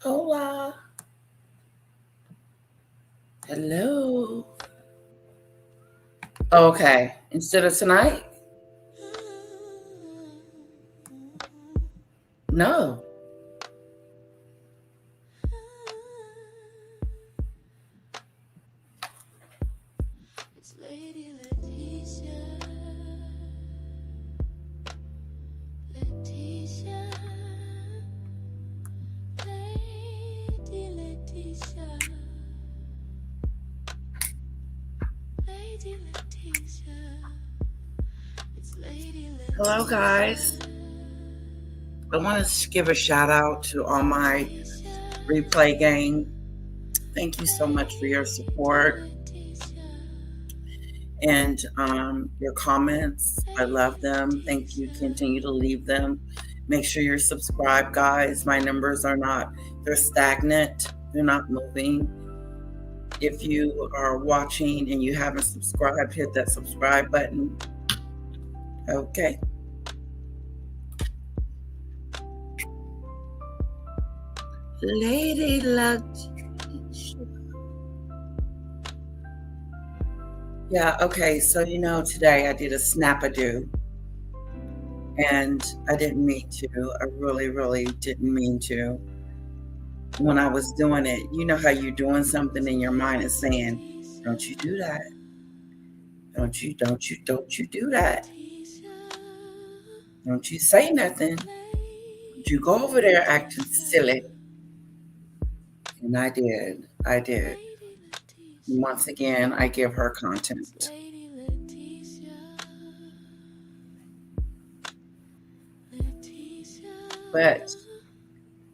Hola. Hello. Okay. Instead of tonight? No. It's Lady Leticia. Leticia. Lady Leticia. Lady Leticia. It's Lady Leticia. Hello, guys. I want to give a shout out to all my replay gang. Thank you so much for your support and your comments. I love them. Thank you. Continue to leave them. Make sure you're subscribed, guys. My numbers are not, they're stagnant. They're not moving. If you are watching and you haven't subscribed, hit that subscribe button. Okay. Lady Luck. Yeah, okay. So, today I did a snap-a-do. And I didn't mean to. I really, really didn't mean to. When I was doing it, you know how you're doing something and your mind is saying, don't you do that. Don't you do that. Don't you say nothing. Don't you go over there acting silly. And I did. And once again, I give her content. But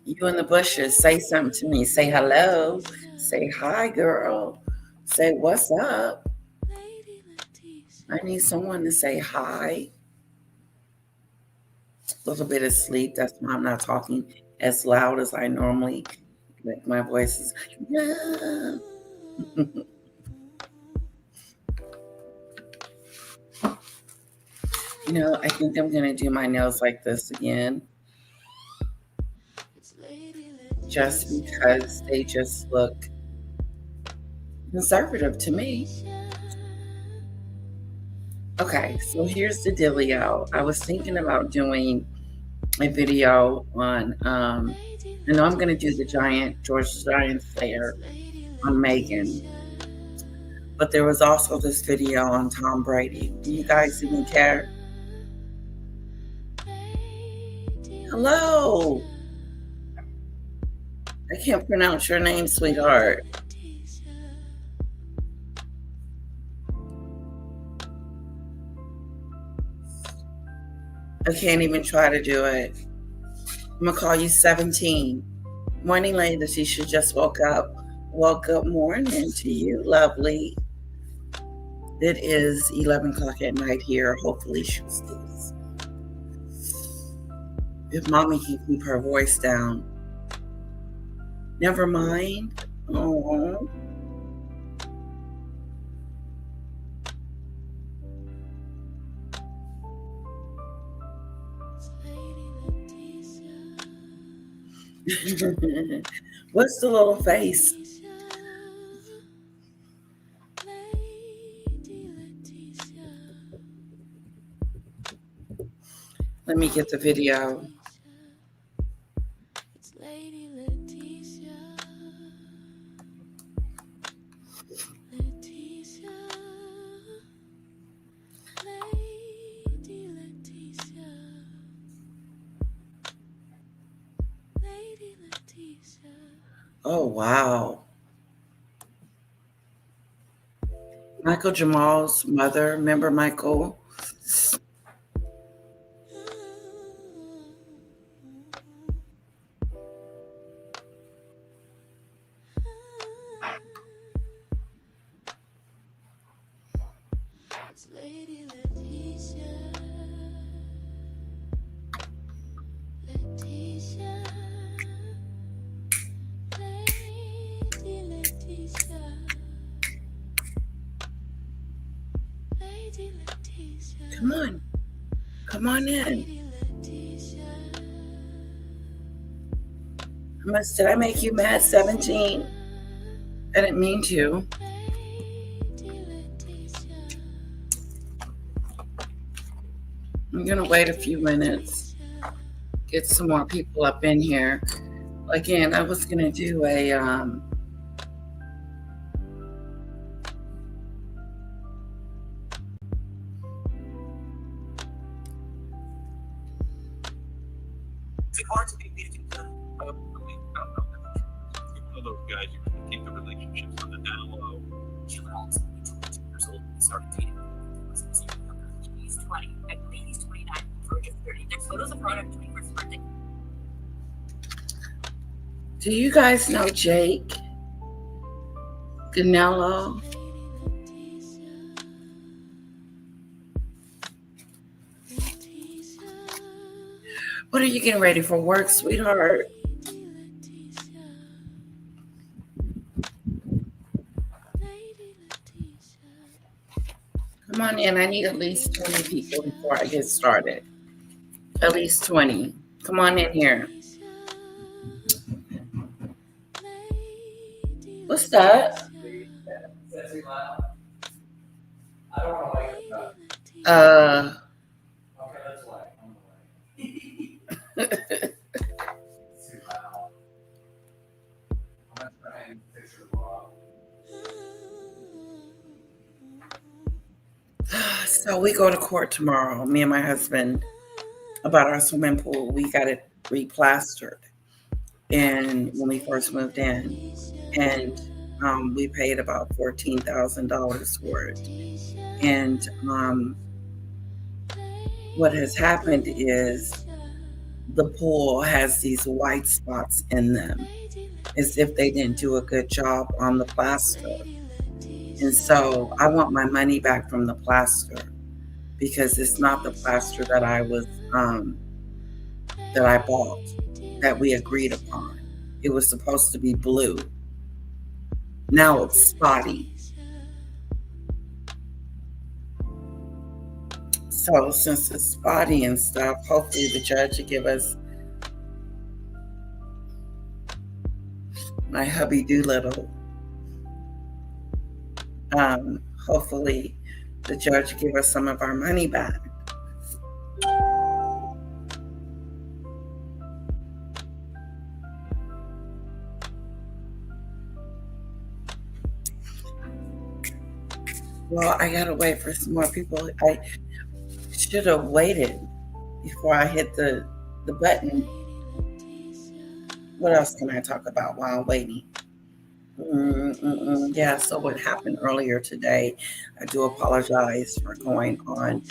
you in the bushes, say something to me. Say hello. Say hi, girl. Say what's up. I need someone to say hi. A little bit of sleep. That's why I'm not talking as loud as I normally. Like my voice is. Yeah. I think I'm going to do my nails like this again. Just because they just look conservative to me. Okay, so here's the dealio. I was thinking about doing a video on, I know I'm going to do the George Giant Slayer on Meghan. But there was also this video on Tom Brady. Do you guys even care? Hello. I can't pronounce your name, sweetheart. I can't even try to do it. I'm going to call you 17. Morning, lady. She should just woke up. Well, good morning to you, lovely. It is 11 o'clock at night here. Hopefully she'll sleep. If mommy can keep her voice down. Never mind. Oh. What's the little face? Let me get the video. Oh, wow. Michael Jamal's mother. Remember Michael? Come on. Come on in. Did I make you mad? 17. I didn't mean to. I'm gonna wait a few minutes, get some more people up in here. Again, I was gonna do a It's hard to be one of those guys who can keep the relationships on the down low. She was also years old and started dating. He's 20. I believe he's 29. George is 30. There's photos of her on her 21st birthday. do you guys know Jake Ganello? What are you getting ready for work, sweetheart? Come on in. I need at least 20 people before I get started. At least 20. Come on in here. What's that? I don't know why you're not. Okay, that's why. I'm away. It's too loud. I'm gonna try and fix your law. So we go to court tomorrow, me and my husband, about our swimming pool. We got it replastered, and when we first moved in, and we paid about $14,000 for it. And what has happened is the pool has these white spots in them, as if they didn't do a good job on the plaster. And so I want my money back from the plaster, because it's not the plaster that I was that I bought, that we agreed upon. It was supposed to be blue. Now it's spotty. So since it's spotty and stuff, hopefully the judge will give us my hubby Doolittle. Hopefully the judge will give us some of our money back. Well, I gotta wait for some more people. I should have waited before I hit the button. What else can I talk about while I'm waiting? Yeah, so what happened earlier today, I do apologize for going on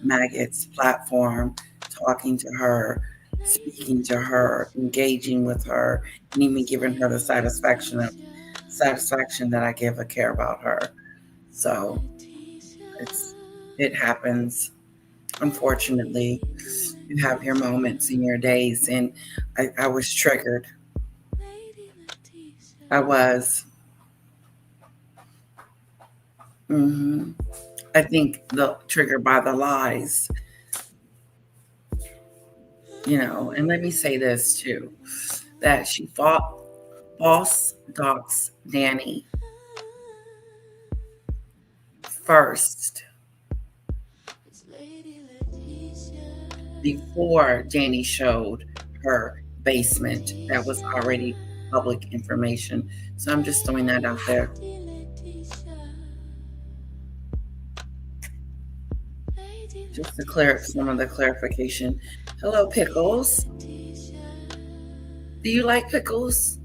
Maggot's platform, talking to her, speaking to her, engaging with her, and even giving her the satisfaction that I give a care about her. So it happens. Unfortunately, you have your moments in your days, and I was triggered. I was. I think triggered by the lies, and let me say this too, that she fought false docs Danny first, before Danny showed her basement that was already public information. So I'm just throwing that out there. Just to clear some of the clarification. Hello, Pickles. Do you like pickles?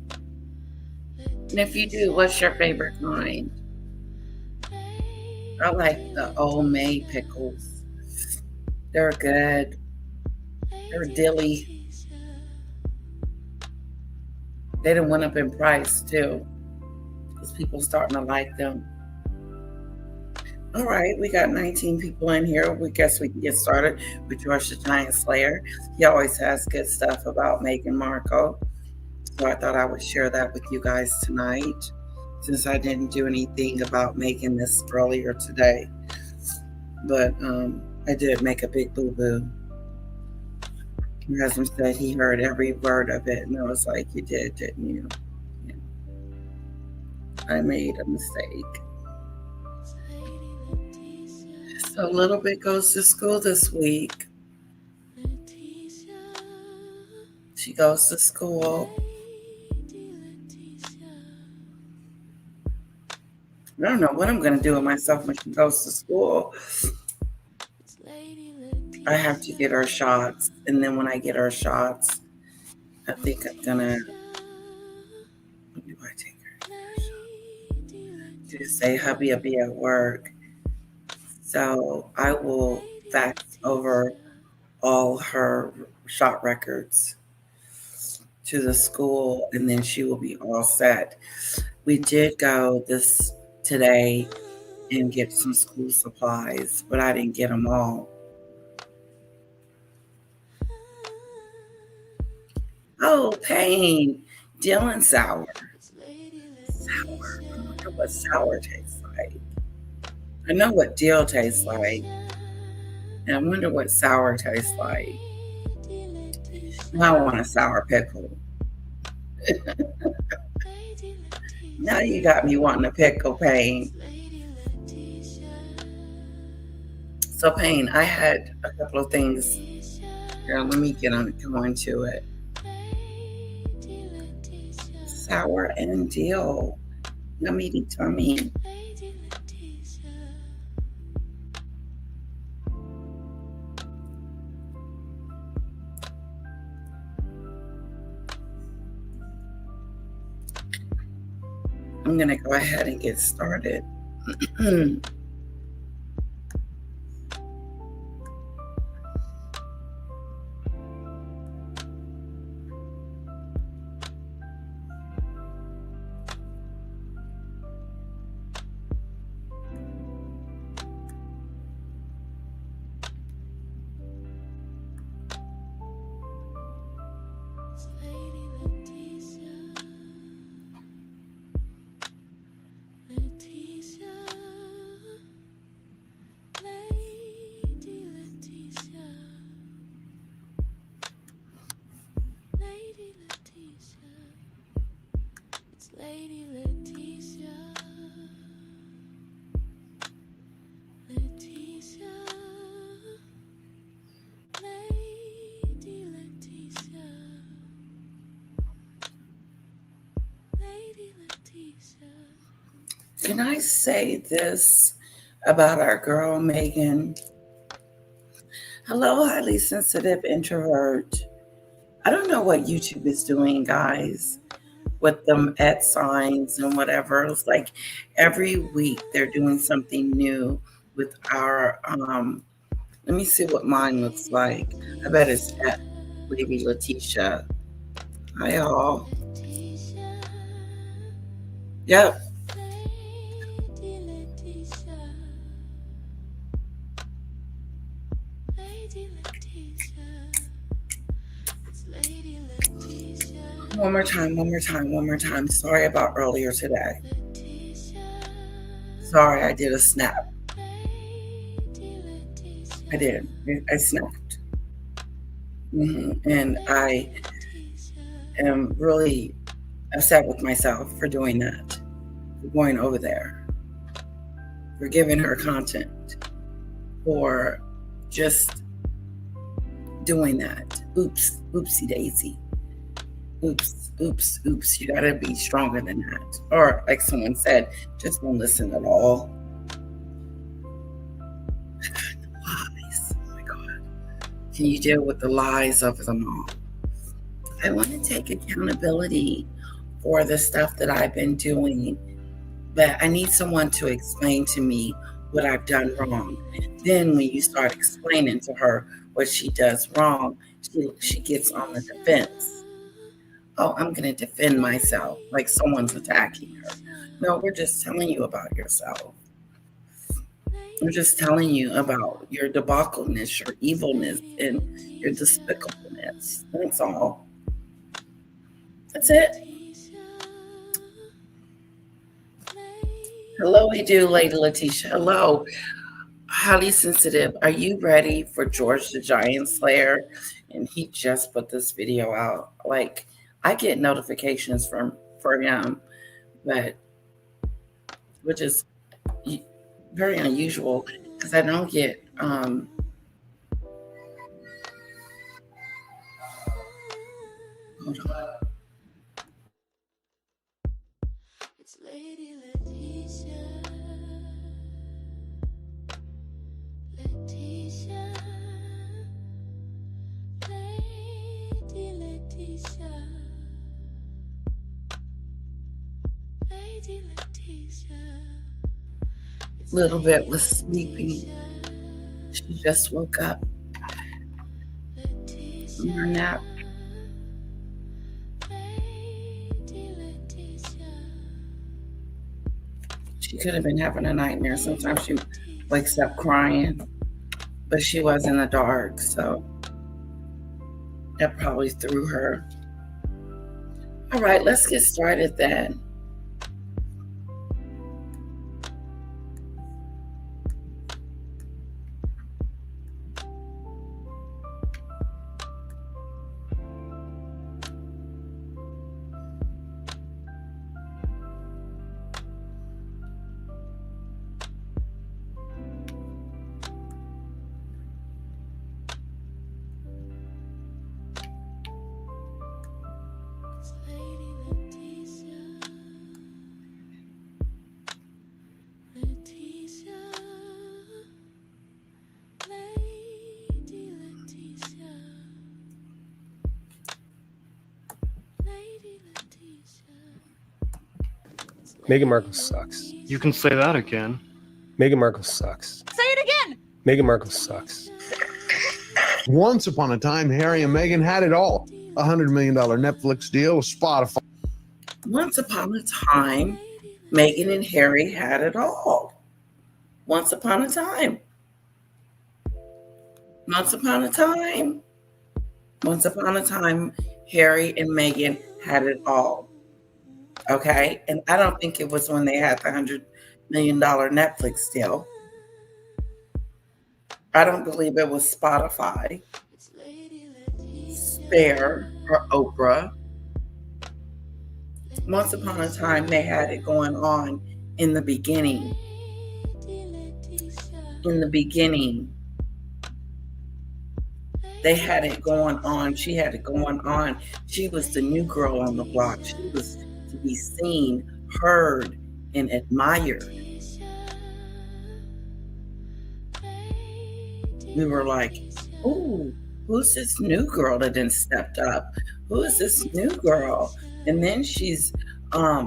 And if you do, what's your favorite kind? I like the Old May pickles. They're good. They're dilly. They done went up in price too, because people starting to like them. All right, we got 19 people in here. We guess we can get started with George the Giant Slayer. He always has good stuff about Meghan Markle. So I thought I would share that with you guys tonight, since I didn't do anything about Meghan this earlier today. But I did make a big boo-boo. My husband said he heard every word of it, and I was like, "You did, didn't you?" Yeah. I made a mistake. So Little Bit goes to school this week. She goes to school. I don't know what I'm going to do with myself when she goes to school. I have to get her shots. And then when I get her shots, I think I'm going to. When do I take her? To say hubby will be at work. So I will fax over all her shot records to the school, and then she will be all set. We did go today and get some school supplies, but I didn't get them all. Oh, pain. Dylan sour. Sour. I wonder what sour tastes like. I know what dill tastes like. And I wonder what sour tastes like. I want a sour pickle. Now you got me wanting a pickle, Pain. So, Pain, I had a couple of things. Here, let me go into it. Sour and dill. Yummy tummy. I'm going to go ahead and get started. Can I say this about our girl, Meghan? Hello, highly sensitive introvert. I don't know what YouTube is doing, guys, with them at signs and whatever. It's like every week they're doing something new with our, let me see what mine looks like. I bet it's at Lady Letitia. Hi, all. Yep. One more time. Sorry about earlier today. Sorry, I did a snap. I did. I snapped. And I am really upset with myself for doing that, for going over there, for giving her content, for just doing that. Oops, oopsie daisy. Oops. You gotta be stronger than that. Or like someone said, just don't listen at all. Lies. Oh my God. Can you deal with the lies of them all? I want to take accountability for the stuff that I've been doing, but I need someone to explain to me what I've done wrong. Then when you start explaining to her what she does wrong, she gets on the defense. Oh, I'm going to defend myself like someone's attacking her. No, we're just telling you about yourself. We're just telling you about your debacleness, your evilness, and your despicableness. That's all. That's it. Hello, we do, Lady Letitia. Hello. Highly sensitive. Are you ready for George the Giant Slayer? And he just put this video out. Like, I get notifications for him, but which is very unusual because I don't get hold on. It's Lady Letitia. Letitia. Lady Letitia. Lady Letitia. It's Little Lady bit was sleepy. Letitia. She just woke up from her nap. Lady Letitia. She could have been having a nightmare. Sometimes she wakes up crying, but she was in the dark, so that probably threw her. All right, let's get started then. It's Lady Letitia. Letitia. Lady Letitia. Lady Letitia. It's Meghan Markle Lady sucks. Letitia. You can say that again. Meghan Markle sucks. Say it again. Meghan Markle sucks. Once upon a time, Harry and Meghan had it all. A $100 million Netflix deal, Spotify. Once upon a time, Meghan and Harry had it all. Once upon a time. Once upon a time. Once upon a time, Harry and Meghan had it all. Okay? And I don't think it was when they had the $100 million Netflix deal. I don't believe it was Spotify, It's Lady Letitia. Spare, or Oprah. Once upon a time, they had it going on in the beginning. Lady Letitia. In the beginning, they had it going on. She had it going on. She was the new girl on the block. She was to be seen, heard, and admired. We were like, ooh, who's this new girl that then stepped up? Who is this new girl? And then she's a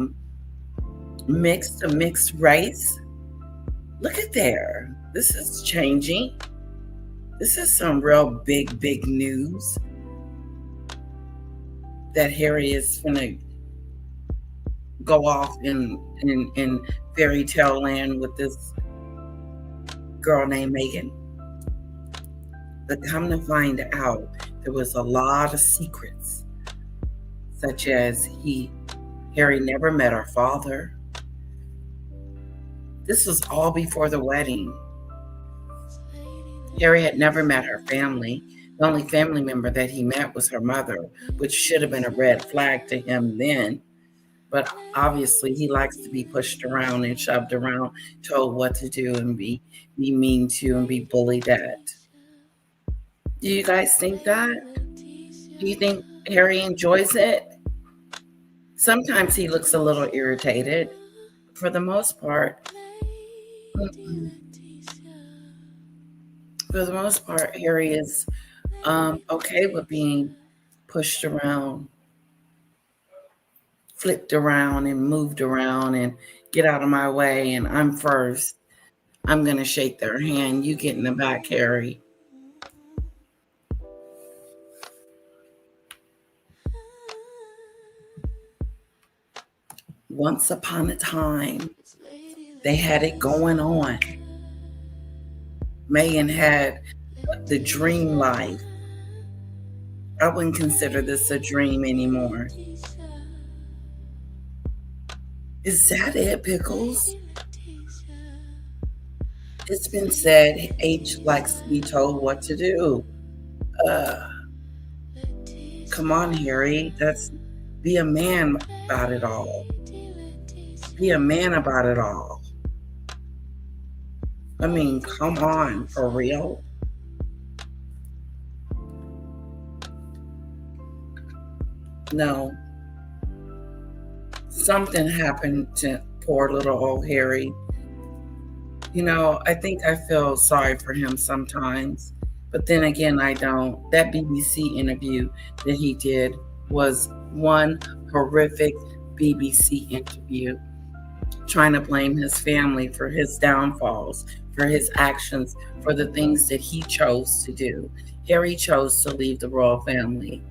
mixed race. Look at there. This is changing. This is some real big news that Harry is gonna go off in fairy tale land with this girl named Meghan. But come to find out, there was a lot of secrets, such as Harry never met her father. This was all before the wedding. Harry had never met her family. The only family member that he met was her mother, which should have been a red flag to him then. But obviously, he likes to be pushed around and shoved around, told what to do and be mean to and be bullied at. Do you guys think that? Do you think Harry enjoys it? Sometimes he looks a little irritated. For the most part, Harry is okay with being pushed around, flipped around, and moved around, and get out of my way, and I'm first. I'm going to shake their hand. You get in the back, Harry. Once upon a time, they had it going on. Meghan had the dream life. I wouldn't consider this a dream anymore. Is that it, Pickles? It's been said H likes to be told what to do. Come on, Harry. Be a man about it all. Be a man about it all. I mean, come on, for real. No. Something happened to poor little old Harry. You know, I think I feel sorry for him sometimes, but then again, I don't. That BBC interview that he did was one horrific BBC interview, trying to blame his family for his downfalls, for his actions, for the things that he chose to do. Harry chose to leave the royal family.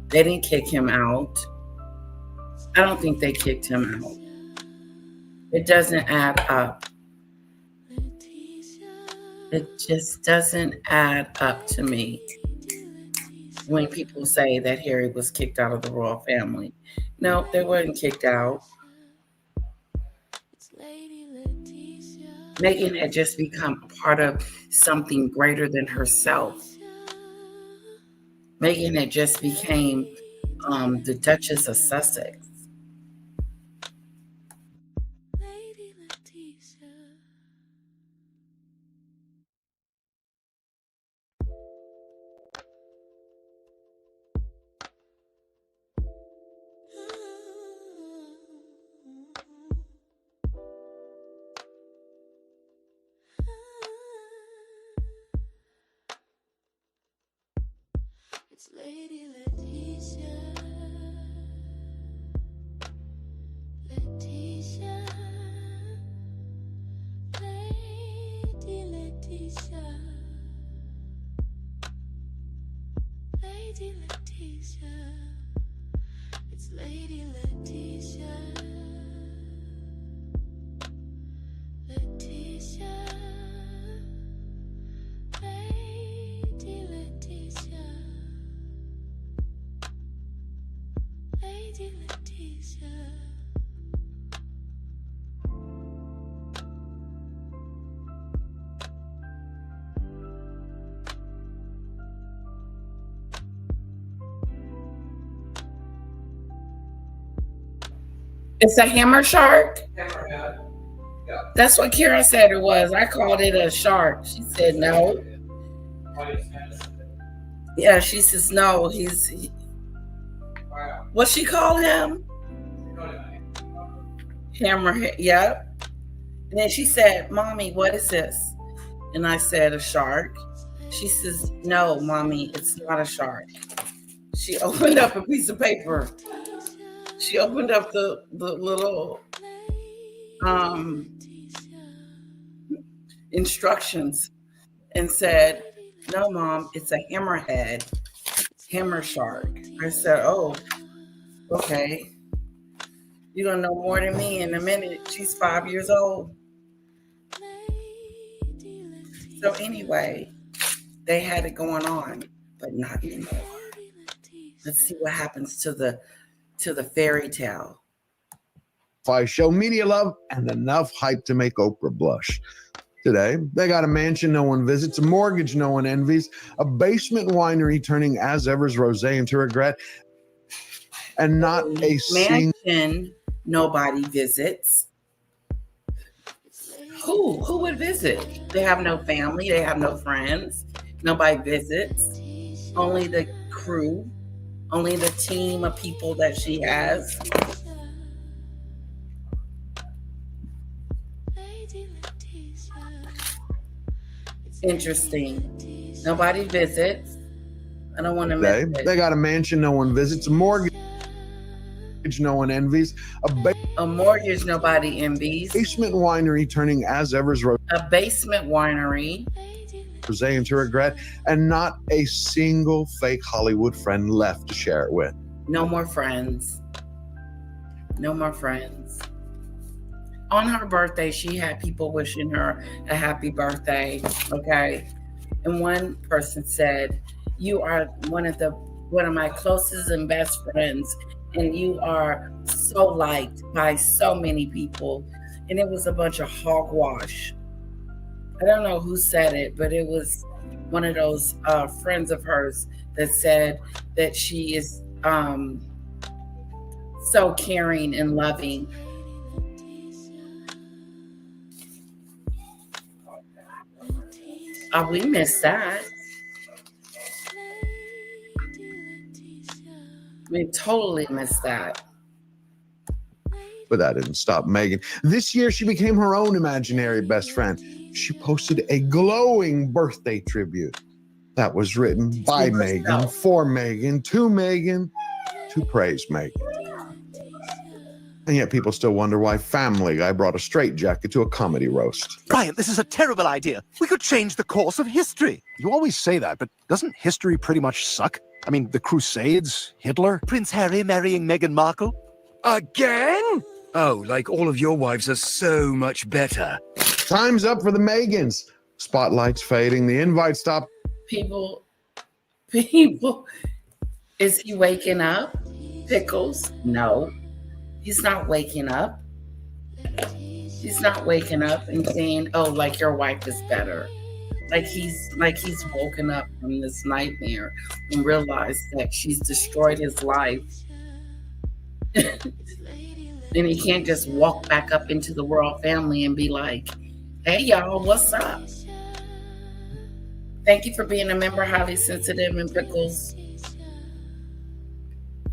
They didn't kick him out. I don't think they kicked him out. It doesn't add up. It just doesn't add up to me when people say that Harry was kicked out of the royal family. No, they weren't kicked out. Meghan had just become a part of something greater than herself. Meghan had just became the Duchess of Sussex. It's Lady Letitia. Letitia. Lady Letitia. Lady Letitia. It's Lady Letitia. Letitia. Lady Letitia. Lady Letitia. It's a hammer shark? Hammerhead. Yeah. That's what Kara said it was. I called it a shark. She said no. Yeah, she says no. Wow. What she call him? Hammerhead. Yep. And then she said, "Mommy, what is this?" And I said, "A shark." She says, "No, Mommy, it's not a shark." She opened up a piece of paper. She opened up the little instructions and said, "No, Mom, it's a hammerhead, hammer shark." I said, "Oh, okay. You're gonna know more than me in a minute." She's 5 years old. So anyway, they had it going on, but not anymore. Let's see what happens to the fairy tale. Show media love and enough hype to make Oprah blush. Today, they got a mansion no one visits, a mortgage no one envies, a basement winery turning as ever's rosé into regret, and not a single Mansion nobody visits. Who would visit? They have no family. They have no friends. Nobody visits. Only the crew. Only the team of people that she has. Interesting. Nobody visits. I don't want to miss it. They got a mansion no one visits, a mortgage no one envies, A mortgage nobody envies. basement winery turning as ever's A basement winery. rosé into regret, and not a single fake Hollywood friend left to share it with. No more friends. No more friends. On her birthday, she had people wishing her a happy birthday, okay? And one person said, "You are one of my closest and best friends, and you are so liked by so many people." And it was a bunch of hogwash. I don't know who said it, but it was one of those friends of hers that said that she is so caring and loving. Oh, we missed that. We totally missed that. But that didn't stop Meghan. This year, she became her own imaginary best friend. She posted a glowing birthday tribute that was written by To Meghan, herself. for Meghan, to praise Meghan. And yet people still wonder why Family Guy brought a straitjacket to a comedy roast. Brian, this is a terrible idea. We could change the course of history. You always say that, but doesn't history pretty much suck? I mean, the Crusades, Hitler. Prince Harry marrying Meghan Markle? Again? Oh, like all of your wives are so much better. Time's up for the Meghans. Spotlight's fading. The invite stopped. People, is he waking up? Pickles? No, he's not waking up. He's not waking up and saying, "Oh, like your wife is better." Like he's woken up from this nightmare and realized that she's destroyed his life. And he can't just walk back up into the royal family and be like, "Hey y'all, what's up?" Thank you for being a member, Highly Sensitive and Pickles.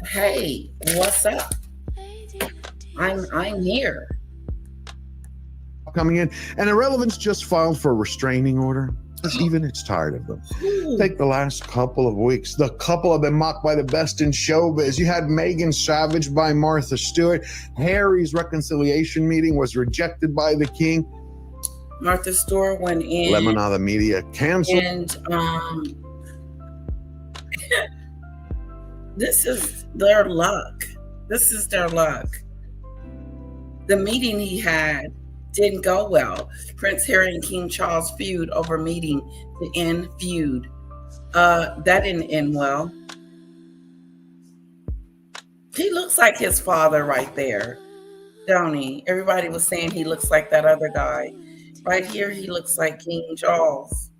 Hey, what's up? I'm here. Coming in, and Irrelevance just filed for a restraining order. Because even it's tired of them. Take the last couple of weeks. The couple have been mocked by the best in showbiz. You had Meghan savaged by Martha Stewart. Harry's reconciliation meeting was rejected by the king. Martha Stewart went in. Lemon of the media canceled. And this is their luck. This is their luck. The meeting he had didn't go well. Prince Harry and King Charles feud over meeting to end feud. That didn't end well. He looks like his father right there, don't he? Everybody was saying he looks like that other guy. Right here, he looks like King Charles.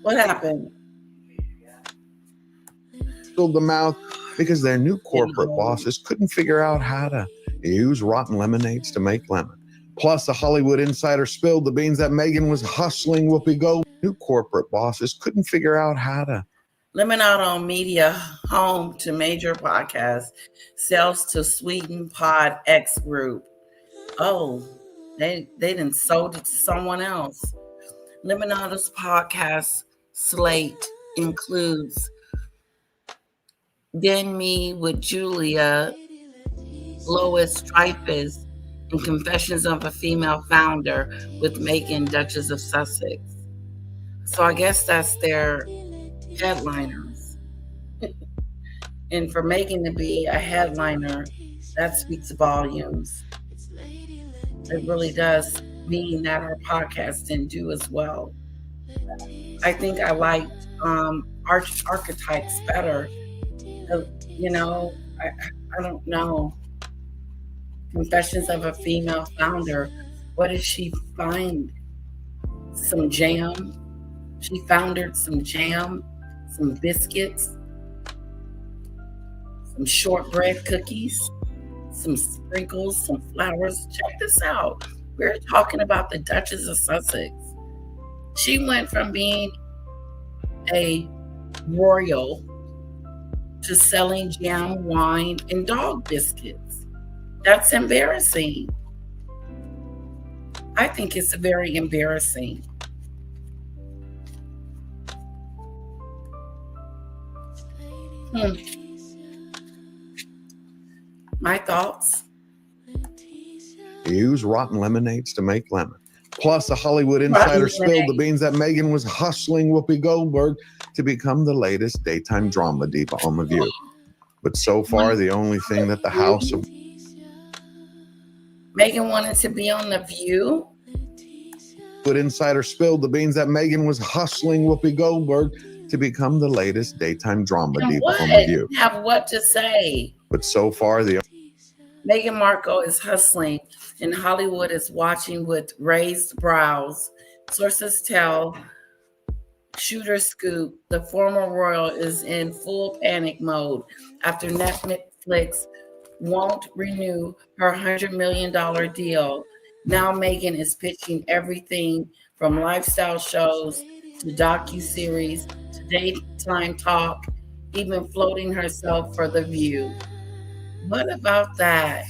What happened? The mouth because their new corporate bosses couldn't figure out how to use rotten lemonades to make lemon. Plus, a Hollywood insider spilled the beans that Meghan was hustling Whoopi Goldberg. New corporate bosses couldn't figure out how to. Lemonade Media, home to major podcasts, sells to Sweden Pod X Group. Oh, they done sold it to someone else. Lemonade's podcast slate includes Then Me with Julia, Lois Dreyfus, and Confessions of a Female Founder with Meghan, Duchess of Sussex. So I guess that's their headliners. And for Meghan to be a headliner, that speaks volumes. It really does mean that our podcast didn't do as well. I think I liked Archetypes better. You know, I don't know. Confessions of a Female Founder. What did she find? Some jam. She foundered some jam, some biscuits, some shortbread cookies, some sprinkles, some flowers. Check this out. We're talking about the Duchess of Sussex. She went from being a royal to selling jam, wine, and dog biscuits. That's embarrassing. I think it's very embarrassing. My thoughts? Use rotten lemonades to make lemon. Plus, a Hollywood insider spilled the beans that Meghan was hustling Whoopi Goldberg to become the latest daytime drama diva on The View. But so far, the only thing that the House of Meghan wanted to be on The View? Hollywood insider spilled the beans that Meghan was hustling Whoopi Goldberg to become the latest daytime drama diva on The View. Have what to say? But so far, the Meghan Markle is hustling, and Hollywood is watching with raised brows. Sources tell Shooter Scoop the former royal is in full panic mode after Netflix won't renew her $100 million deal. Now Meghan is pitching everything from lifestyle shows to docuseries to daytime talk, even floating herself for The View. What about that?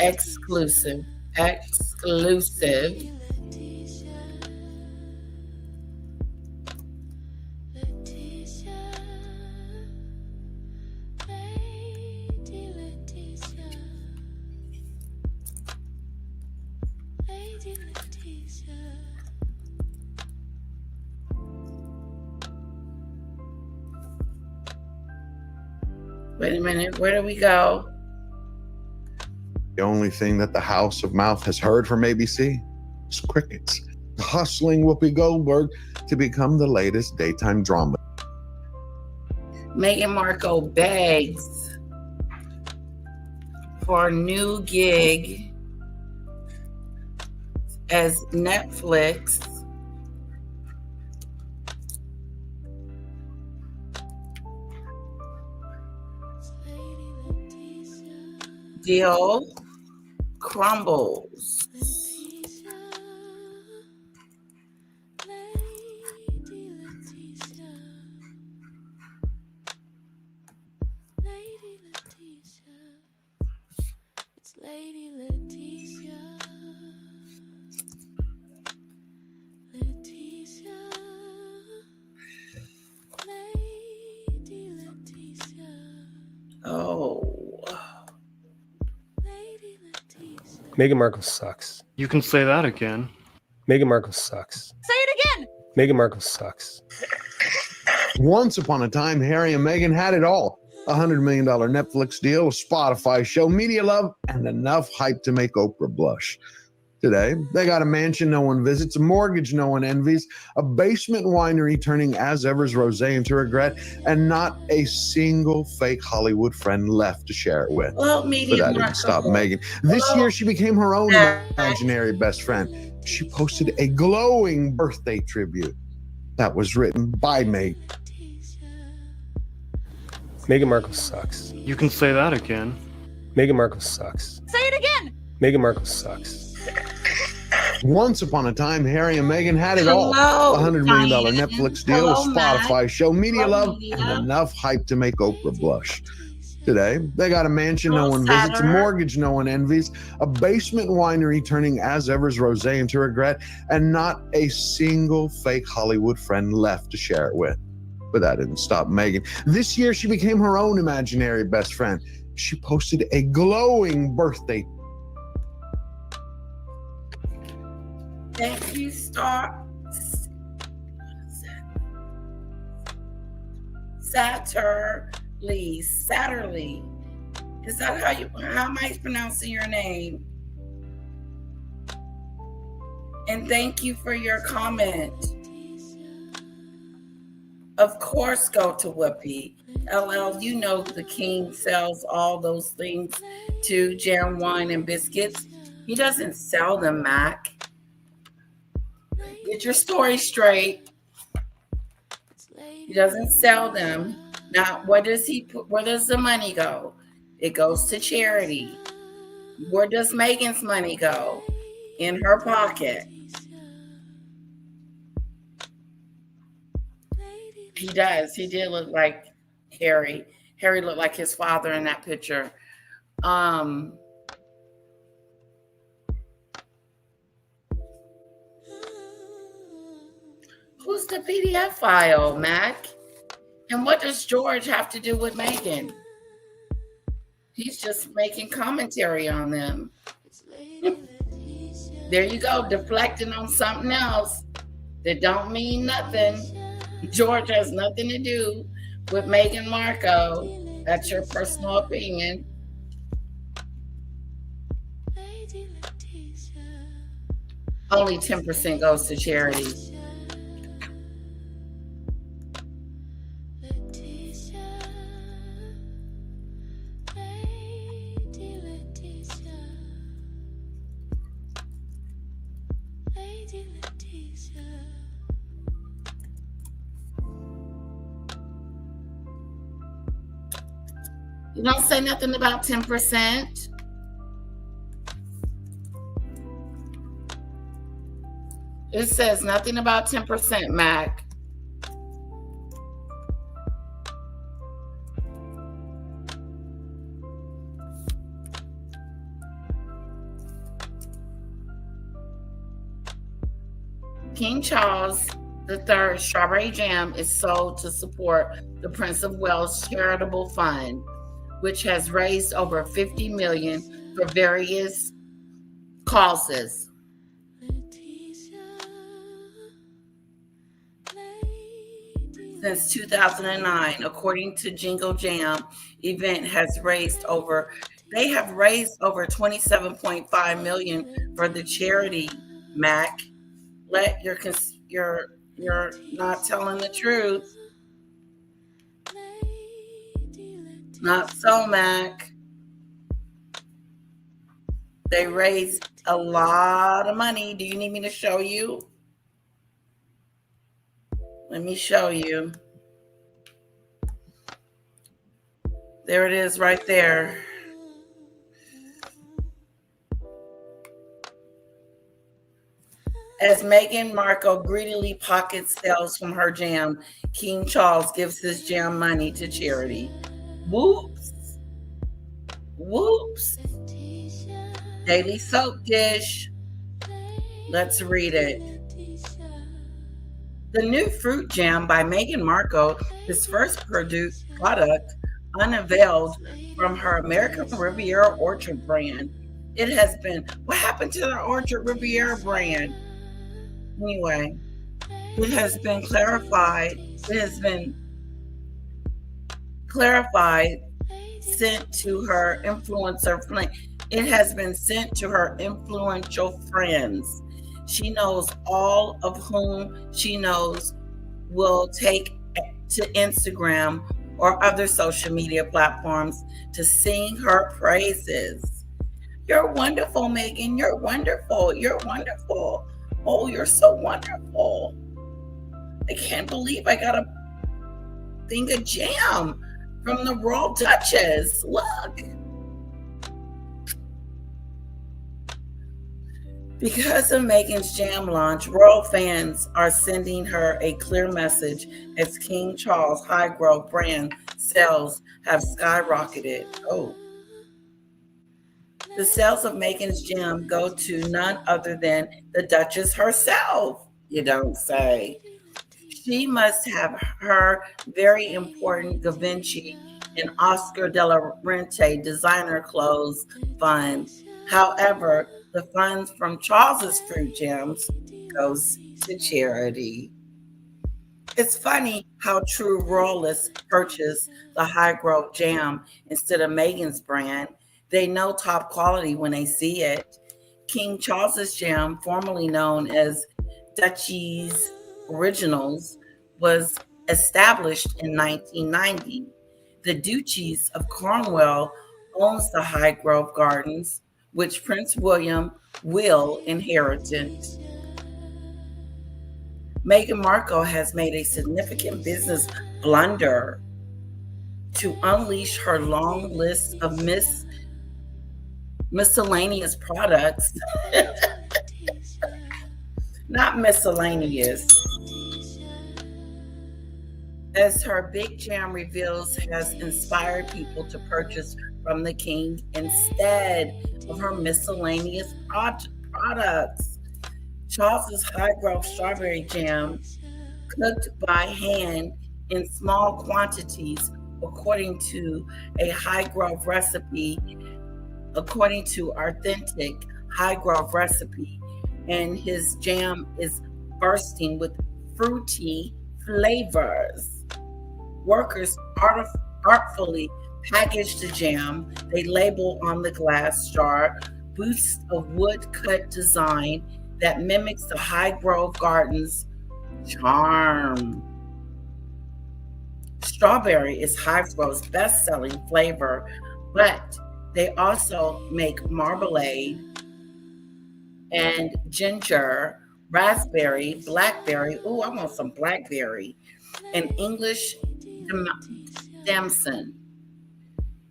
Exclusive. Wait a minute, where do we go? The only thing that the House of Mouth has heard from ABC is crickets. Hustling Whoopi Goldberg to become the latest daytime drama. Meghan Markle begs for a new gig as Netflix deal crumbles. Oh. Meghan Markle sucks. You can say that again. Meghan Markle sucks. Say it again. Meghan Markle sucks. Once upon a time, Harry and Meghan had it all. A $100 million Netflix deal, a Spotify show, media love, and enough hype to make Oprah blush. Today, they got a mansion no one visits, a mortgage no one envies, a basement winery turning as ever's rosé into regret, and not a single fake Hollywood friend left to share it with. Well, But that didn't stop Meghan. This year, she became her own imaginary best friend. She posted a glowing birthday tribute that was written by Meghan. Meghan Markle sucks. You can say that again. Meghan Markle sucks. Say it again. Meghan Markle sucks. Once upon a time, Harry and Meghan had it all. A $100 million Netflix deal, a Spotify show, media love, and enough hype to make Oprah blush. Today, they got a mansion no one visits, a mortgage no one envies, a basement winery turning as ever's rosé into regret, and not a single fake Hollywood friend left to share it with. But that didn't stop Meghan. This year, she became her own imaginary best friend. She posted a glowing birthday. Thank you, Satterley. Is that how am I pronouncing your name? And thank you for your comment. Of course, go to Whoopi. LL, you know the king sells all those things to jam, wine, and biscuits. He doesn't sell them, Mac. Get your story straight. He doesn't sell them. Now, where does the money go? It goes to charity. Where does Meghan's money go? In her pocket. He does. He did look like Harry. Harry looked like his father in that picture. Who's the PDF file, Mac? And what does George have to do with Meghan? He's just making commentary on them. There you go, deflecting on something else that don't mean nothing. George has nothing to do with Meghan Markle. That's your personal opinion. Only 10% goes to charity. Lady Letitia. You don't say nothing about 10%. It says nothing about 10%, Mac. King Charles III strawberry jam is sold to support the Prince of Wales Charitable Fund, which has raised over $50 million for various causes. Since 2009, according to Jingle Jam, event has raised over 27.5 million for the charity. Mac, you're not telling the truth. Not so, Mac. They raised a lot of money. Do you need me to show you? Let me show you. There it is right there. As Meghan Markle greedily pockets sales from her jam, King Charles gives his jam money to charity. Whoops. Whoops. Daily soap dish. Let's read it. The new fruit jam by Meghan Markle, his first product, unveiled from her American Riviera Orchard brand. It has been, what happened to the Orchard Riviera brand? Anyway, it has been clarified, sent to her it has been sent to her influential friends. She knows all of whom she knows will take to Instagram or other social media platforms to sing her praises. You're wonderful, Meghan. You're wonderful. You're wonderful. Oh, you're so wonderful. I can't believe I got a thing of jam from the Royal Duchess. Look. Because of Meghan's jam launch, royal fans are sending her a clear message as King Charles' high-growth brand sales have skyrocketed. Oh. The sales of Meghan's jam go to none other than the Duchess herself, you don't say. She must have her very important Givenchy and Oscar de la Renta designer clothes fund. However, the funds from Charles's fruit jams goes to charity. It's funny how true royalists purchase the high-growth jam instead of Meghan's brand. They know top quality when they see it. King Charles's jam, formerly known as Duchy's Originals, was established in 1990. The Duchies of Cornwall owns the high-growth gardens, which Prince William will inherit. Meghan Markle has made a significant business blunder to unleash her long list of miscellaneous products. Not miscellaneous. As her big jam reveals, has inspired people to purchase from the king instead of her miscellaneous products. Charles's high-growth strawberry jam, cooked by hand in small quantities according to a high-growth recipe, according to authentic high-growth recipe, and his jam is bursting with fruity flavors. Workers artfully package the jam. They label on the glass jar booths of wood-cut design that mimics the high-growth garden's charm. Strawberry is high-growth's best-selling flavor, but they also make marmalade and ginger raspberry, blackberry. Ooh, I want some blackberry. And English damson.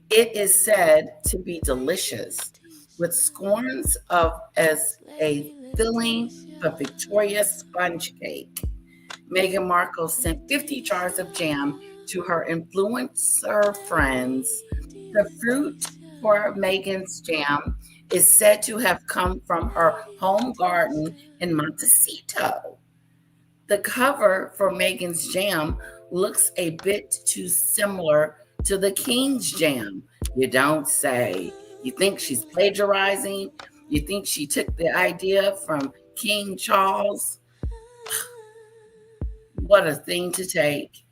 It is said to be delicious, with scorns of as a filling of Victoria's sponge cake. Meghan Markle sent 50 jars of jam to her influencer friends. The fruit for Meghan's jam is said to have come from her home garden in Montecito. The cover for Meghan's jam looks a bit too similar to the King's jam. You don't say. You think she's plagiarizing? You think she took the idea from King Charles? What a thing to take.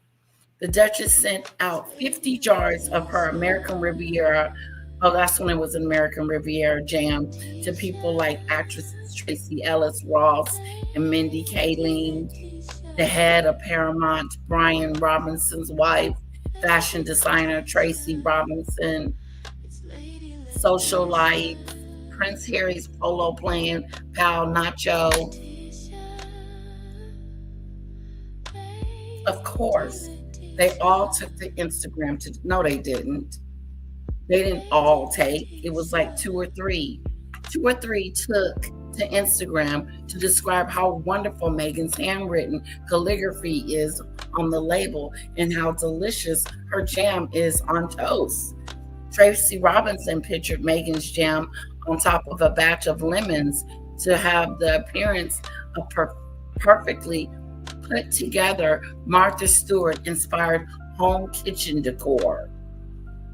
The Duchess sent out 50 jars of her American Riviera. Oh, that's when it was American Riviera jam to people like actresses Tracy Ellis Ross and Mindy Kaling, the head of Paramount, Brian Robinson's wife, fashion designer Tracy Robinson, socialite, Prince Harry's polo playing pal Nacho. Of course, they all took to Instagram to, no, they didn't. They didn't all take. It was like two or three. Two or three took to Instagram to describe how wonderful Meghan's handwritten calligraphy is on the label and how delicious her jam is on toast. Tracy Robinson pictured Meghan's jam on top of a batch of lemons to have the appearance of perfectly put together Martha Stewart inspired home kitchen decor.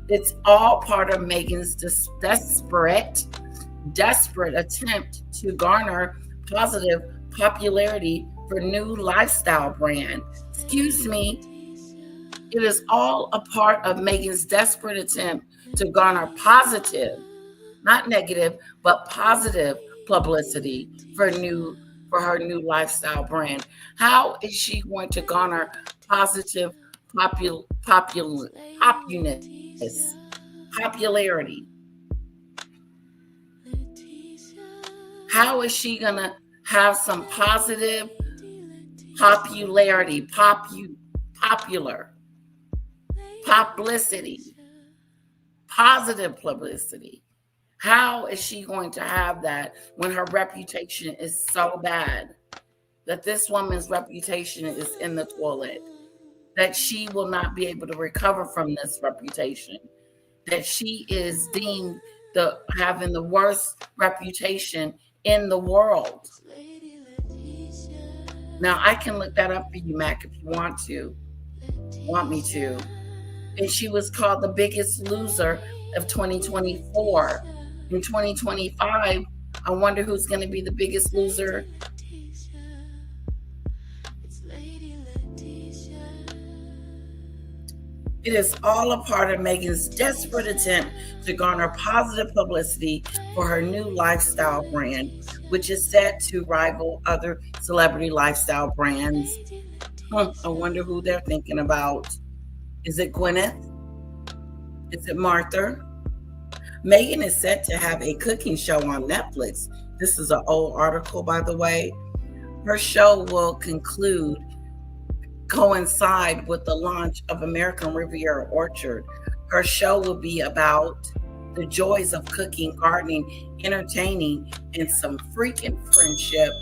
It's all part of Meghan's desperate attempt to garner positive popularity for new lifestyle brand. Excuse me. It is all a part of Meghan's desperate attempt to garner positive, not negative, but positive publicity for her new lifestyle brand. How is she going to garner positive popularity? How is she going to have some positive popularity, popular publicity, positive publicity? How is she going to have that when her reputation is so bad that this woman's reputation is in the toilet, that she will not be able to recover from this reputation, that she is deemed having the worst reputation in the world? Now, I can look that up for you, Mac, if you want me to. And she was called the biggest loser of 2024. In 2025, I wonder who's going to be the biggest loser. It is all a part of Meghan's desperate attempt to garner positive publicity for her new lifestyle brand, which is set to rival other celebrity lifestyle brands. I wonder who they're thinking about. Is it Gwyneth? Is it Martha? Meghan is set to have a cooking show on Netflix. This is an old article, by the way. Her show will coincide with the launch of American Riviera Orchard. Her show will be about the joys of cooking, gardening, entertaining, and some freaking friendship.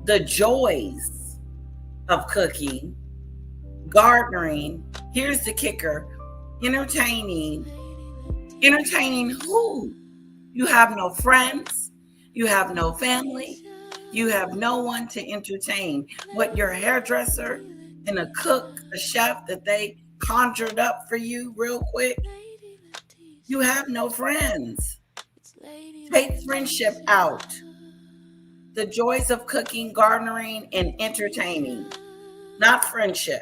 The joys of cooking, gardening. Here's the kicker. Entertaining who? You have no friends. You have no family. You have no one to entertain. What, your hairdresser and a cook, a chef that they conjured up for you real quick? You have no friends. Take friendship out. The joys of cooking, gardening, and entertaining, not friendship.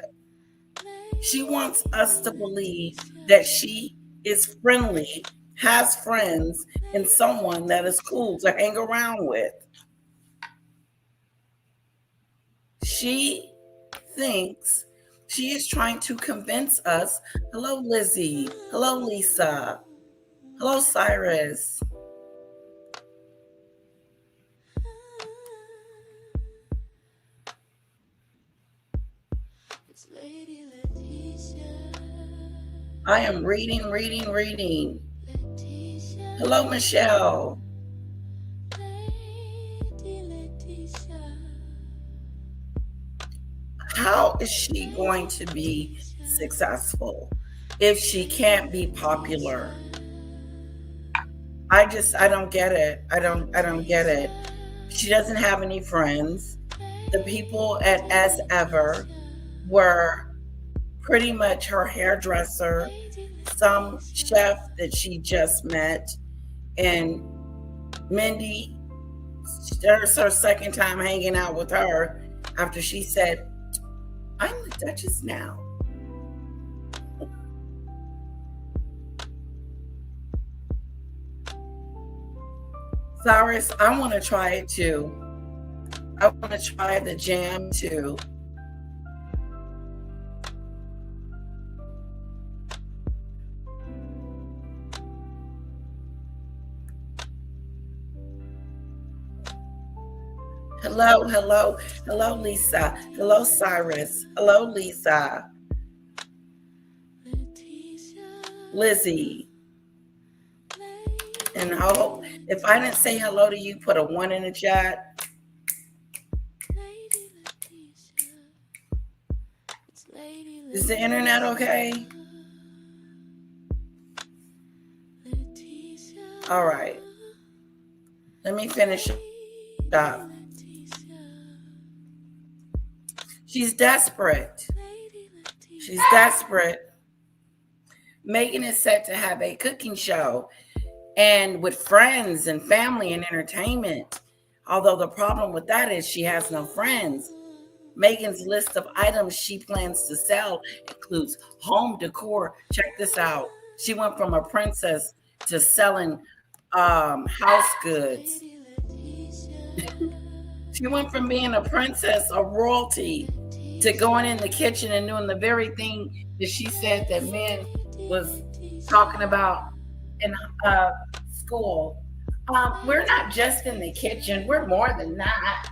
She wants us to believe that she is friendly, has friends, and someone that is cool to hang around with. She thinks she is trying to convince us. Hello, Lizzie. Hello, Lisa. Hello, Cyrus. I am reading. Hello, Michelle. How is she going to be successful if she can't be popular? I don't get it. I don't get it. She doesn't have any friends. The people at As Ever were pretty much her hairdresser, some chef that she just met, and Mindy, there's her second time hanging out with her after she said, I'm the Duchess now. Cyrus, I want to try it too. I want to try the jam too. Hello, Lisa. Hello, Cyrus. Hello, Lisa. Lizzie. And I hope, if I didn't say hello to you, put a 1 in the chat. Is the internet okay? All right. Let me finish up. She's desperate. She's desperate. Meghan is set to have a cooking show and with friends and family and entertainment. Although the problem with that is she has no friends. Meghan's list of items she plans to sell includes home decor. Check this out. She went from a princess to selling house goods. She went from being a princess, a royalty, to going in the kitchen and doing the very thing that she said that men was talking about in school. We're not just in the kitchen. We're more than that.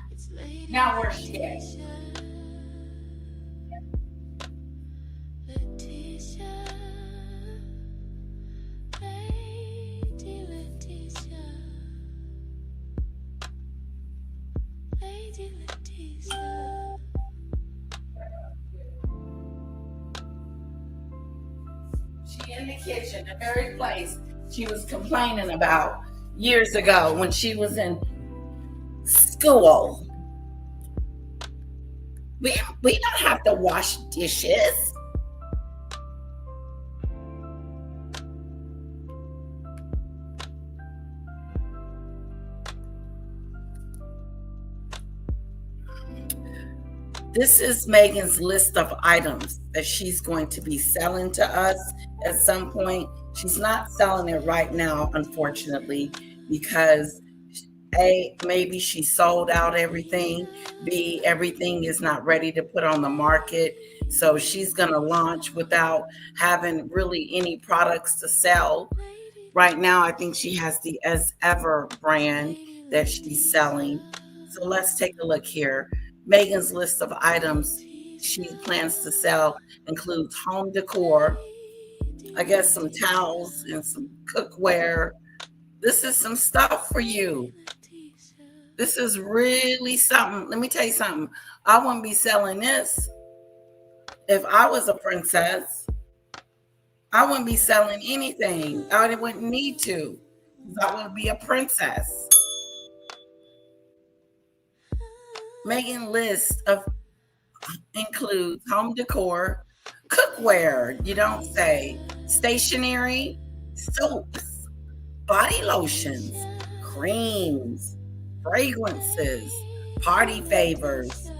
Now where's she at? She in the kitchen, the very place she was complaining about years ago when she was in school. We don't have to wash dishes. This is Meghan's list of items that she's going to be selling to us at some point. She's not selling it right now, unfortunately, because A, maybe she sold out everything. B, everything is not ready to put on the market. So she's going to launch without having really any products to sell. Right now, I think she has the As Ever brand that she's selling. So let's take a look here. Meghan's list of items she plans to sell includes home decor, I guess some towels and some cookware. This is some stuff for you. This is really something. Let me tell you something. I wouldn't be selling this if I was a princess. I wouldn't be selling anything. I wouldn't need to. I would be a princess. Meghan's list includes home decor, cookware, you don't say, stationery, soaps, body lotions, creams, fragrances, party favors,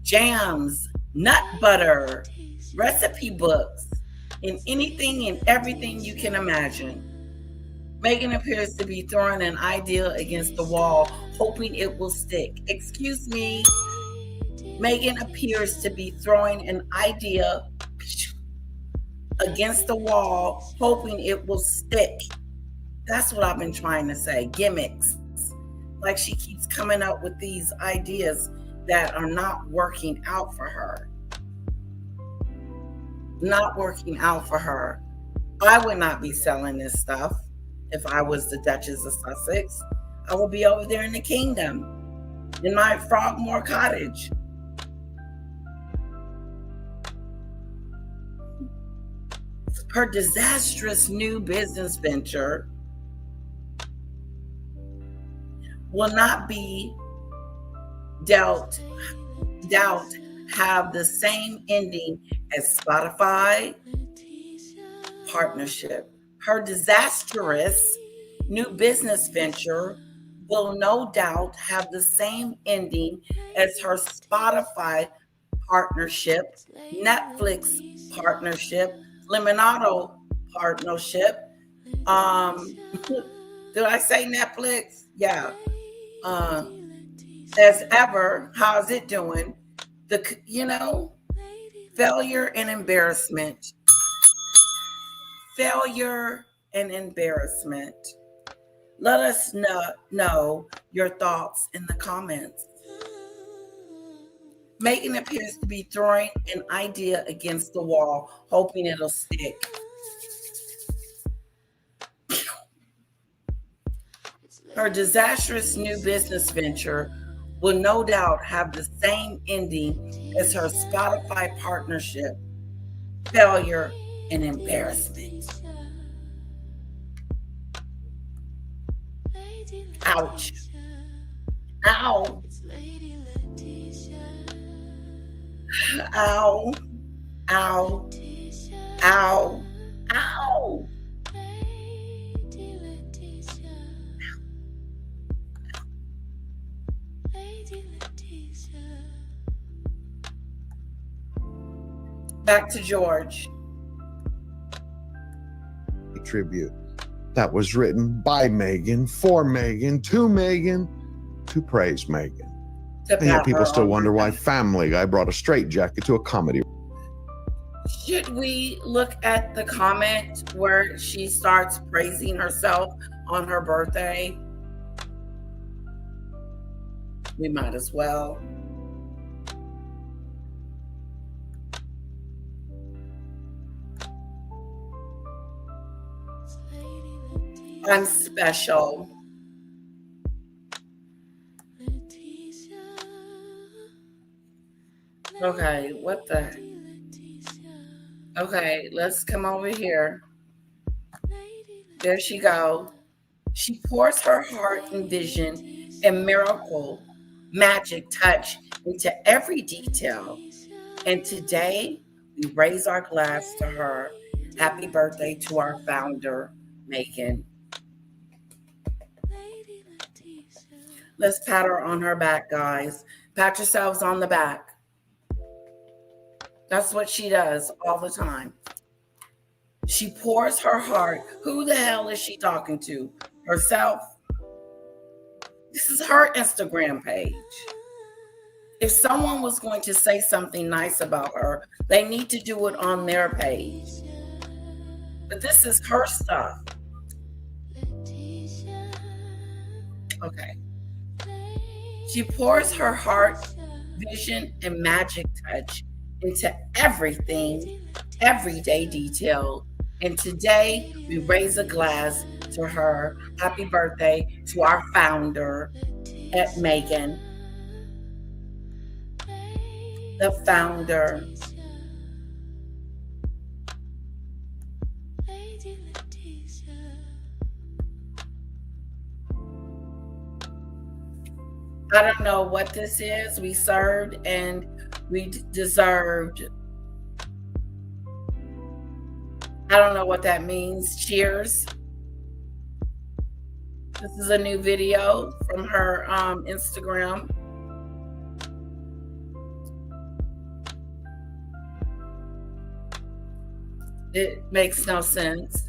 jams, nut butter, recipe books, and anything and everything you can imagine. Meghan appears to be throwing an idea against the wall, hoping it will stick. Excuse me. Meghan appears to be throwing an idea against the wall, hoping it will stick. That's what I've been trying to say. Gimmicks. Like she keeps coming up with these ideas that are not working out for her. not working out for her. I would not be selling this stuff if I was the Duchess of Sussex. I would be over there in the kingdom, in my Frogmore cottage. Her disastrous new business venture will not be doubt have the same ending as Spotify partnership. Her disastrous new business venture will no doubt have the same ending as her Spotify partnership, Netflix partnership, Lemonado partnership. Did I say Netflix? Yeah. As ever, how's it doing? Failure and embarrassment. Failure and embarrassment. Let us know your thoughts in the comments. Meghan appears to be throwing an idea against the wall, hoping it'll stick. Her disastrous new business venture will no doubt have the same ending as her Spotify partnership, failure and embarrassment. Ouch. Ow. Ow. Ow. Ow. Ow. Back to George. A tribute that was written by Meghan, for Meghan, to praise Meghan. And yet people still wonder why Family Guy brought a straitjacket to a comedy. Should we look at the comment where she starts praising herself on her birthday? We might as well. I'm special. Okay, what the? Okay, let's come over here. There she go. She pours her heart and vision and miracle, magic touch into every detail. And today, we raise our glass to her. Happy birthday to our founder, Meghan. Let's pat her on her back, guys. Pat yourselves on the back. That's what she does all the time. She pours her heart. Who the hell is she talking to? Herself? This is her Instagram page. If someone was going to say something nice about her, they need to do it on their page. But this is her stuff. Okay. She pours her heart, vision, and magic touch into everything, everyday detail. And today, we raise a glass to her. Happy birthday to our founder, Meghan. The founder. I don't know what this is. We served and we deserved. I don't know what that means. Cheers. This is a new video from her Instagram. It makes no sense.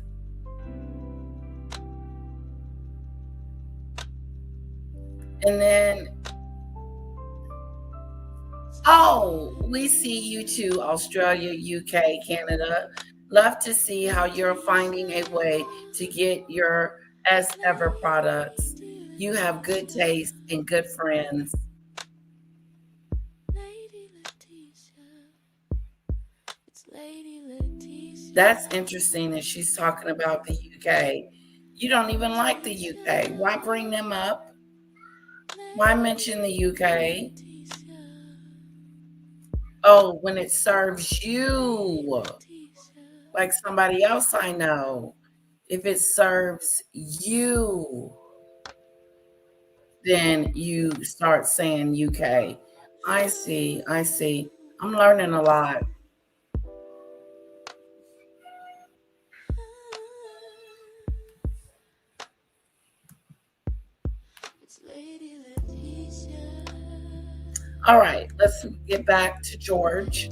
And then, we see you too, Australia, UK, Canada. Love to see how you're finding a way to get your as ever products. You have good taste and good friends. Lady Letitia. It's Lady Letitia. That's interesting that she's talking about the UK. You don't even like the UK. Why bring them up? Why mention the UK? Oh, when it serves you, like somebody else I know. If it serves you, then you start saying UK. I see. I see. I'm learning a lot. All right, let's get back to George.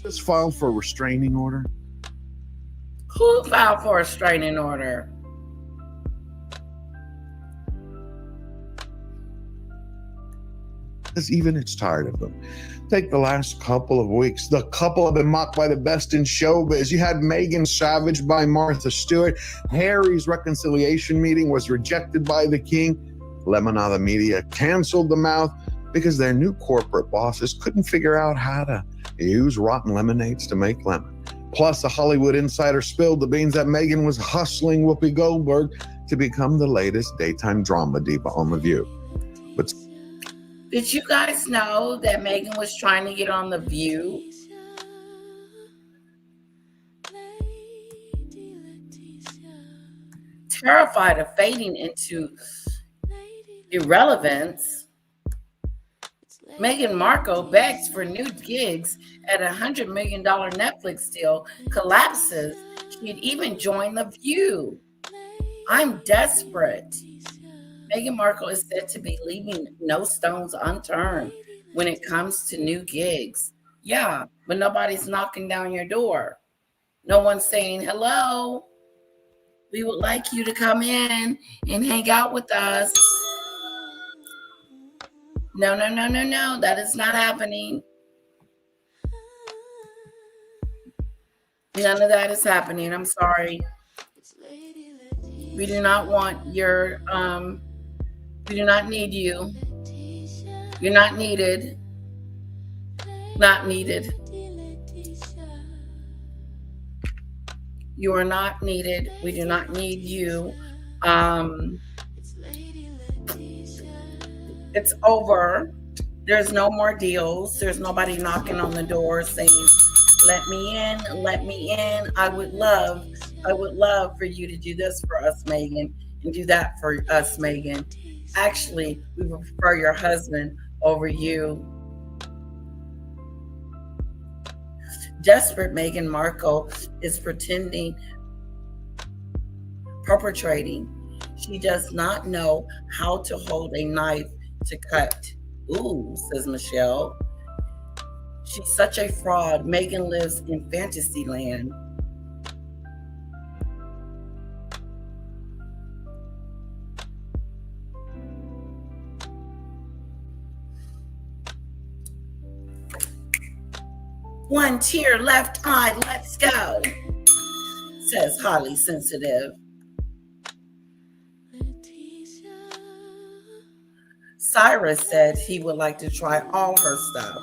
Just filed for a restraining order. Who filed for a restraining order? Because even it's tired of them. Take the last couple of weeks. The couple have been mocked by the best in showbiz. You had Meghan savaged by Martha Stewart. Harry's reconciliation meeting was rejected by the king. Lemonade media canceled the mouth because their new corporate bosses couldn't figure out how to use rotten lemonades to make lemon. Plus, a Hollywood insider spilled the beans that Meghan was hustling Whoopi Goldberg to become the latest daytime drama diva on The View. But did you guys know that Meghan was trying to get on The View? Terrified of fading into irrelevance, Meghan Markle begs for new gigs at a $100 million Netflix deal collapses. She'd even join The View. I'm desperate. Meghan Markle is said to be leaving no stones unturned when it comes to new gigs. Yeah, but nobody's knocking down your door. No one's saying, hello, we would like you to come in and hang out with us. No, no, no, no, no. That is not happening. None of that is happening. I'm sorry. We do not want your, we do not need you. You're not needed. Not needed. You are not needed. We do not need you. It's over. There's no more deals. There's nobody knocking on the door saying, let me in, let me in. I would love for you to do this for us, Meghan, and do that for us, Meghan. Actually, we would prefer your husband over you. Desperate Meghan Markle is perpetrating. She does not know how to hold a knife to cut. Ooh, says Michelle. She's such a fraud. Meghan lives in fantasy land. One tear left eye, let's go, says highly sensitive. Cyrus said he would like to try all her stuff.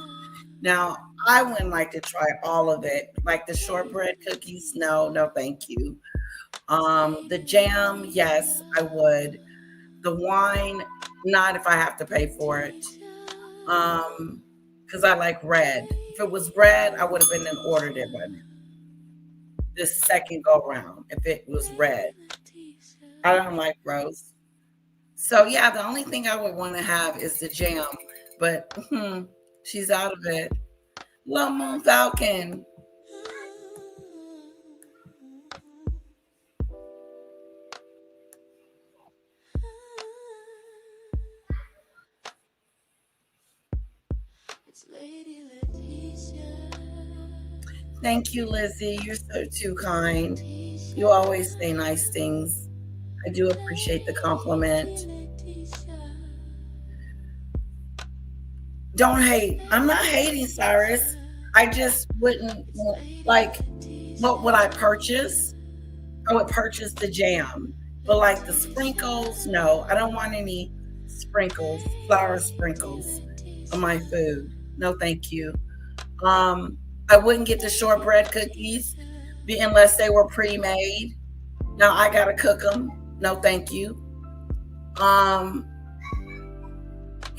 Now, I wouldn't like to try all of it. Like the shortbread cookies, no, thank you. The jam, yes, I would. The wine, not if I have to pay for it. Because I like red. If it was red, I would have been and ordered it by now. This second go round, if it was red. I don't like rose. So yeah, the only thing I would want to have is the jam, but she's out of it. Love Moon Falcon. Thank you, Lizzie. You're so too kind. You always say nice things. I do appreciate the compliment. Don't hate. I'm not hating, Cyrus. I just wouldn't, like, what would I purchase? I would purchase the jam. But like the sprinkles, no, I don't want any sprinkles, flour sprinkles on my food. No, thank you. I wouldn't get the shortbread cookies unless they were pre-made. Now I gotta cook them. No, thank you.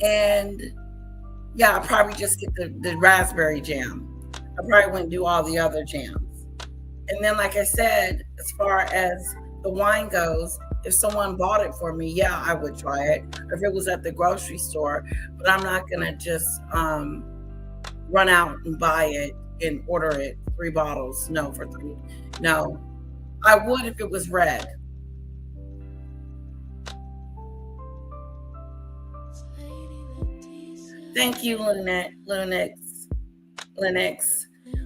And yeah, I'll probably just get the raspberry jam. I probably wouldn't do all the other jams. And then, like I said, as far as the wine goes, if someone bought it for me, yeah, I would try it. If it was at the grocery store, but I'm not gonna just run out and buy it and order it 3 bottles. No, for 3. No, I would if it was red. Thank you, Linux.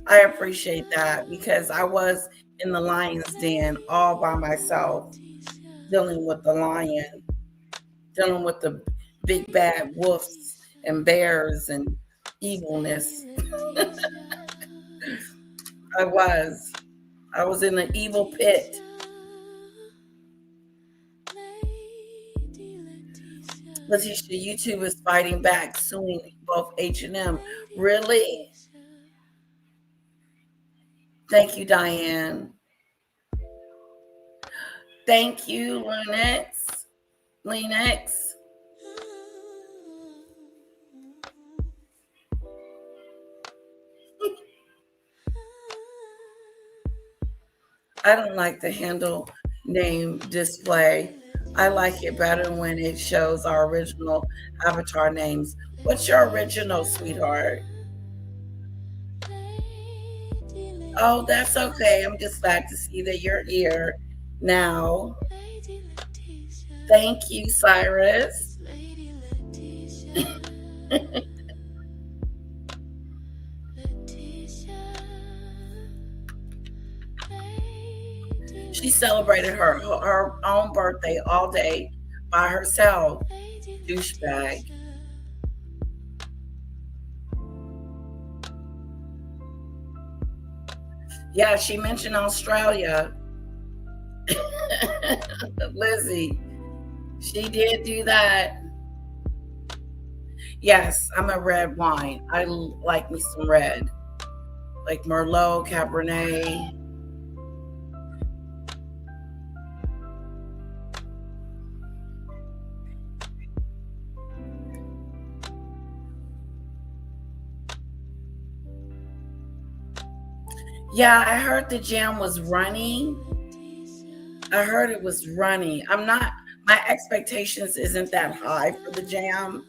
I appreciate that because I was in the lion's den all by myself, dealing with the lion, dealing with the big bad wolves and bears and evilness. I was in an evil pit. Letitia, YouTube is fighting back, suing both H&M. Really? Thank you, Diane. Thank you, Linux. I don't like the handle name display. I like it better when it shows our original avatar names. What's your original, sweetheart? Oh, that's okay. I'm just glad to see that you're here now. Thank you, Cyrus. She celebrated her own birthday all day by herself. Douchebag. Yeah, she mentioned Australia. Lizzie, she did do that. Yes, I'm a red wine. I like me some red. Like Merlot, Cabernet. Yeah, I heard the jam was running. I heard it was running. My expectations isn't that high for the jam.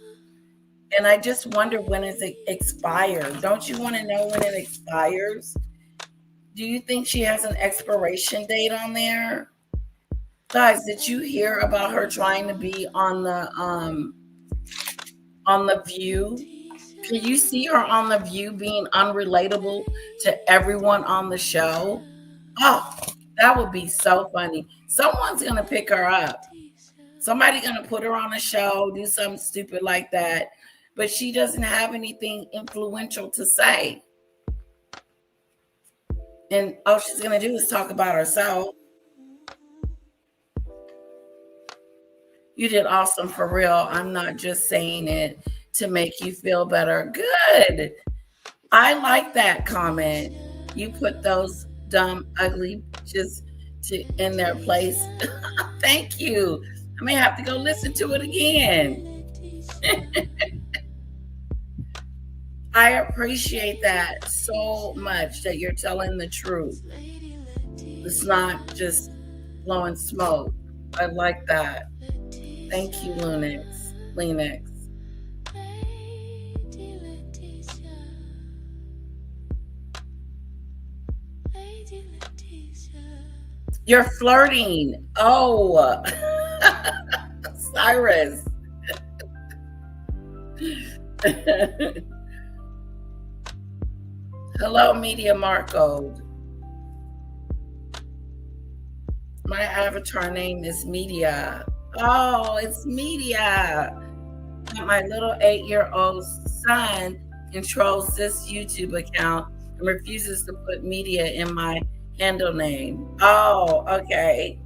And I just wonder when it expires. Don't you want to know when it expires? Do you think she has an expiration date on there? Guys, did you hear about her trying to be on the View? Can you see her on the View being unrelatable to everyone on the show? Oh, that would be so funny. Someone's gonna pick her up. Somebody's gonna put her on a show, do something stupid like that, but she doesn't have anything influential to say. And all she's gonna do is talk about herself. You did awesome, for real. I'm not just saying it to make you feel better. Good. I like that comment. You put those dumb, ugly bitches in their place. Thank you. I may have to go listen to it again. I appreciate that so much, that you're telling the truth. It's not just blowing smoke. I like that. Thank you, Linux. You're flirting. Oh, Cyrus. Hello, Media Markle. My avatar name is Media. Oh, it's Media. My little 8-year-old son controls this YouTube account and refuses to put media in my handle name. Oh, okay.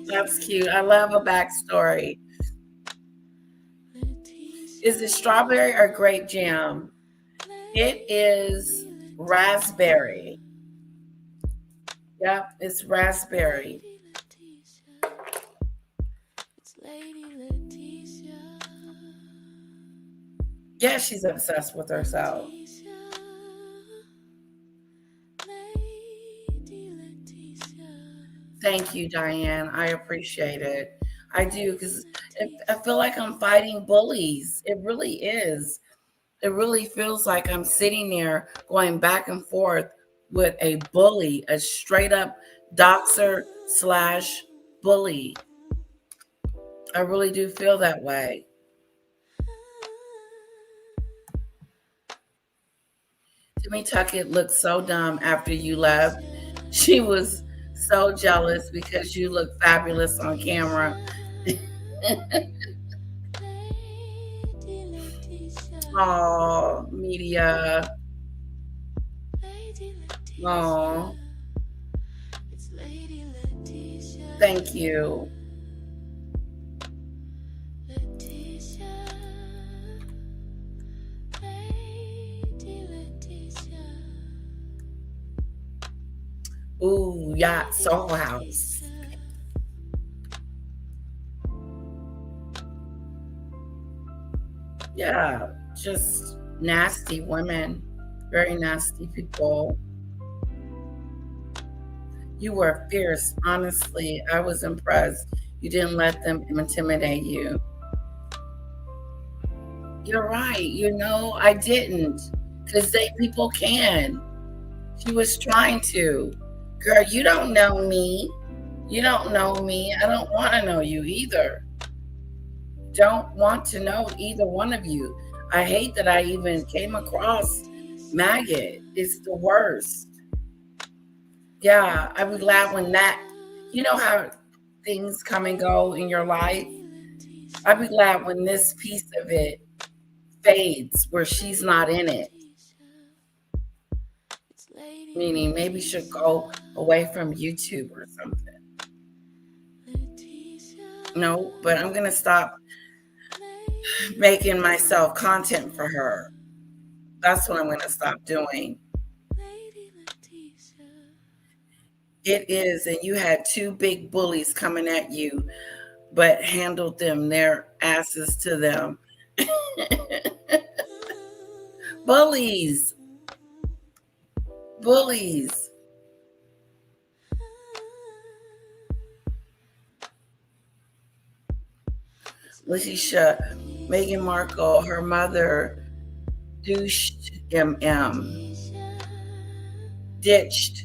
That's cute. I love a backstory. Is it strawberry or grape jam? It is raspberry. Yep, it's raspberry. Yeah, she's obsessed with herself. Thank you, Diane. I appreciate it. I do, because I feel like I'm fighting bullies. It really is. It really feels like I'm sitting there going back and forth with a bully, a straight up doxer / bully. I really do feel that way. Timmy Tuckett looked so dumb after you left. She was so jealous because you look fabulous on camera. Oh, Media. Oh, thank you. Ooh, Yacht Soul House. Yeah, just nasty women, very nasty people. You were fierce. Honestly, I was impressed. You didn't let them intimidate you. You're right. You know, I didn't. Because people can. She was trying to. Girl, you don't know me. You don't know me. I don't want to know you either. Don't want to know either one of you. I hate that I even came across maggot. It's the worst. Yeah, I'd be glad when that, you know how things come and go in your life? I'd be glad when this piece of it fades, where she's not in it. Meaning maybe she'll go away from YouTube or something. No, but I'm going to stop making myself content for her. That's what I'm going to stop doing. It is, and you had 2 big bullies coming at you, but handled them, their asses to them. Bullies. Bullies. Letitia, Meghan Markle, her mother, douched ditched.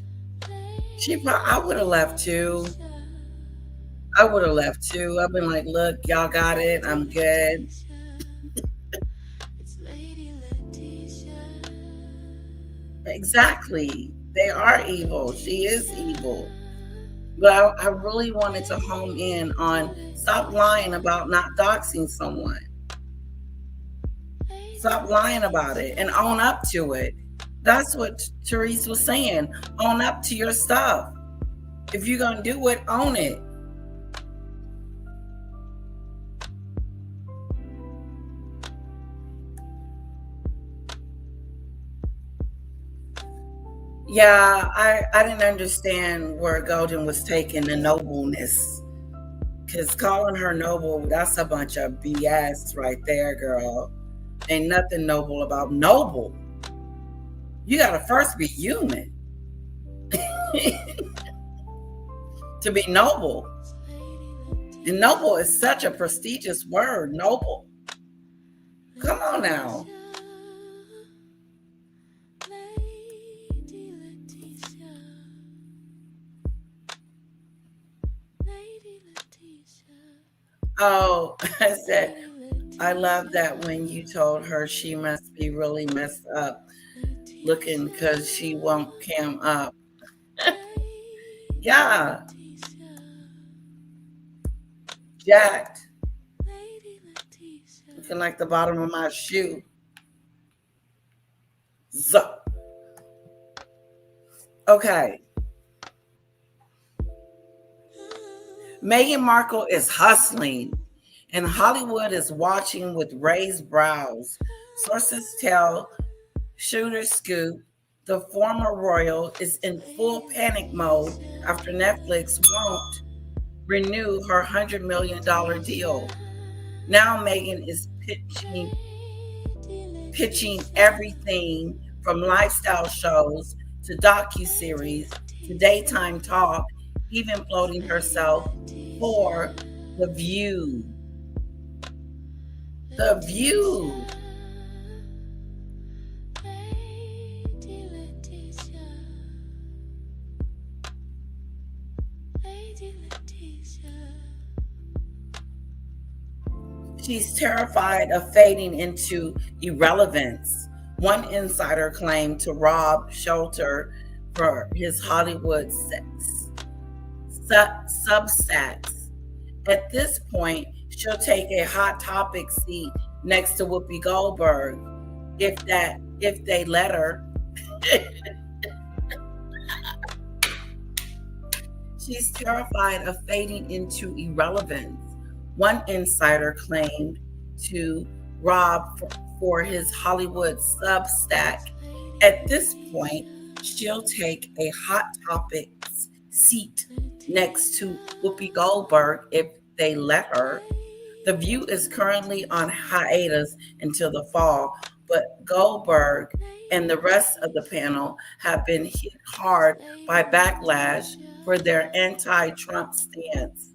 I would have left too. I've been like, look, y'all got it. I'm good. Exactly. They are evil. She is evil. But I really wanted to home in on stop lying about not doxing someone. Stop lying about it and own up to it. That's what Therese was saying. Own up to your stuff. If you're going to do it, own it. Yeah, I didn't understand where Golden was taking the nobleness. Because calling her noble, that's a bunch of BS right there, girl. Ain't nothing noble about noble. You got to first be human to be noble. And noble is such a prestigious word, noble. Come on now. Oh, I said, I love that when you told her she must be really messed up looking because she won't cam up. Yeah, jacked. Looking like the bottom of my shoe. So, okay. Meghan Markle is hustling, and Hollywood is watching with raised brows. Sources tell Shooter Scoop the former royal is in full panic mode after Netflix won't renew her $100 million deal. Now Meghan is pitching everything from lifestyle shows to docuseries to daytime talk, even floating herself for The View. The View. She's terrified of fading into irrelevance. One insider claimed to rob shelter for his Hollywood substacks. At this point, she'll take a hot topic seat next to Whoopi Goldberg, if they let her. She's terrified of fading into irrelevance. One insider claimed to rob for his Hollywood substack. At this point, she'll take a hot topics seat next to Whoopi Goldberg if they let her. The View is currently on hiatus until the fall, but Goldberg and the rest of the panel have been hit hard by backlash for their anti-Trump stance.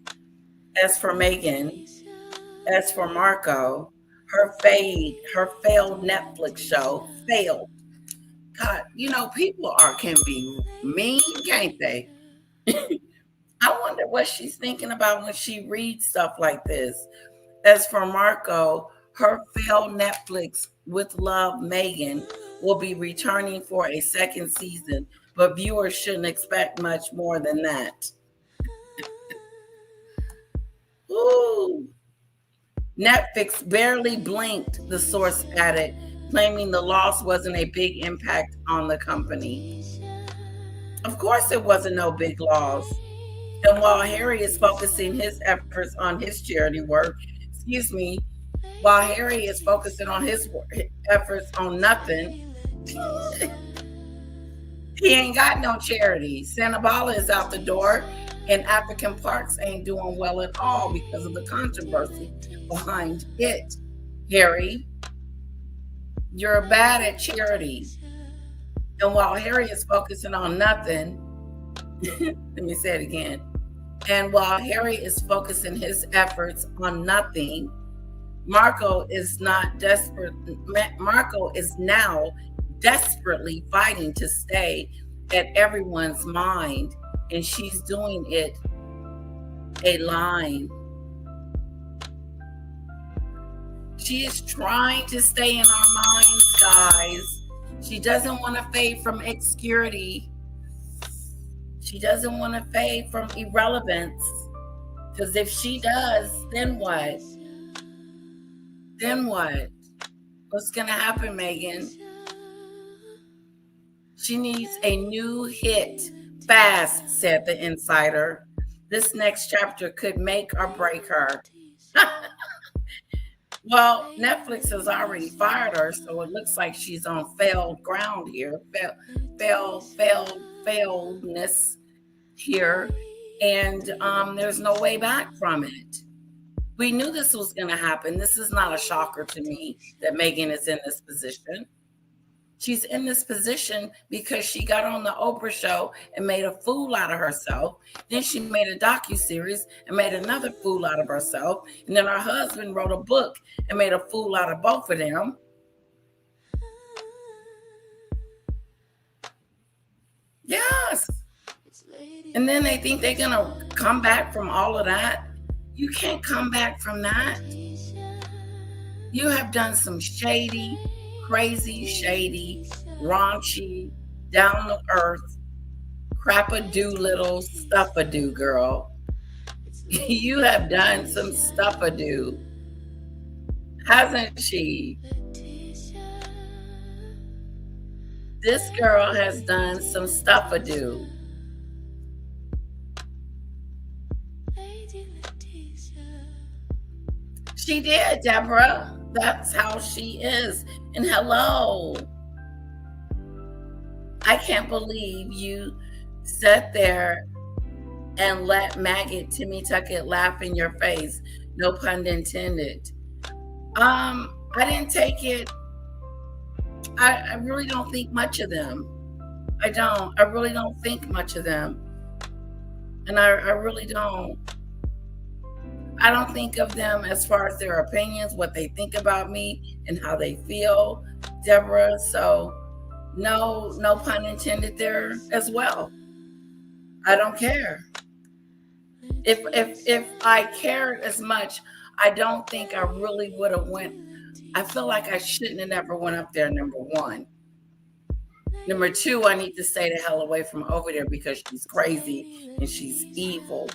As for Meghan, as for Markle, her failed Netflix show failed. God, people can be mean, can't they? I wonder what she's thinking about when she reads stuff like this. As for Markle, her failed Netflix With Love Meghan will be returning for a second season, but viewers shouldn't expect much more than that. Ooh. Netflix barely blinked, the source added, claiming the loss wasn't a big impact on the company. Of course it wasn't no big loss. And while Harry is focusing his efforts on his charity work, while Harry is focusing on his efforts on nothing, he ain't got no charity. Santa Bala is out the door, and African Parks ain't doing well at all because of the controversy behind it. Harry, you're bad at charity. And while Harry is focusing on nothing, let me say it again. And while Harry is focusing his efforts on nothing, Markle is now desperately fighting to stay at everyone's mind, and she's doing it a line. She is trying to stay in our minds, guys. She doesn't want to fade from obscurity. She doesn't want to fade from irrelevance. Because if she does, then what? Then what? What's going to happen, Meghan? She needs a new hit fast, said the insider. This next chapter could make or break her. Well, Netflix has already fired her, so it looks like she's on failed ground here. Failedness here. And there's no way back from it. We knew this was going to happen. This is not a shocker to me that Meghan is in this position. She's in this position because she got on the Oprah show and made a fool out of herself. Then she made a docuseries and made another fool out of herself. And then her husband wrote a book and made a fool out of both of them. Yes. And then they think they're going to come back from all of that. You can't come back from that. You have done some shady, crazy, shady, raunchy, down to earth, crap-a-doo little stuff-a-doo, girl. You have done some stuff-a-doo, hasn't she? This girl has done some stuff-a-doo. She did, Deborah. That's how she is. And hello. I can't believe you sat there and let Maggot Timmy Tuckett laugh in your face. No pun intended. I didn't take it. I really don't think much of them. I don't. I really don't think much of them. And I really don't. I don't think of them as far as their opinions, what they think about me, and how they feel, Deborah. So, no pun intended there as well. I don't care. If I cared as much, I don't think I really would have went. I feel like I shouldn't have never went up there, number one. Number two, I need to stay the hell away from over there because she's crazy and she's evil.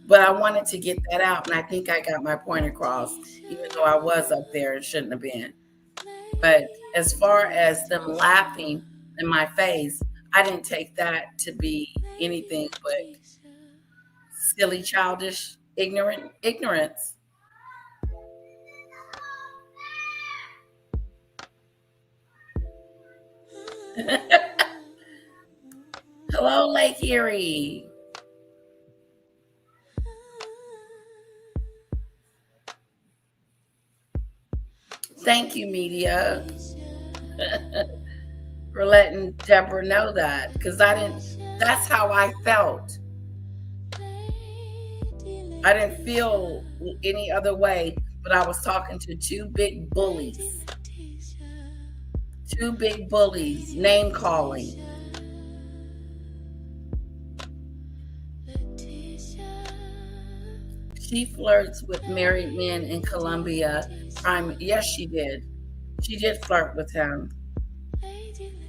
But I wanted to get that out, and I think I got my point across, even though I was up there and shouldn't have been. But as far as them laughing in my face, I didn't take that to be anything but silly, childish, ignorance. Hello, Lake Erie. Thank you, media, for letting Deborah know that, because that's how I felt. I didn't feel any other way, but I was talking to two big bullies, name calling. She flirts with married men in Colombia. Yes, she did. She did flirt with him.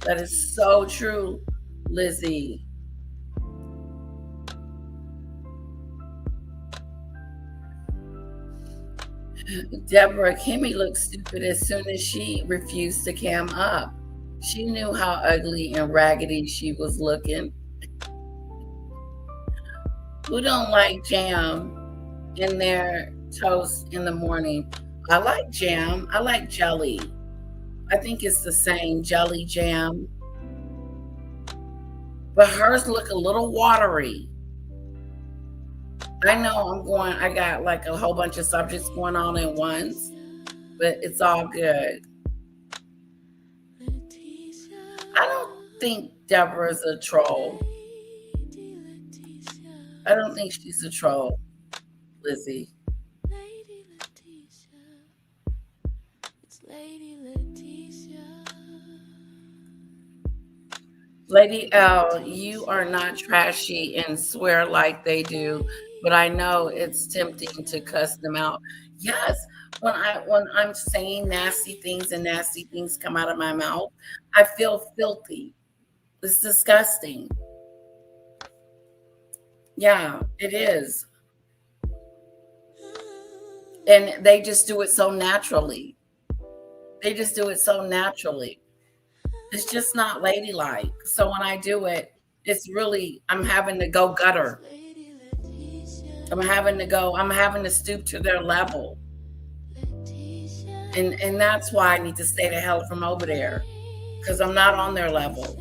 That is so true, Lizzie. Deborah, Kimmy looked stupid as soon as she refused to cam up. She knew how ugly and raggedy she was looking. Who don't like jam in their toast in the morning? I like jam. I like jelly. I think it's the same, jelly jam. But hers look a little watery. I know I got like a whole bunch of subjects going on at once, but it's all good. I don't think Deborah's a troll. I don't think she's a troll, Lizzie. Lady L, you are not trashy and swear like they do, but I know it's tempting to cuss them out. Yes, when I'm saying nasty things and nasty things come out of my mouth, I feel filthy. It's disgusting. Yeah, it is. And they just do it so naturally. It's just not ladylike. So when I do it, it's really, I'm having to go gutter. I'm having to stoop to their level. And that's why I need to stay the hell from over there. Because I'm not on their level.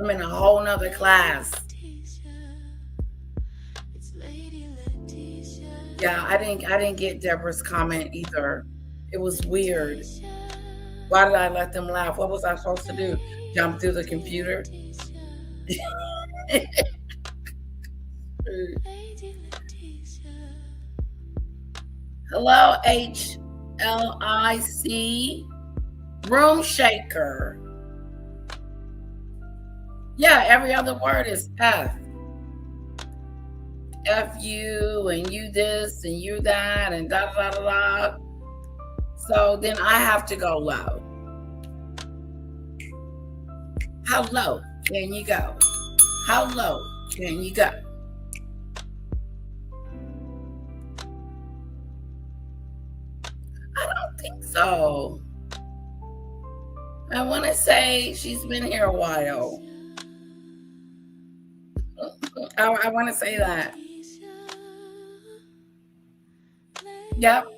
I'm in a whole nother class. Yeah, I didn't get Deborah's comment either. It was weird. Why did I let them laugh? What was I supposed to do? Jump through the computer? Hello, HLIC. Room shaker. Yeah, every other word is F. F you and you this and you that and da da da da. So then I have to go low. How low can you go? How low can you go? I don't think so. I want to say she's been here a while. I want to say that. Yep.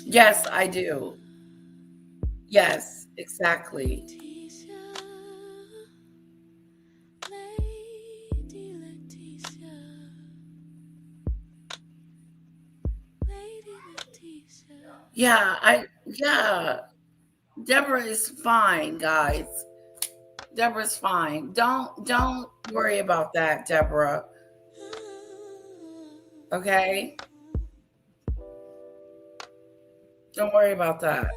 Yes, I do. Yes, exactly. Yeah, Deborah is fine, guys. Deborah's fine. Don't worry about that, Deborah. Okay? Don't worry about that.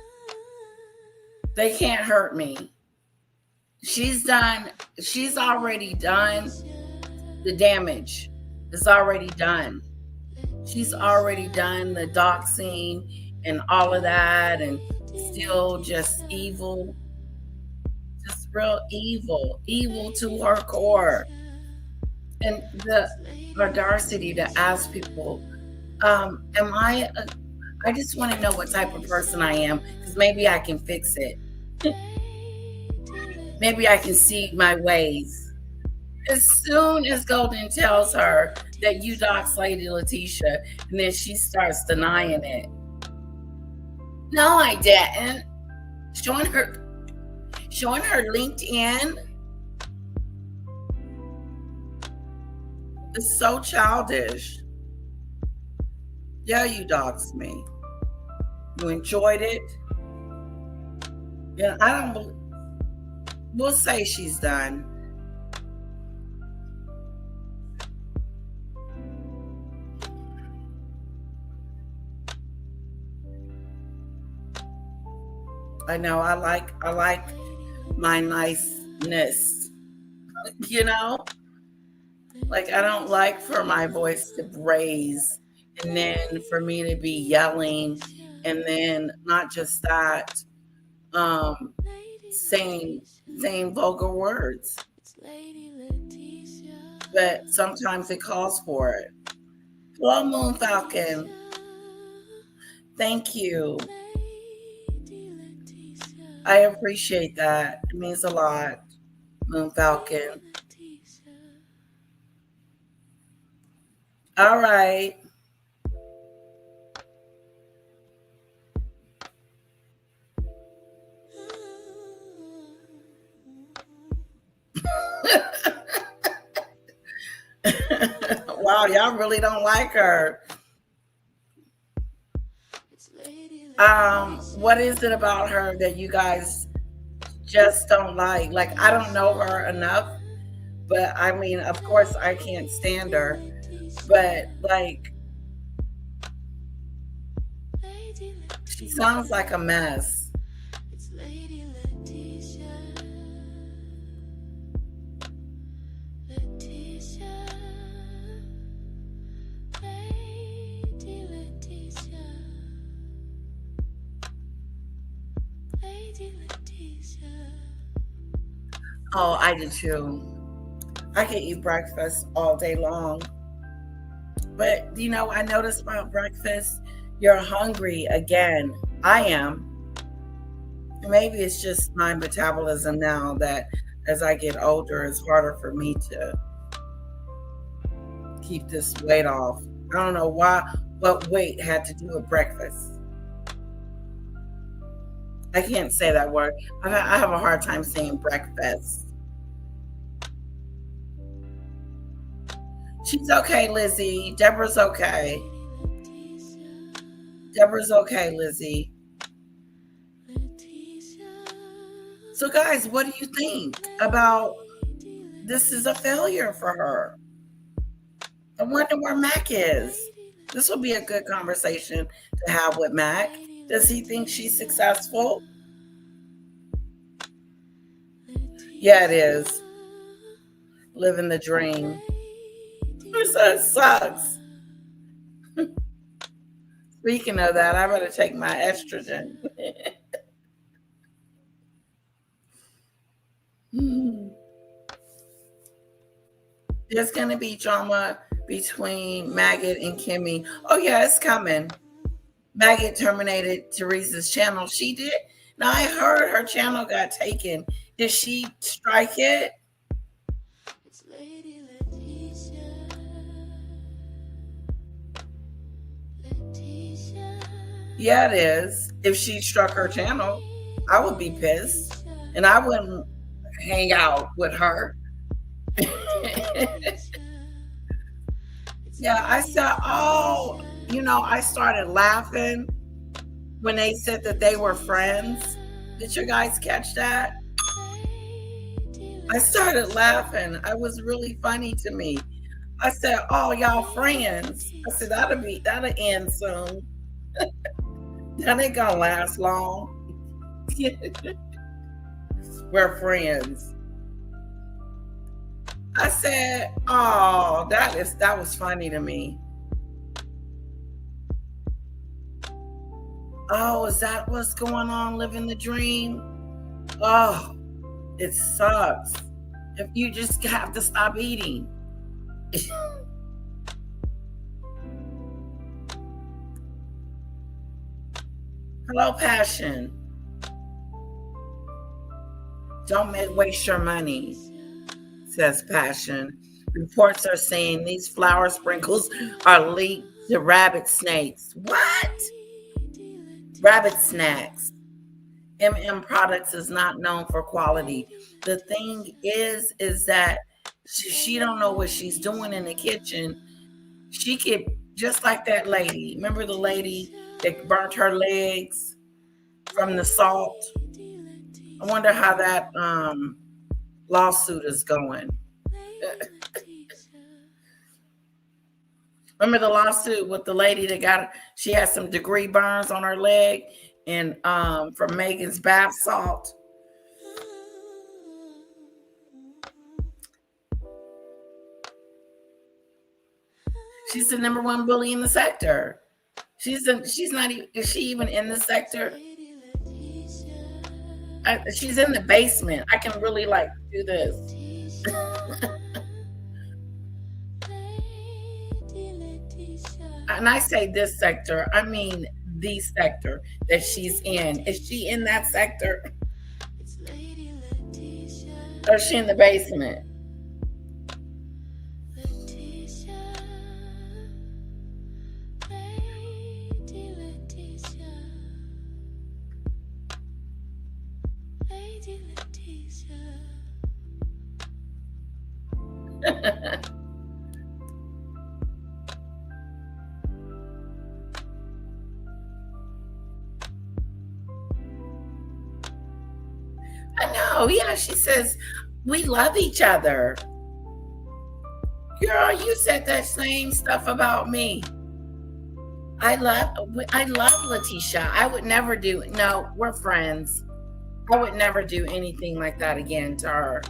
They can't hurt me. She's already done the damage. It's already done. She's already done the doxing and all of that, and still just evil. Just real evil. Evil to her core. And the audacity to ask people, I just want to know what type of person I am, because maybe I can fix it. Maybe I can see my ways. As soon as Golden tells her that you doxed Lady Letitia, and then she starts denying it. No, I didn't. Showing her LinkedIn. It's so childish. Yeah, you doxed me. You enjoyed it. Yeah, we'll say she's done. I know I like my niceness. Like, I don't like for my voice to raise and then for me to be yelling, and then not just that, saying vulgar words. But sometimes it calls for it. Hello, Moon Falcon. Thank you. I appreciate that. It means a lot, Moon Falcon. All right. Wow, y'all really don't like her. What is it about her that you guys just don't like? Like, I don't know her enough, but I mean, of course I can't stand her, but like, she sounds like a mess. Oh, I do too. I can eat breakfast all day long. But, I noticed about breakfast, you're hungry again. I am. Maybe it's just my metabolism now that as I get older, it's harder for me to keep this weight off. I don't know what weight had to do with breakfast. I can't say that word. I have a hard time saying breakfast. She's okay, Lizzie. Deborah's okay. Deborah's okay, Lizzie. So, guys, what do you think about this? Is a failure for her? I wonder where Mac is. This will be a good conversation to have with Mac. Does he think she's successful? Yeah, it is. Living the dream. That sucks. Speaking of that, I better take my estrogen. There's going to be drama between Maggot and Kimmy. Oh, yeah, it's coming. Maggot terminated Teresa's channel. She did? Now, I heard her channel got taken. Did she strike it? It's Lady Letitia. Letitia. Yeah, it is. If she struck her channel, I would be pissed. And I wouldn't hang out with her. Yeah, I said, oh, I started laughing when they said that they were friends. Did you guys catch that? I started laughing. It was really funny to me. I said, oh, y'all friends. I said, that'll end soon. That ain't gonna last long. We're friends. I said, oh, that was funny to me. Oh, is that what's going on, living the dream? Oh, it sucks. If you just have to stop eating. Hello, Passion. Don't waste your money, says Passion. Reports are saying these flour sprinkles are linked to rabbit snakes. What? Rabbit snacks. Products is not known for quality. The thing is that she don't know what she's doing in the kitchen. She could, just like that lady. Remember the lady that burnt her legs from the salt? I wonder how that lawsuit is going. Remember the lawsuit with the lady that she had some degree burns on her leg and from Meghan's bath salt. She's the number one bully in the sector. She's not even, is she even in the sector? She's in the basement. I can really do this. And I say this sector, I mean the sector that she's in. Is she in that sector? Or is she in the basement? I know, yeah, she says, we love each other. Girl, you said that same stuff about me. I love Letitia. I would never no, we're friends. I would never do anything like that again to her.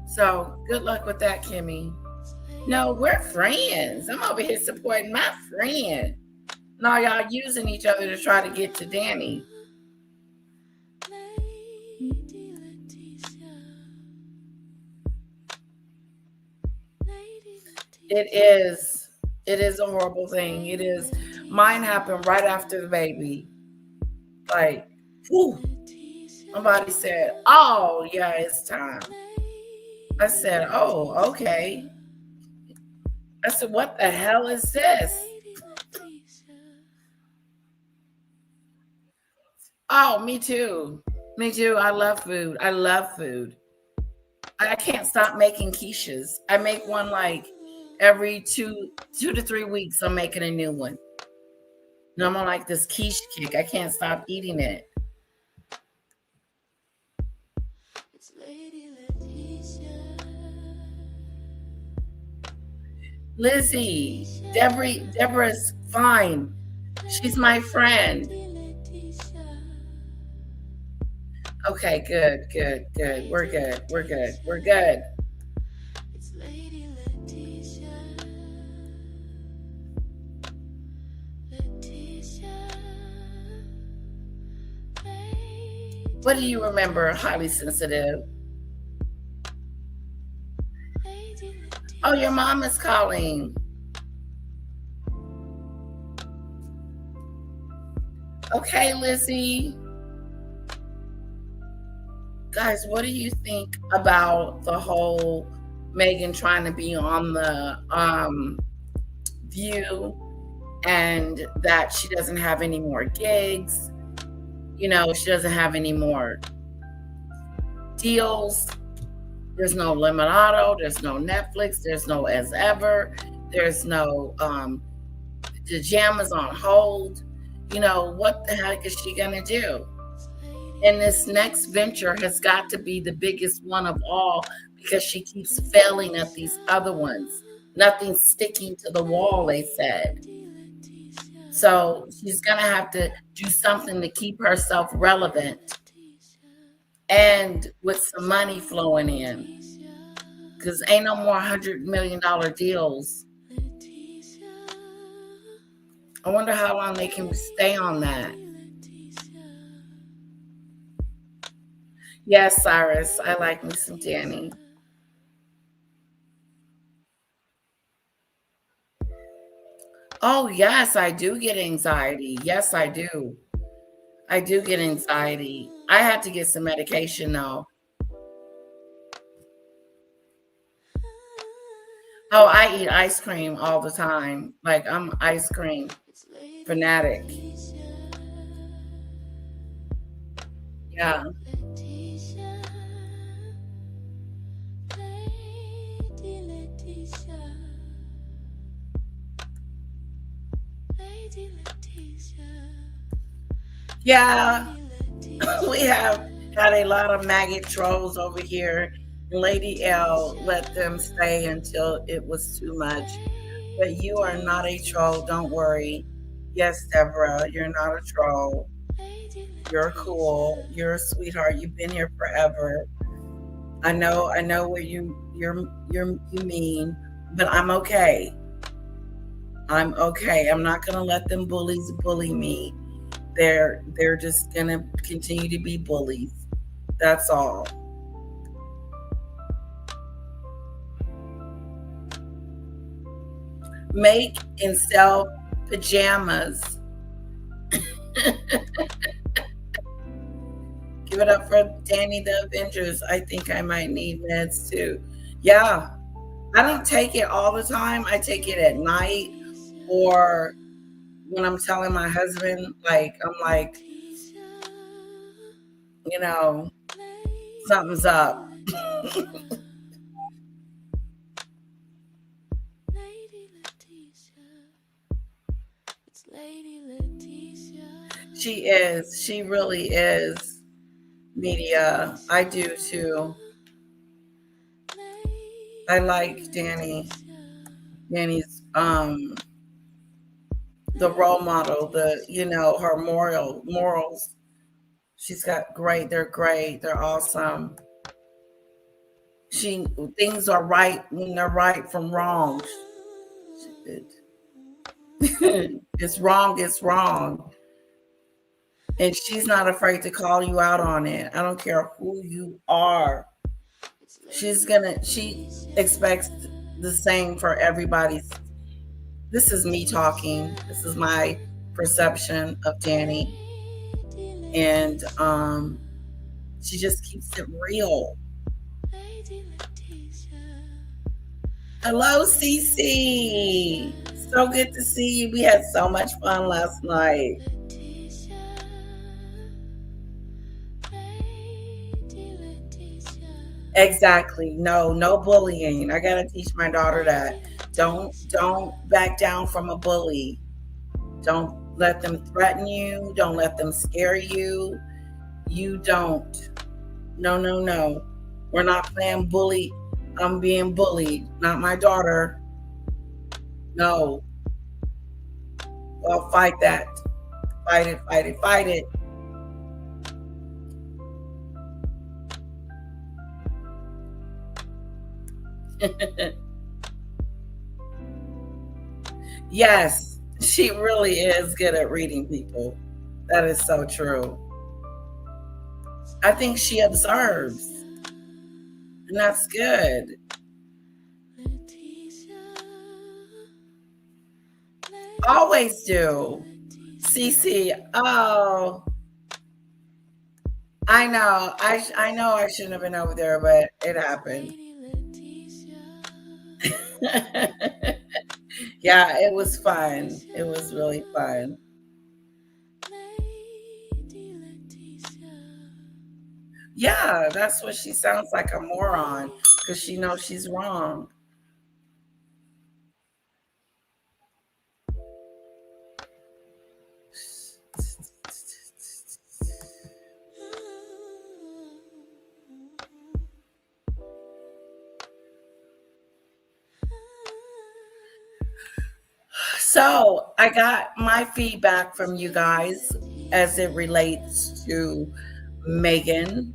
So good luck with that, Kimmy. No, we're friends. I'm over here supporting my friend. No, y'all using each other to try to get to Danny. It is a horrible thing. It is. Mine happened right after the baby. Like, whew. Somebody said, oh, yeah, it's time. I said, oh, okay. I said, what the hell is this? Oh, me too. Me too. I love food. I love food. I can't stop making quiches. I make one every 2 to 3 weeks. I'm making a new one. And I'm on this quiche kick. I can't stop eating it. Lizzie, Deborah's fine. She's my friend. Okay, good. We're good. It's Lady Letitia. What do you remember? Highly sensitive. Oh, your mom is calling. Okay, Lizzie. Guys, what do you think about the whole Meghan trying to be on the View, and that she doesn't have any more gigs? You know, she doesn't have any more deals. There's no Lemonado, there's no Netflix, there's no As Ever, there's no the Jam is on hold. You know, what the heck is she gonna do? And this next venture has got to be the biggest one of all, because she keeps failing at these other ones. Nothing's sticking to the wall, they said. So she's gonna have to do something to keep herself relevant and with some money flowing in, because ain't no more $100 million deals. I wonder how long they can stay on that. Yes, Cyrus, I like me some Danny. Oh, yes, I do get anxiety. Yes, I do. I do get anxiety. I had to get some medication, though. Oh, I eat ice cream all the time. Like, I'm an ice cream fanatic. Yeah. Yeah. We have had a lot of maggot trolls over here. Lady L let them stay until it was too much. But you are not a troll, don't worry. Yes, Deborah, you're not a troll. You're cool. You're a sweetheart. You've been here forever. I know what you mean, but I'm okay. I'm okay. I'm not gonna let them bullies bully me. They're just gonna continue to be bullies. That's all. Make and sell pajamas. Give it up for Danny the Avengers. I think I might need meds too. Yeah. I don't take it all the time. I take it at night, or when I'm telling my husband, like, I'm like, you know, something's up. She is. She really is. Media. I do too. I like Danny. Danny's the role model, her morals. She's got great, they're awesome. Things are right when they're right from wrong. It's wrong. And she's not afraid to call you out on it. I don't care who you are. She expects the same for everybody. This is me talking. This is my perception of Danny. And she just keeps it real. Hello, Cece. So good to see you. We had so much fun last night. Exactly. No bullying. I gotta teach my daughter that. Don't back down from a bully. Don't let them threaten you. Don't let them scare you. You don't. No. We're not playing bully. I'm being bullied. Not my daughter. No. Well, fight that. Fight it, fight it, fight it. Yes, she really is good at reading people. That is so true. I think she observes, and that's good. Always do. Cece, oh, I know. I know I shouldn't have been over there, but it happened. Yeah, it was fun. It was really fun. Yeah, that's what she sounds like, a moron, because she knows she's wrong. So I got my feedback from you guys as it relates to Meghan.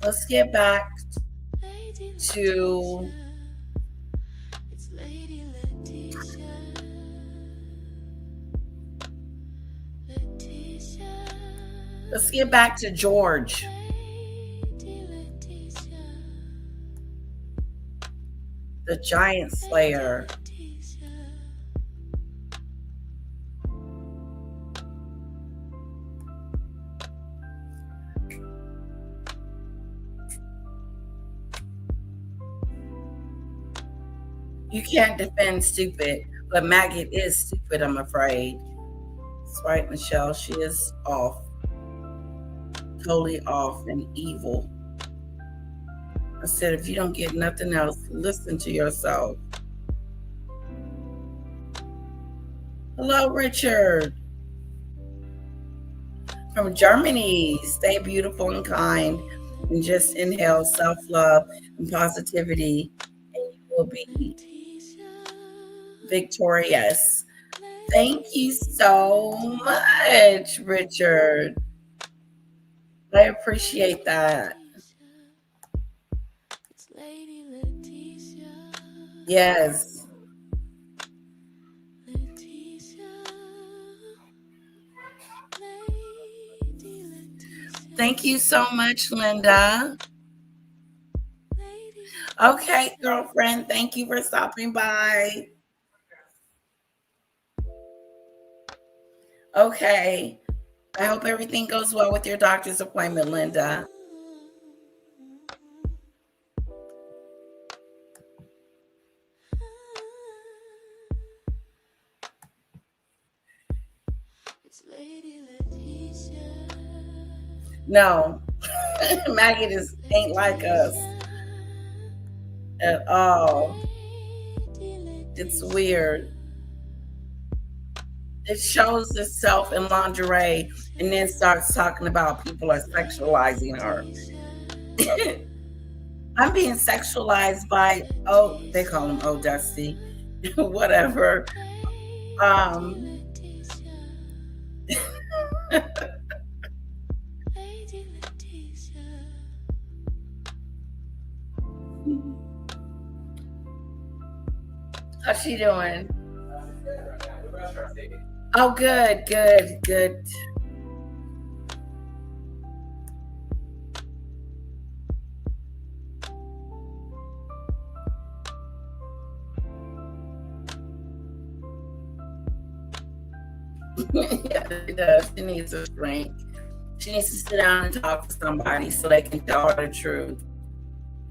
Let's get back to George. The giant slayer. You can't defend stupid, but Maggot is stupid, I'm afraid. That's right, Michelle. She is off. Totally off and evil. I said, if you don't get nothing else, listen to yourself. Hello, Richard. From Germany. Stay beautiful and kind and just inhale self-love and positivity, and you will be victorious. Thank you so much, Richard. I appreciate that. Yes. Thank you so much, Linda. Okay, girlfriend, thank you for stopping by. Okay. I hope everything goes well with your doctor's appointment, Linda. No, Maggot ain't like us at all. It's weird. It shows itself in lingerie and then starts talking about people are sexualizing her. I'm being sexualized by, oh, they call him Oh Dusty. Whatever. How's she doing? Oh, good, good, good. Yeah, she does. She needs a drink. She needs to sit down and talk to somebody so they can tell her the truth.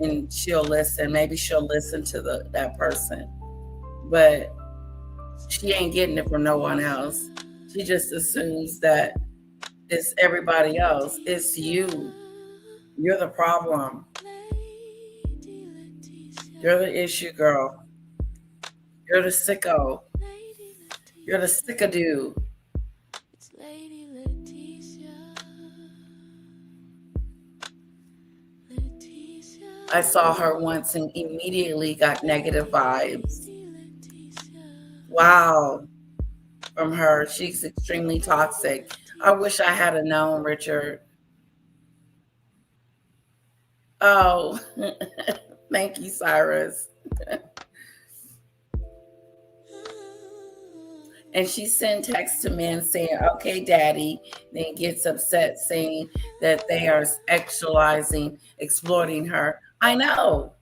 And she'll listen. Maybe she'll listen to that person. But she ain't getting it from no one else. She just assumes that it's everybody else. It's you. You're the problem. You're the issue, girl. You're the sicko. You're the sickadoo. I saw her once and immediately got negative vibes. Wow. From her. She's extremely toxic. I wish I had known, Richard. Oh, thank you, Cyrus. And she sent texts to men saying, okay, daddy, then gets upset saying that they are sexualizing, exploiting her. I know.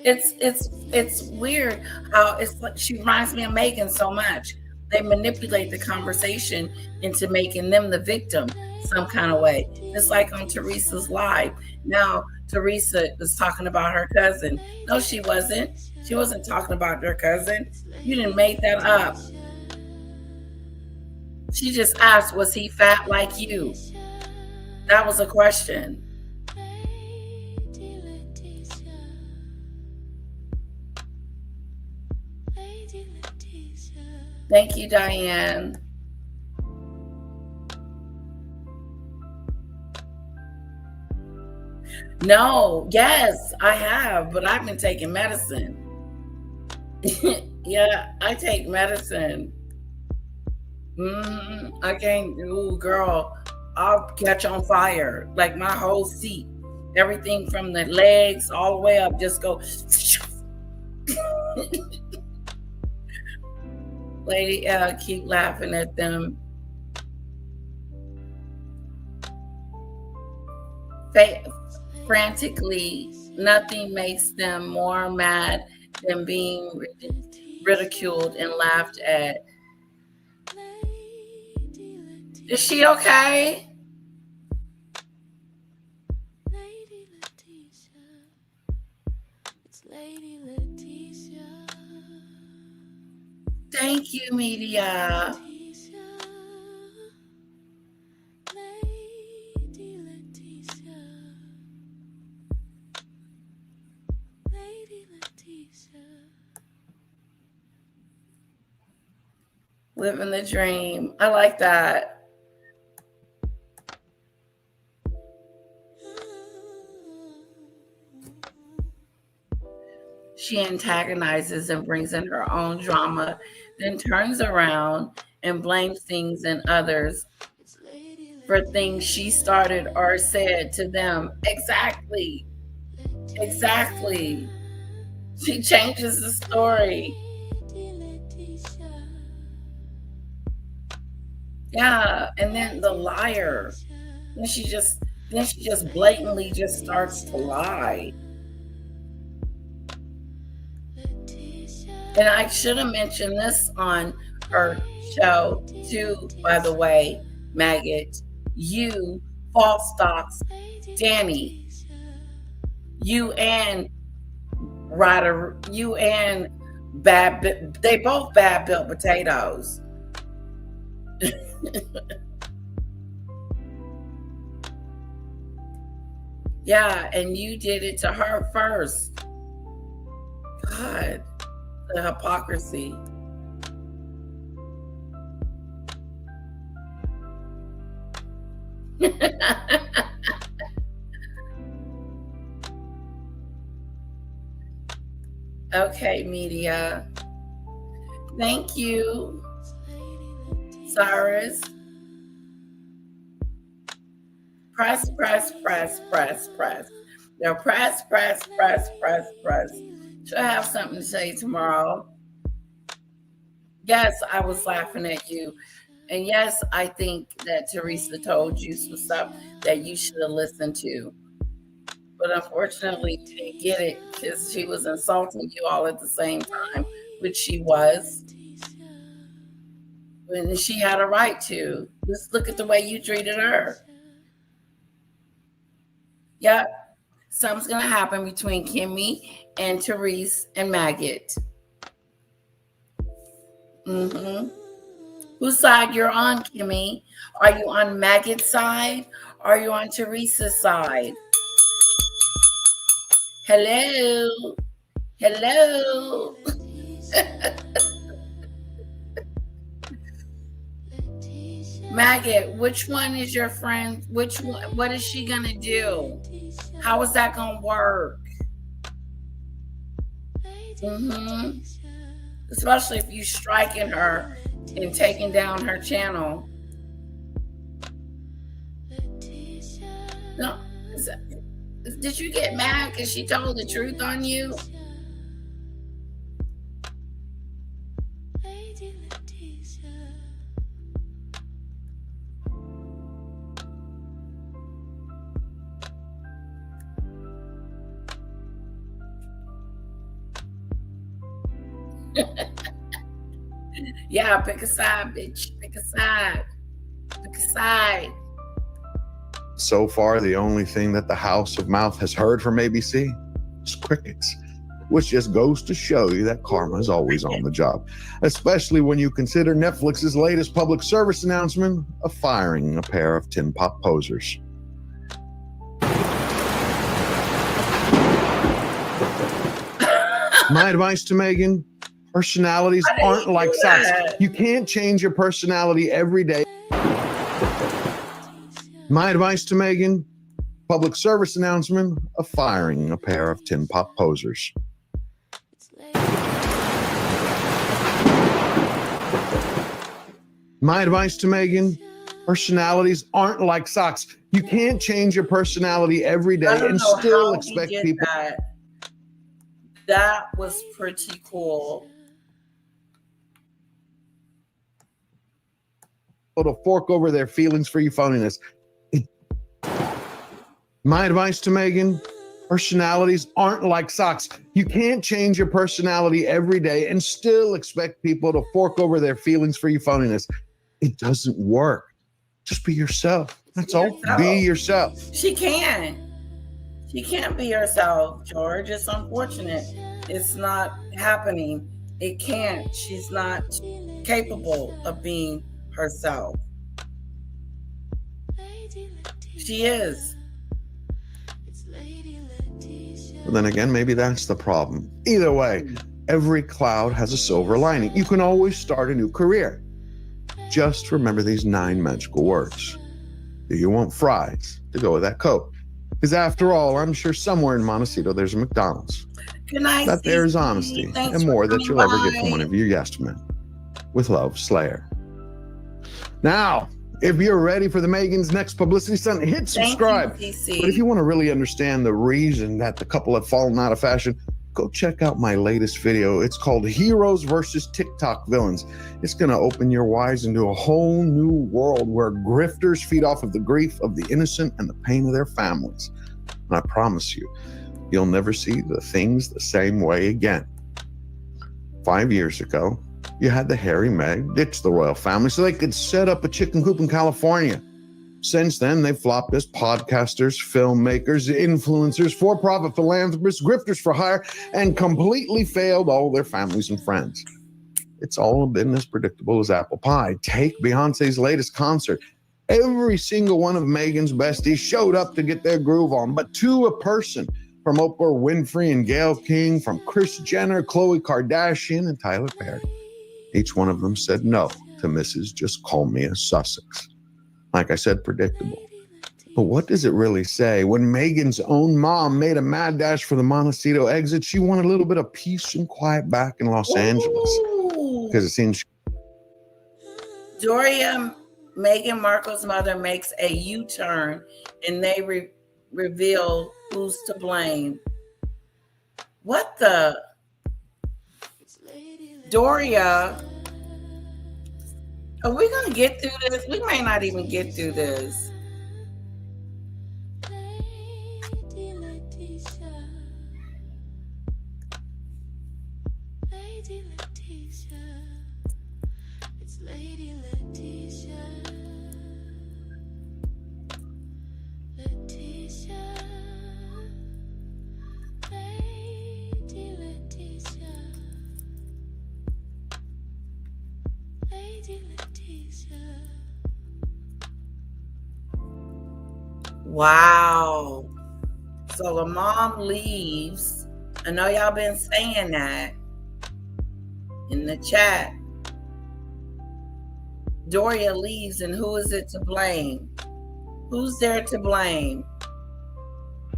It's weird how it's like she reminds me of Meghan so much. They manipulate the conversation into making them the victim some kind of way. It's like on Teresa's live. Now, Teresa was talking about her cousin. No, she wasn't. She wasn't talking about her cousin. You didn't make that up. She just asked, was he fat like you? That was a question. Thank you, Diane. No, yes, I have, but I've been taking medicine. Yeah, I take medicine. I can't, ooh, girl, I'll catch on fire. Like my whole seat, everything from the legs all the way up, just go. Lady L, keep laughing at them. Frantically, nothing makes them more mad than being ridiculed and laughed at. Is she okay? Thank you, media. Living the dream. I like that. She antagonizes and brings in her own drama, then turns around and blames things and others for things she started or said to them. Exactly. Exactly. She changes the story. Yeah, and then the liar. Then she just blatantly just starts to lie. And I should have mentioned this on her show too, by the way, Maggot. You, false stocks, Danny. You and Ryder, you and they both bad built potatoes. Yeah, and you did it to her first. God, the hypocrisy. Okay, media. Thank you, Cyrus. Press, press, press, press, press. Now press, press, press, press, press. Should I have something to say tomorrow? Yes, I was laughing at you. And yes, I think that Teresa told you some stuff that you should have listened to. But unfortunately, you didn't get it because she was insulting you all at the same time, which she was. And she had a right to. Just look at the way you treated her. Yep. Something's going to happen between Kimmy and Therese and Maggot. Whose side you're on, Kimmy? Are you on Maggot's side? Or are you on Teresa's side? Hello? Hello? Maggot, which one is your friend? Which one? What is she gonna do? How is that gonna work? Especially if you striking her and taking down her channel. No, did you get mad because she told the truth on you? Yeah, pick a side, bitch. Pick a side. Pick a side. So far, the only thing that the House of Mouth has heard from ABC is crickets, which just goes to show you that karma is always on the job, especially when you consider Netflix's latest public service announcement of firing a pair of tin pot posers. My advice to Meghan, personalities aren't like socks. You can't change your personality every day. My advice to Meghan, public service announcement of firing a pair of tin pot posers. My advice to Meghan, personalities aren't like socks. You can't change your personality every day and still expect people. That was pretty cool. To fork over their feelings for your phoniness. My advice to Meghan, personalities aren't like socks. You can't change your personality every day and still expect people to fork over their feelings for your phoniness. It doesn't work. Just be yourself. That's all. Be yourself. She can. She can't be herself, George. It's unfortunate. It's not happening. It can't. She's not capable of being herself. She is. Well, then again, maybe that's the problem. Either way, every cloud has a silver lining. You can always start a new career. Just remember these 9 magical words. Do you want fries to go with that Coke? Because after all, I'm sure somewhere in Montecito there's a McDonald's. Good night, that there's honesty and more that you'll ever get from one of your yes men. With love, Slayer. Now, if you're ready for the Meghan's next publicity stunt, hit subscribe. But if you want to really understand the reason that the couple have fallen out of fashion, go check out my latest video. It's called Heroes versus TikTok Villains. It's going to open your eyes into a whole new world where grifters feed off of the grief of the innocent and the pain of their families. And I promise you, you'll never see the things the same way again. 5 years ago, you had the Harry Meg ditch the royal family so they could set up a chicken coop in California. Since then, they've flopped as podcasters, filmmakers, influencers, for-profit philanthropists, grifters for hire, and completely failed all their families and friends. It's all been as predictable as apple pie. Take Beyonce's latest concert. Every single one of Meghan's besties showed up to get their groove on, but to a person, from Oprah Winfrey and Gayle King, from Kris Jenner, Khloe Kardashian, and Tyler Perry. Each one of them said no to Mrs. Just Call Me a Sussex. Like I said, predictable. But what does it really say? When Meghan's own mom made a mad dash for the Montecito exit, she wanted a little bit of peace and quiet back in Los Angeles. Because it seems Doria, Meghan Markle's mother, makes a U-turn and they reveal who's to blame. What the? Doria, are we going to get through this? We may not even get through this. Wow. So the mom leaves. I know y'all been saying that in the chat. Doria leaves, and who is it to blame? Who's there to blame?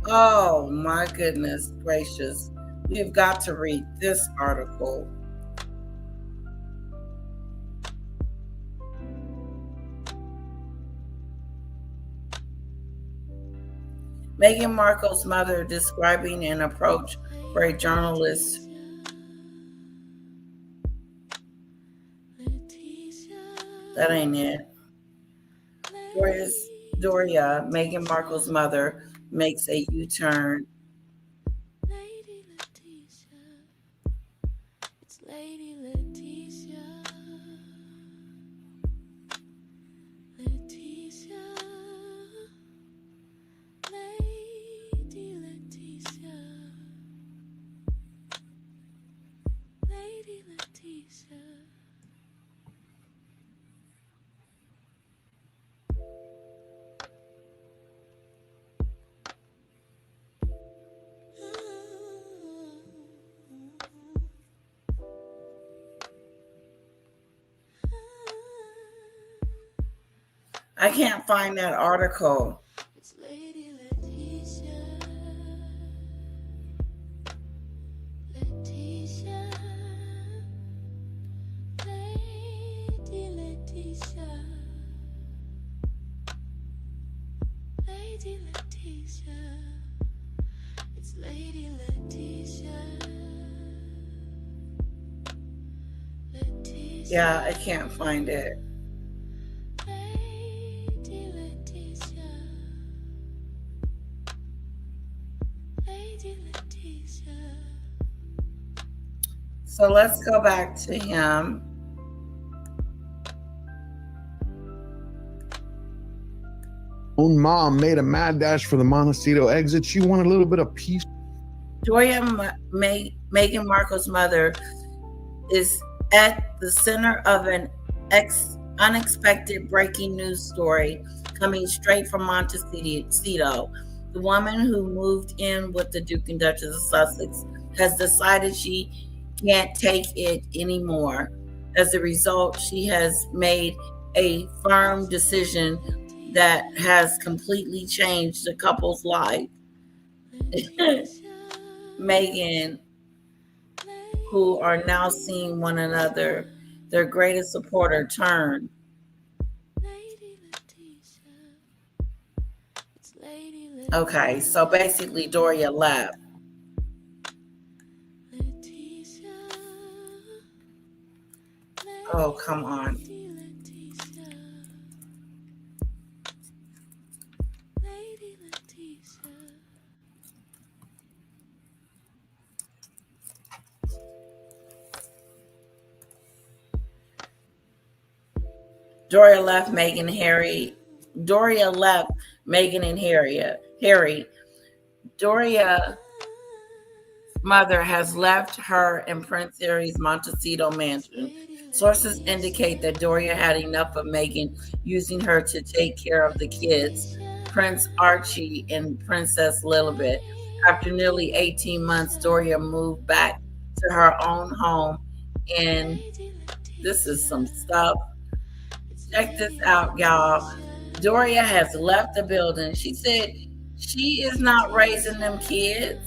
Oh my goodness gracious. We've got to read this article. Meghan Markle's mother describing an approach for a journalist. That ain't it. Doria, Meghan Markle's mother, makes a U-turn. Lady Letitia. It's Lady Letitia. Letitia. Lady Letitia. Lady Letitia. I can't find that article. It's Lady Letitia. Letitia. Lady Letitia. Lady Letitia. It's Lady Letitia. Letitia. Yeah, I can't find it. Lady Letitia. Lady Letitia. So let's go back to him. Own mom made a mad dash for the Montecito exit. She wanted a little bit of peace. Meghan Markle's mother is at the center of an unexpected breaking news story coming straight from Montecito. The woman who moved in with the Duke and Duchess of Sussex has decided she can't take it anymore. As a result, she has made a firm decision that has completely changed the couple's life. Meghan, who are now seeing one another, their greatest supporter, turn. Okay, so basically Doria left. Oh, come on. Doria left Meghan and Harry. Doria left Meghan and Harry. Doria's mother has left her in Prince Harry's Montecito mansion. Sources indicate that Doria had enough of Meghan using her to take care of the kids, Prince Archie and Princess Lilibet. After nearly 18 months, Doria moved back to her own home, and this is some stuff. Check this out, y'all. Doria has left the building. She said she is not raising them kids.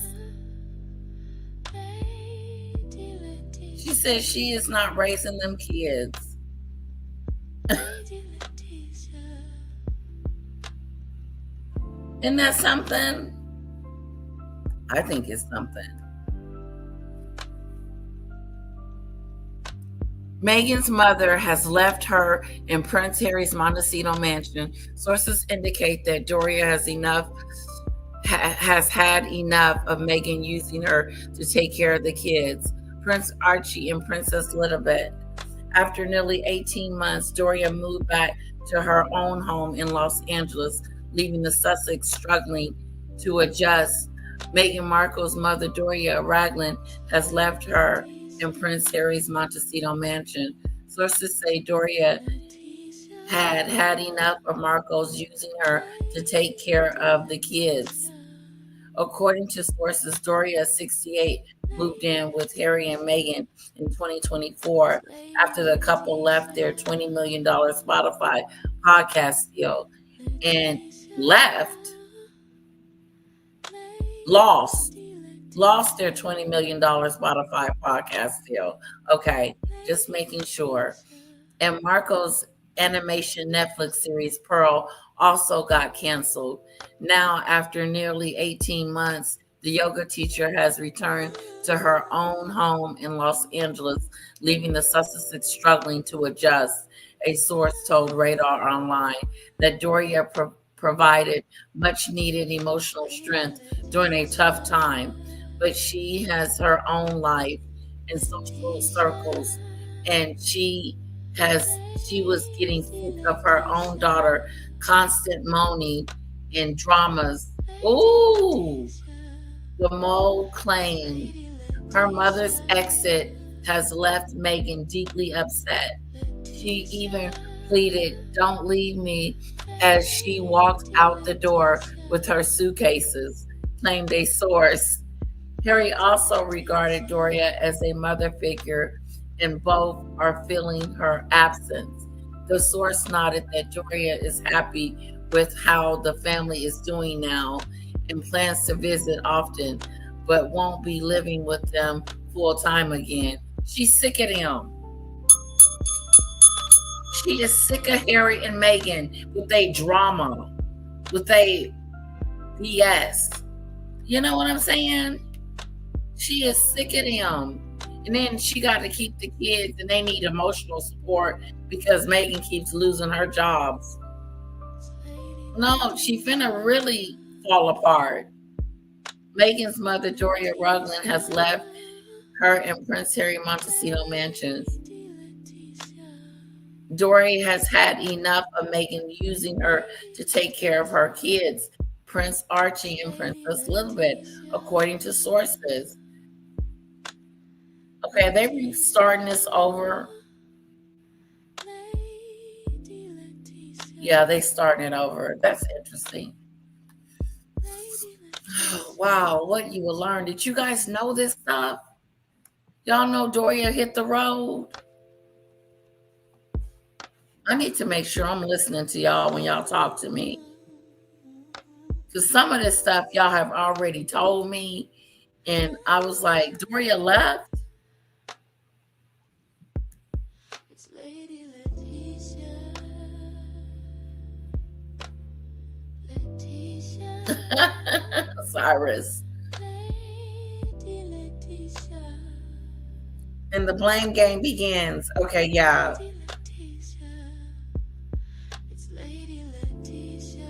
She said she is not raising them kids. Isn't that something? I think it's something. Meghan's mother has left her in Prince Harry's Montecito mansion. Sources indicate that Doria has had enough of Meghan using her to take care of the kids, Prince Archie and Princess Lilibet. After nearly 18 months, Doria moved back to her own home in Los Angeles, leaving the Sussex struggling to adjust. Meghan Markle's mother, Doria Ragland, has left her in Prince Harry's Montecito mansion. Sources say Doria had enough of Markle's using her to take care of the kids. According to sources, Doria, 68, moved in with Harry and Meghan in 2024 after the couple left their $20 million Spotify podcast deal and lost their $20 million Spotify podcast deal. Okay, just making sure. And Markle's animation Netflix series Pearl also got canceled. Now, after nearly 18 months, the yoga teacher has returned to her own home in Los Angeles, leaving the Sussex struggling to adjust. A source told Radar Online that Doria provided much needed emotional strength during a tough time, but she has her own life in social circles, and she was getting sick of her own daughter constant moaning and dramas. Ooh, the mole claimed her mother's exit has left Meghan deeply upset. She even pleaded, "Don't leave me," as she walked out the door with her suitcases, claimed a source. Harry also regarded Doria as a mother figure, and both are feeling her absence. The source noted that Doria is happy with how the family is doing now and plans to visit often, but won't be living with them full time again. She's sick of them. She is sick of Harry and Meghan with their drama, with their BS. You know what I'm saying? She is sick of them. And then she got to keep the kids, and they need emotional support because Meghan keeps losing her jobs. No, she finna really fall apart. Meghan's mother, Doria Rugland, has left her in Prince Harry Montecito mansions. Doria has had enough of Meghan using her to take care of her kids, Prince Archie and Princess Elizabeth, according to sources. Okay, they restarting this over. Yeah, they starting it over. That's interesting. Wow, what you will learn. Did you guys know this stuff? Y'all know Doria hit the road? I need to make sure I'm listening to y'all when y'all talk to me. Because some of this stuff y'all have already told me. And I was like, Doria left? It's Lady Letitia. Letitia. Cyrus. Lady Letitia. And the blame game begins. Okay, yeah. Lady Letitia. It's Lady Letitia.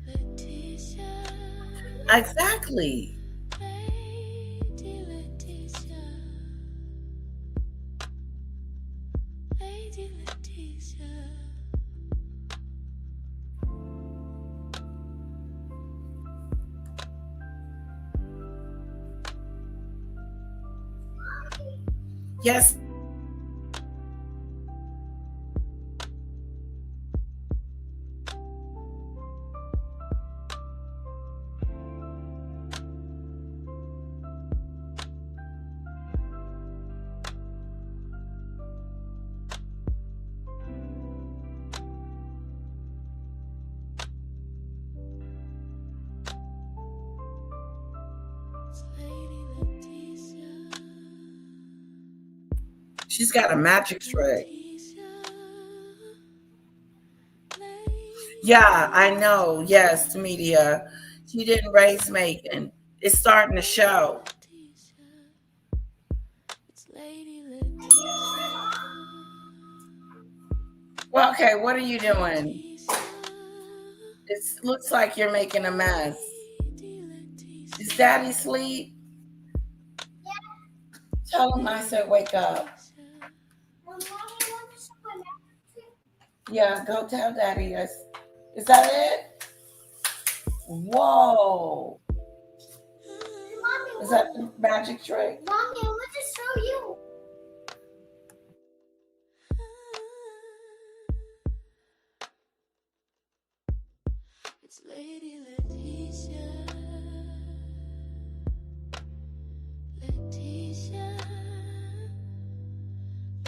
Letitia. Exactly. Lady Letitia. Lady Letitia. Yes. It's Lady Letitia. She's got a magic trick. Yeah, I know. Yes, media. She didn't raise Meghan. It's starting to show. Well, okay, what are you doing? It looks like you're making a mess. Is Daddy asleep? Tell him I said wake up. Yeah, go tell Daddy. Yes. Is that it? Whoa. Is that the magic trick? Mommy, I want to show you. It's Lady Letitia. Letitia.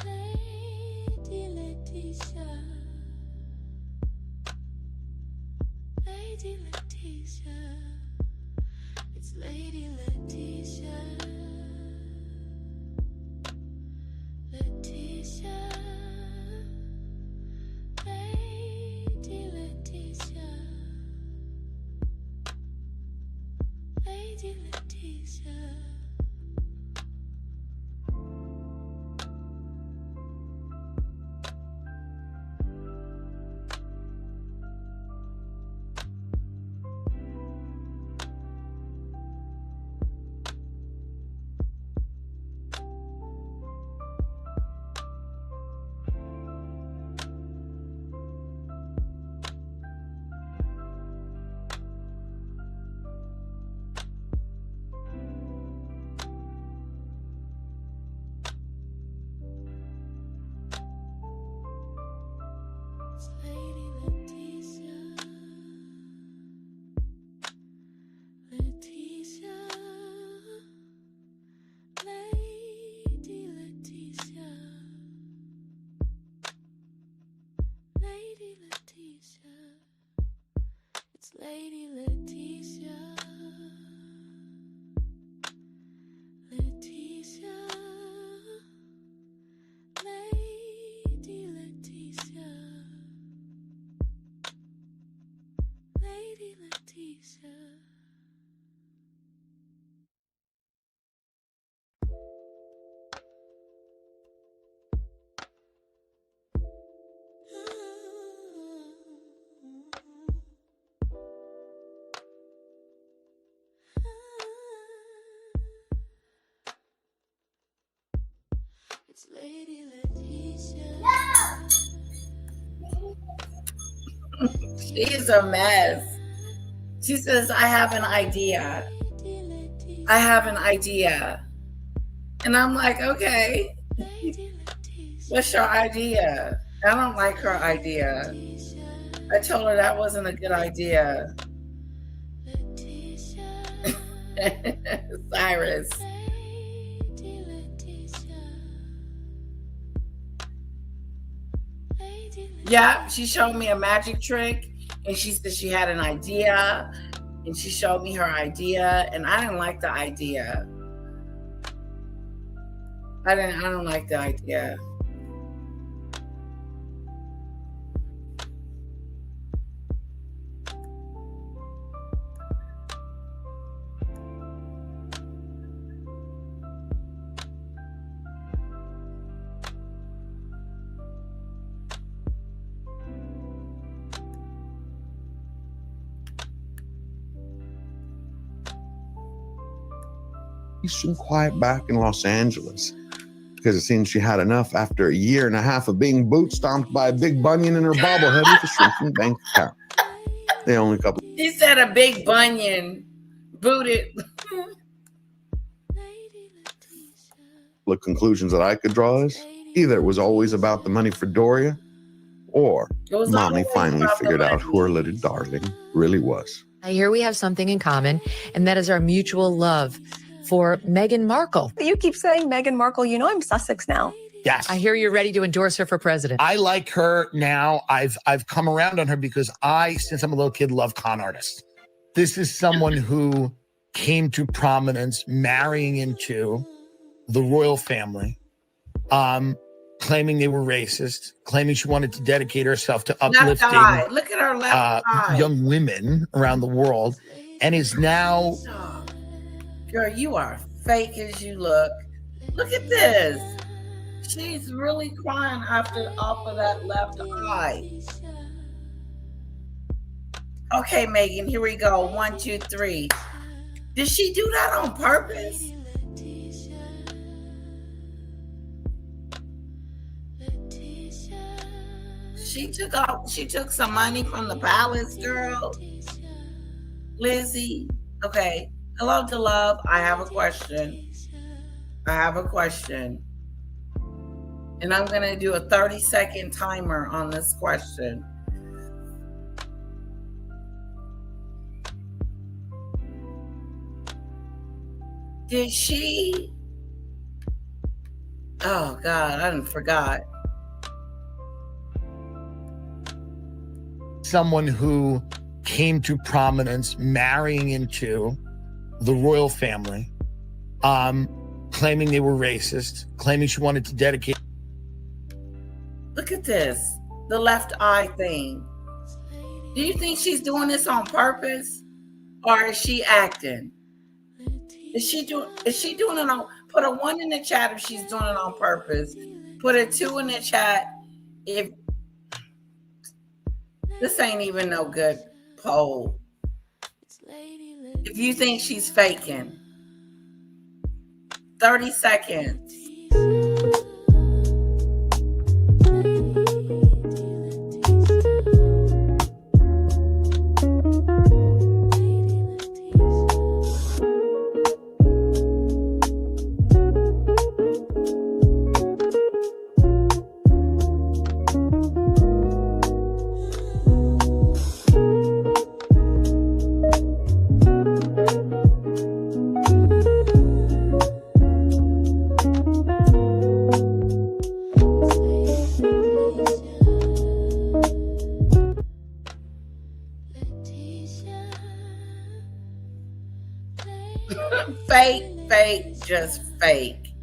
Lady Letitia. Lady Letitia. It's Lady Letitia. Letitia. Lady Letitia. Lady Letitia. It's Lady Letitia. Letitia. Lady Letitia. Lady Letitia. It's Lady Letitia. Letitia. Lady Letitia. Lady Letitia. It's Lady Letitia. She's a mess. She says, I have an idea. I have an idea. And I'm like, okay, what's your idea? I don't like her idea. I told her that wasn't a good idea. Cyrus. Yeah, she showed me a magic trick and she said she had an idea and she showed me her idea and I didn't like the idea. I don't like the idea. Peace and quiet back in Los Angeles, because it seems she had enough after a year and a half of being boot stomped by a big bunion in her bobblehead with a shrinking bank account. The only couple. He said a big bunion booted. The conclusions that I could draw is either it was always about the money for Doria, or Mommy finally figured out who her little darling really was. I hear we have something in common, and that is our mutual love for Meghan Markle. You keep saying Meghan Markle. You know I'm Sussex now. Yes. I hear you're ready to endorse her for president. I like her now. I've come around on her because since I'm a little kid, love con artists. This is someone who came to prominence marrying into the royal family, claiming they were racist, claiming she wanted to dedicate herself to uplifting Look at her left eye. young women around the world, and is now... Girl, you are fake as you look. Look at this. She's really crying off of that left eye. Okay, Meghan, here we go. 1, 2, 3. Did she do that on purpose? She took some money from the palace, girl. Lizzie. Okay. Hello to love. I have a question. And I'm going to do a 30-second timer on this question. Did she? Oh God, I done forgot. Someone who came to prominence marrying into the royal family, claiming they were racist, claiming she wanted to dedicate. Look at this, the left eye thing. Do you think she's doing this on purpose, or is she acting? Is she doing it on? Put a 1 in the chat if she's doing it on purpose. Put a 2 in the chat if this ain't even no good poll. If you think she's faking. 30 seconds. Fake, just fake.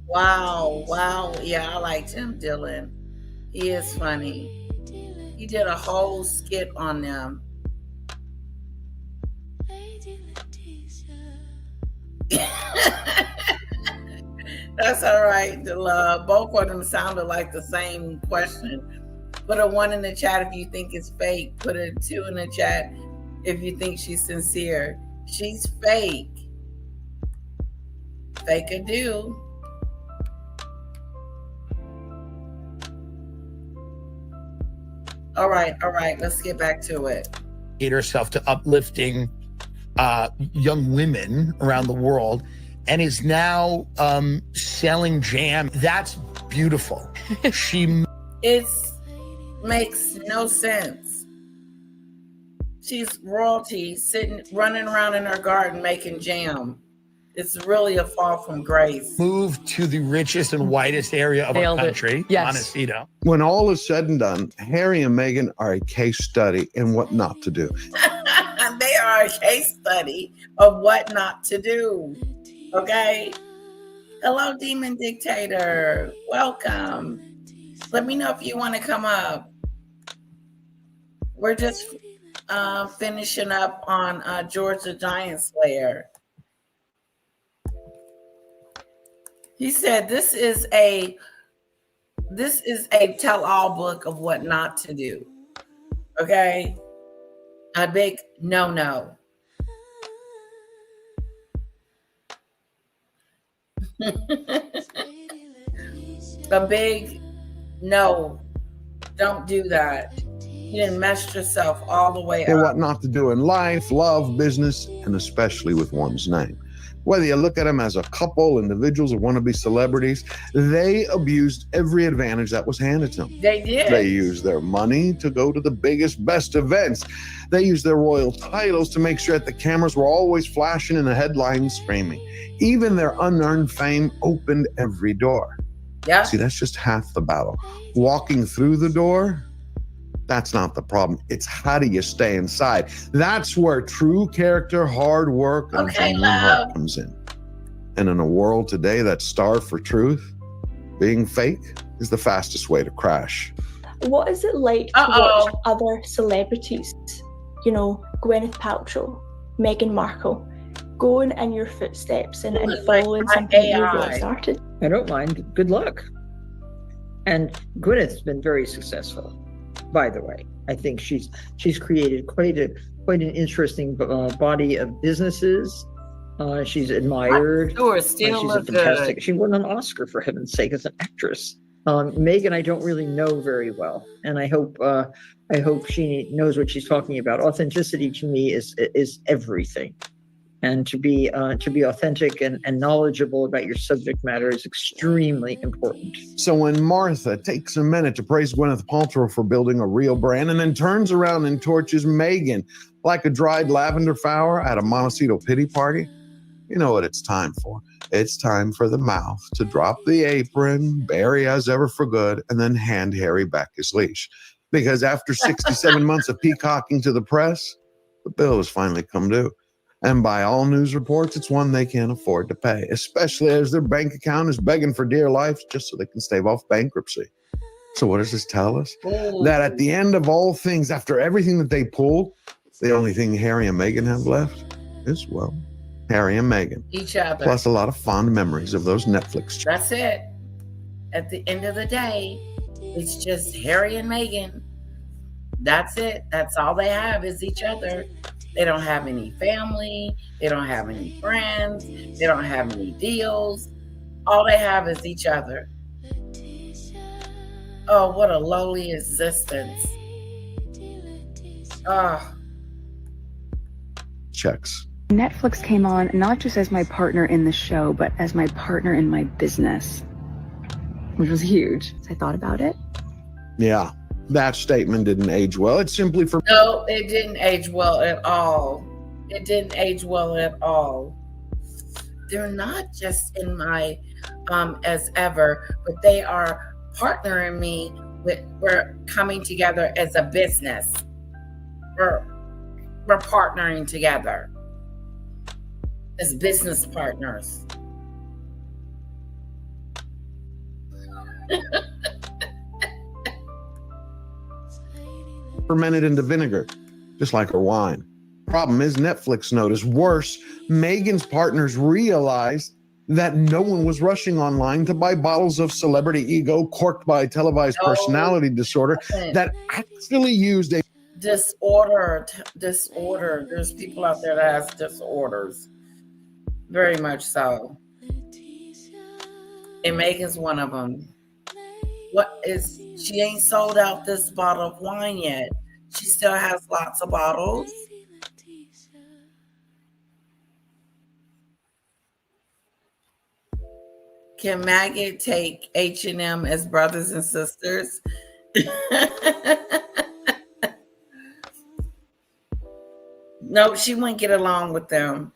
Wow. Wow. Yeah, I liked him, Dylan. He is funny. He did a whole skit on them. That's all right. Both of them sounded like the same question. Put a 1 in the chat if you think it's fake. Put a 2 in the chat if you think she's sincere. She's fake. Fake a do. All right. Let's get back to it. Herself to uplifting young women around the world, and is now selling jam. That's beautiful. It makes no sense. She's royalty, running around in her garden making jam. It's really a fall from grace. Moved to the richest and whitest area of our country, Montecito. When all is said and done, Harry and Meghan are a case study in what not to do. They are a case study of what not to do. Okay. Hello, Demon Dictator. Welcome. Let me know if you want to come up. We're just finishing up on George the Giant Slayer. He said this is a tell-all book of what not to do. Okay? A big no. A big no. Don't do that. You didn't mess yourself all the way And up. what not to do in life, love, business, and especially with one's name. Whether you look at them as a couple, individuals, or wannabe celebrities, they abused every advantage that was handed to them. They did. They used their money to go to the biggest, best events. They used their royal titles to make sure that the cameras were always flashing and the headlines screaming. Even their unearned fame opened every door. Yeah. See, that's just half the battle. Walking through the door, that's not the problem. It's how do you stay inside? That's where true character, hard work, and genuine heart comes in. And in a world today that's starved for truth, being fake is the fastest way to crash. What is it like to watch other celebrities, you know, Gwyneth Paltrow, Meghan Markle, going in your footsteps and following something you've really started? I don't mind. Good luck. And Gwyneth's been very successful, by the way. I think she's created quite an interesting body of businesses. She's admired. Sure, still she's look fantastic. good. She won an Oscar, for heaven's sake, as an actress. Meghan, I don't really know very well, and I hope she knows what she's talking about. Authenticity to me is everything. And to be authentic and knowledgeable about your subject matter is extremely important. So when Martha takes a minute to praise Gwyneth Paltrow for building a real brand and then turns around and torches Meghan like a dried lavender flower at a Montecito pity party, you know what it's time for. It's time for the mouth to drop the apron, bury as ever for good, and then hand Harry back his leash. Because after 67 months of peacocking to the press, the bill has finally come due. And by all news reports, it's one they can't afford to pay, especially as their bank account is begging for dear life just so they can stave off bankruptcy. So what does this tell us? That at the end of all things, after everything that they pulled, the only thing Harry and Meghan have left is, well, Harry and Meghan. Each other. Plus a lot of fond memories of those Netflix. That's it. At the end of the day, it's just Harry and Meghan. That's it. That's all they have is each other. They don't have any family. They don't have any friends. They don't have any deals. All they have is each other. Oh, what a lowly existence. Ah. Checks. Netflix came on not just as my partner in the show, but as my partner in my business, which was huge. I thought about it. Yeah, that statement didn't age well. It's simply for... No, it didn't age well at all. It didn't age well at all. They're not just in my as ever, but they are partnering me with, we're coming together as a business. We're partnering together as business partners. Fermented into vinegar, just like her wine. Problem is, Netflix noticed. Worse, Meghan's partners realized that no one was rushing online to buy bottles of celebrity ego corked by televised personality disorder that actually used a disorder. There's people out there that has disorders. Very much so. And Meghan's one of them. She ain't sold out this bottle of wine yet. She still has lots of bottles. Can Maggot take H&M as brothers and sisters? No, she wouldn't get along with them.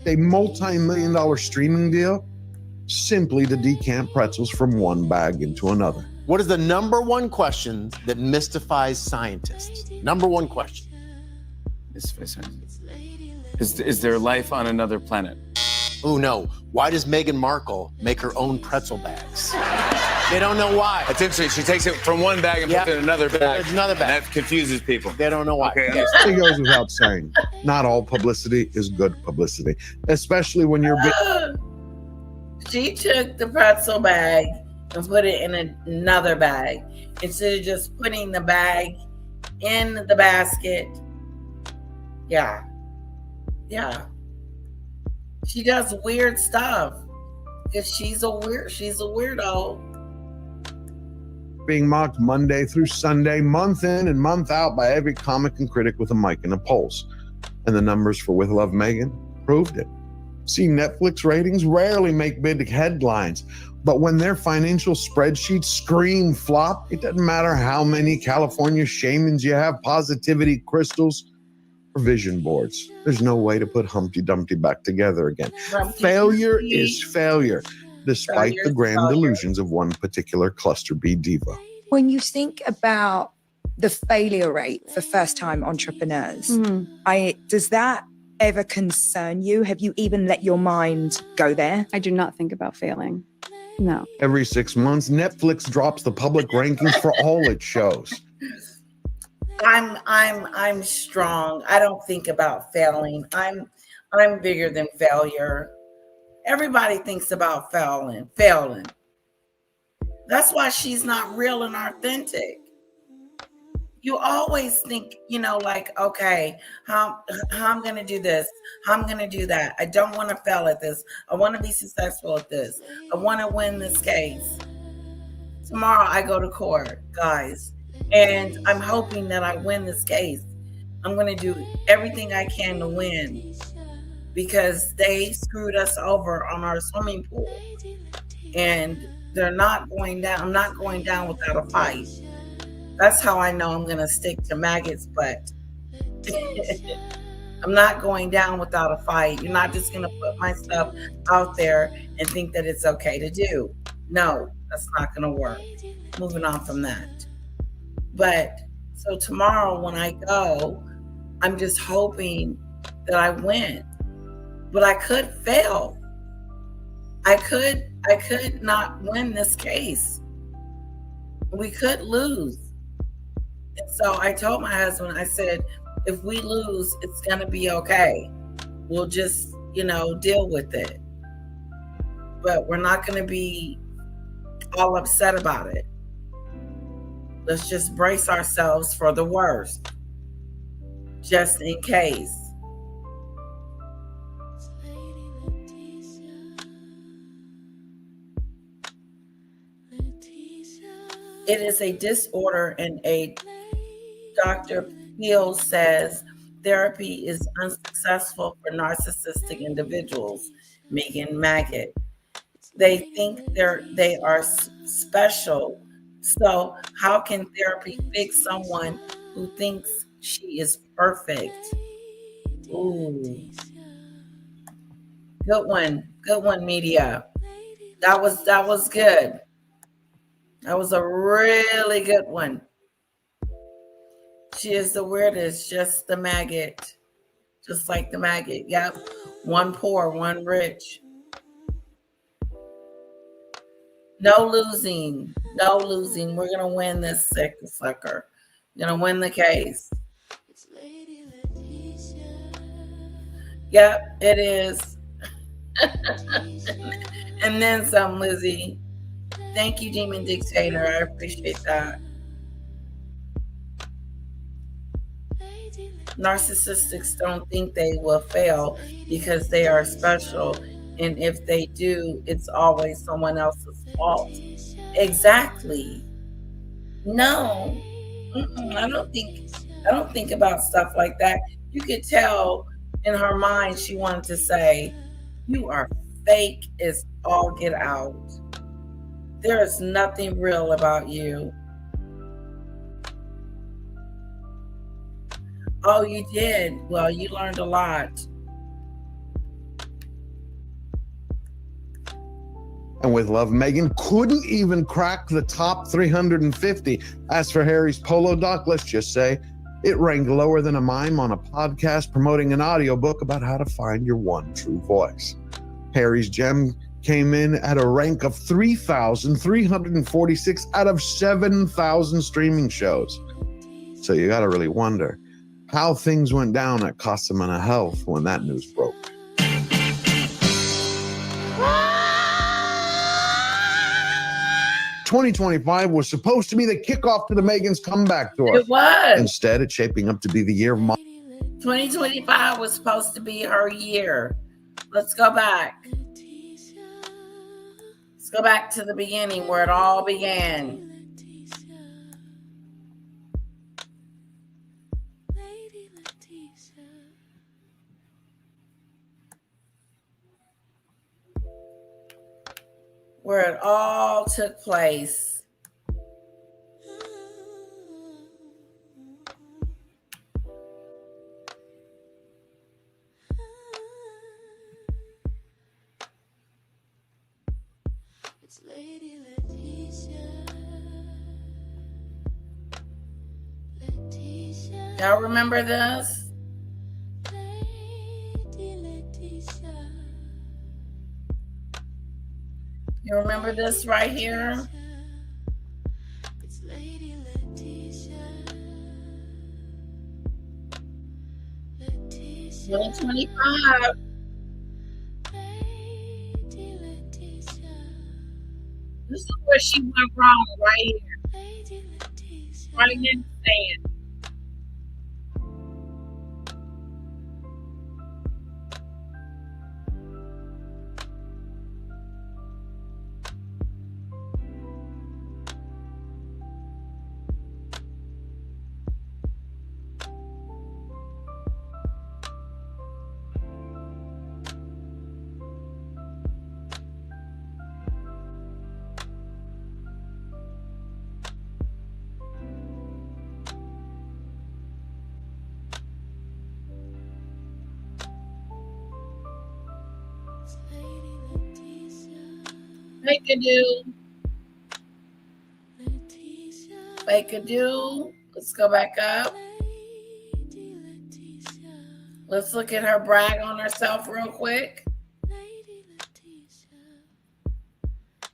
A multi-million-dollar streaming deal simply to decant pretzels from one bag into another. What is the number one question that mystifies scientists? Number one question. Is there life on another planet? Oh no. Why does Meghan Markle make her own pretzel bags? They don't know why. That's interesting. She takes it from one bag and puts it in another bag. Another bag. And that confuses people. They don't know why. Okay. It goes without saying, not all publicity is good publicity, especially when you're... She took the pretzel bag and put it in another bag instead of just putting the bag in the basket. Yeah. She does weird stuff because she's a weirdo. Being mocked Monday through Sunday, month in and month out by every comic and critic with a mic and a pulse. And the numbers for With Love Meghan proved it. See, Netflix ratings rarely make big headlines, but when their financial spreadsheets scream flop, it doesn't matter how many California shamans you have, positivity crystals, or vision boards. There's no way to put Humpty Dumpty back together again. Failure is failure, despite the grand delusions of one particular cluster B diva. When you think about the failure rate for first-time entrepreneurs, does that ever concern you? Have you even let your mind go there? I do not think about failing. No. Every 6 months, Netflix drops the public rankings for all its shows. I'm strong. I don't think about failing. I'm bigger than failure. Everybody thinks about failing. That's why she's not real and authentic. you always think, like, okay, how I'm going to do this, how I'm going to do that. I don't want to fail at this. I want to be successful at this. I want to win this case. Tomorrow I go to court, guys, and I'm hoping that I win this case. I'm going to do everything I can to win because they screwed us over on our swimming pool, and they're not going down. I'm not going down without a fight. That's how I know I'm going to stick to maggots, but I'm not going down without a fight. You're not just going to put my stuff out there and think that it's okay to do. No, that's not going to work. Moving on from that. But so tomorrow when I go, I'm just hoping that I win. But I could fail. I could not win this case. We could lose. And so I told my husband, I said, if we lose, it's going to be okay. We'll just, deal with it. But we're not going to be all upset about it. Let's just brace ourselves for the worst, just in case. It is a disorder, and a Dr. Peel says therapy is unsuccessful for narcissistic individuals. Meghan Maggot. They think they are special. So how can therapy fix someone who thinks she is perfect? Ooh. Good one, media. That was good. That was a really good one. She is the weirdest, just the maggot. Just like the maggot. Yep. One poor, one rich. No losing. No losing. We're going to win this sucker. We're going to win the case. Yep, it is. And then some, Lizzie. Thank you, Demon Dictator. I appreciate that. Narcissists don't think they will fail because they are special. And if they do, it's always someone else's fault. Exactly. No. I don't think about stuff like that. You could tell in her mind she wanted to say, you are fake as all get out. There is nothing real about you. Oh, you did? Well, you learned a lot. And with love, Meghan couldn't even crack the top 350. As for Harry's Polo Doc, let's just say it ranked lower than a mime on a podcast promoting an audiobook about how to find your one true voice. Harry's Gem came in at a rank of 3,346 out of 7,000 streaming shows. So you got to really wonder how things went down at Castamana Health when that news broke. "2025 was supposed to be the kickoff to the Meghan's comeback tour. It was. Instead, it's shaping up to be the year of 2025 was supposed to be her year. Let's go back. Let's go back to the beginning where it all began. Where it all took place. It's Lady Leticia. Leticia. Y'all remember this? Lady Leticia. You remember this right here? It's Lady Leticia. Leticia. 2025. Lady Leticia. This is where she went wrong right here. Lady Leticia. Right in the sand. Fake a do. Fake a do. Let's go back up. Let's look at her brag on herself real quick.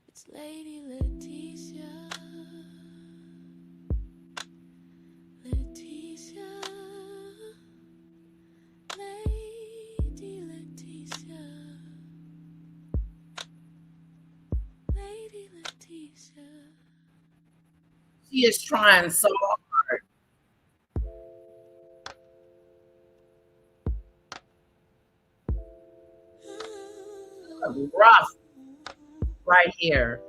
It's Lady Leticia. Leticia. Lady Leticia. Lady Leticia. She is trying so hard. Rough right here.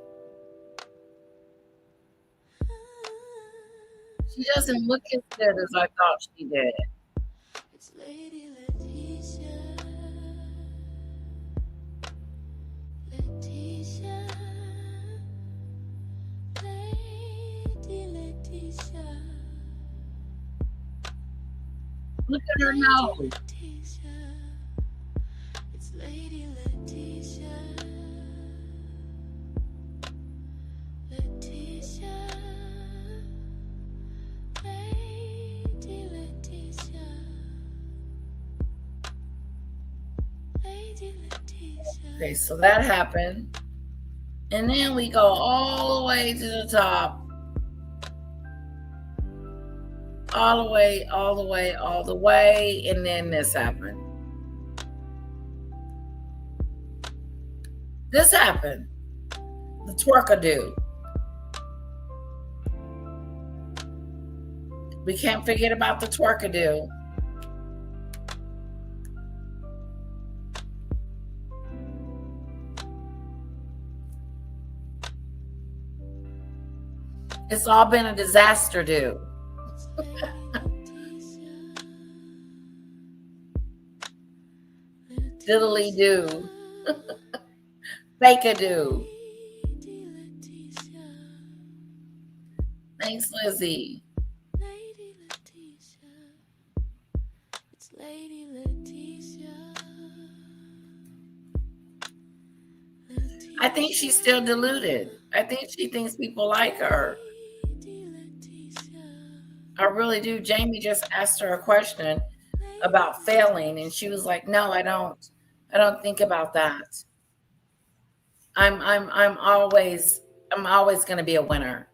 She doesn't look as good as I thought she did. It's Lady Leticia. Leticia. Lady Leticia. Look at her nose. Leticia. It's Lady Leticia. Leticia. Lady Leticia. Lady Leticia. Okay, so that happened. And then we go all the way to the top. All the way, all the way, all the way. And then this happened. This happened. The twerkadoo. We can't forget about the twerkadoo. It's all been a disaster, do. Diddly do. Fake a do. Thanks, Lizzie. Lady Leticia. It's Lady Leticia. I think she's still deluded. I think she thinks people like her. I really do. Jamie just asked her a question about failing, and she was like, "No, I don't think about that. I'm always going to be a winner."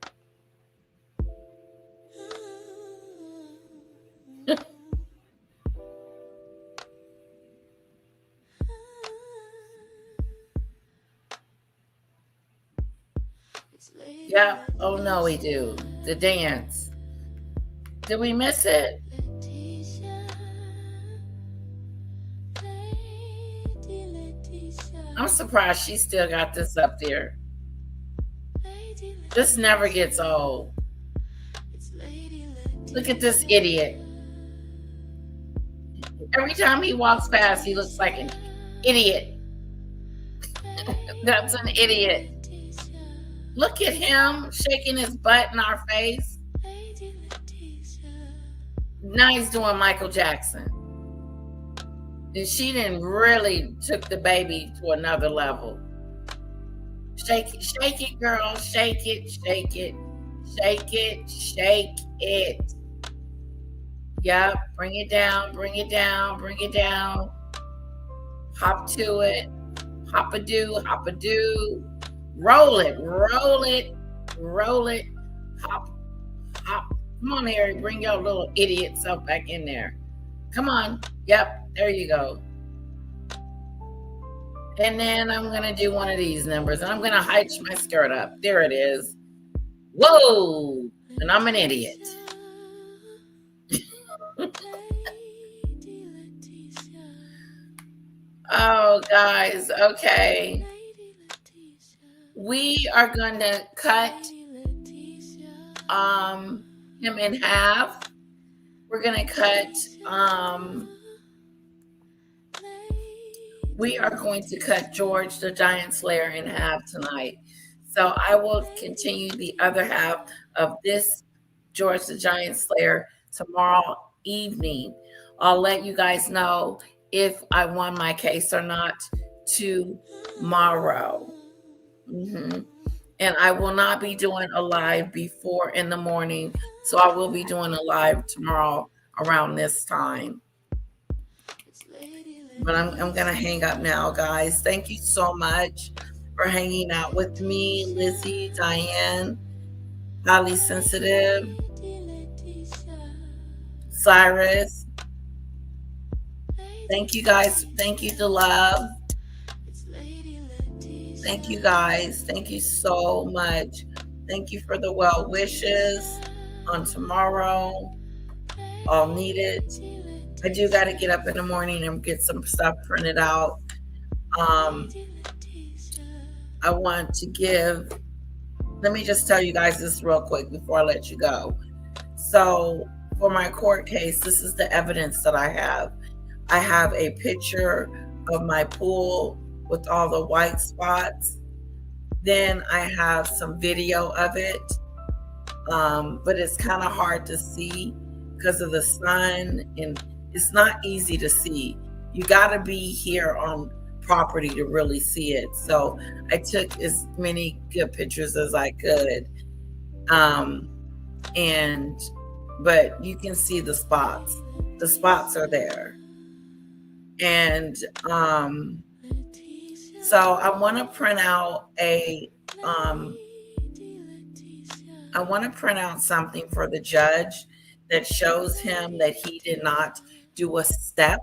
Yeah. Oh no, we do. The dance. Did we miss it? I'm surprised she still got this up there. This never gets old. Look at this idiot. Every time he walks past, he looks like an idiot. That's an idiot. Look at him shaking his butt in our face. Now he's doing Michael Jackson. And she didn't really took the baby to another level. Shake it, girl. Shake it, shake it, shake it, shake it. Yep, bring it down, bring it down, bring it down. Hop to it. Hop-a-doo, hop-a-doo. Roll it, roll it, roll it. Hop, hop. Come on, Harry, bring your little idiot self back in there. Come on. Yep, there you go. And then I'm going to do one of these numbers. And I'm going to hitch my skirt up. There it is. Whoa. And I'm an idiot. Oh, guys. Okay. We are going to cut him in half. We're going to cut we are going to cut George the Giant Slayer in half tonight. So I will continue the other half of this George the Giant Slayer tomorrow evening. I'll let you guys know if I won my case or not tomorrow. And I will not be doing a live before in the morning. So I will be doing a live tomorrow around this time. But I'm going to hang up now, guys. Thank you so much for hanging out with me, Lizzie, Diane, Highly Sensitive, Cyrus. Thank you, guys. Thank you to Love. Thank you, guys. Thank you so much. Thank you for the well wishes on tomorrow. All needed. I do got to get up in the morning and get some stuff printed out. I want to give, let me just tell you guys this real quick before I let you go. So for my court case, this is the evidence that I have. I have a picture of my pool with all the white spots. Then I have some video of it, but it's kind of hard to see because of the sun, and it's not easy to see. You got to be here on property to really see it. So I took as many good pictures as I could, but you can see the spots. The spots are there, and so I want to print out something for the judge that shows him that he did not do a step.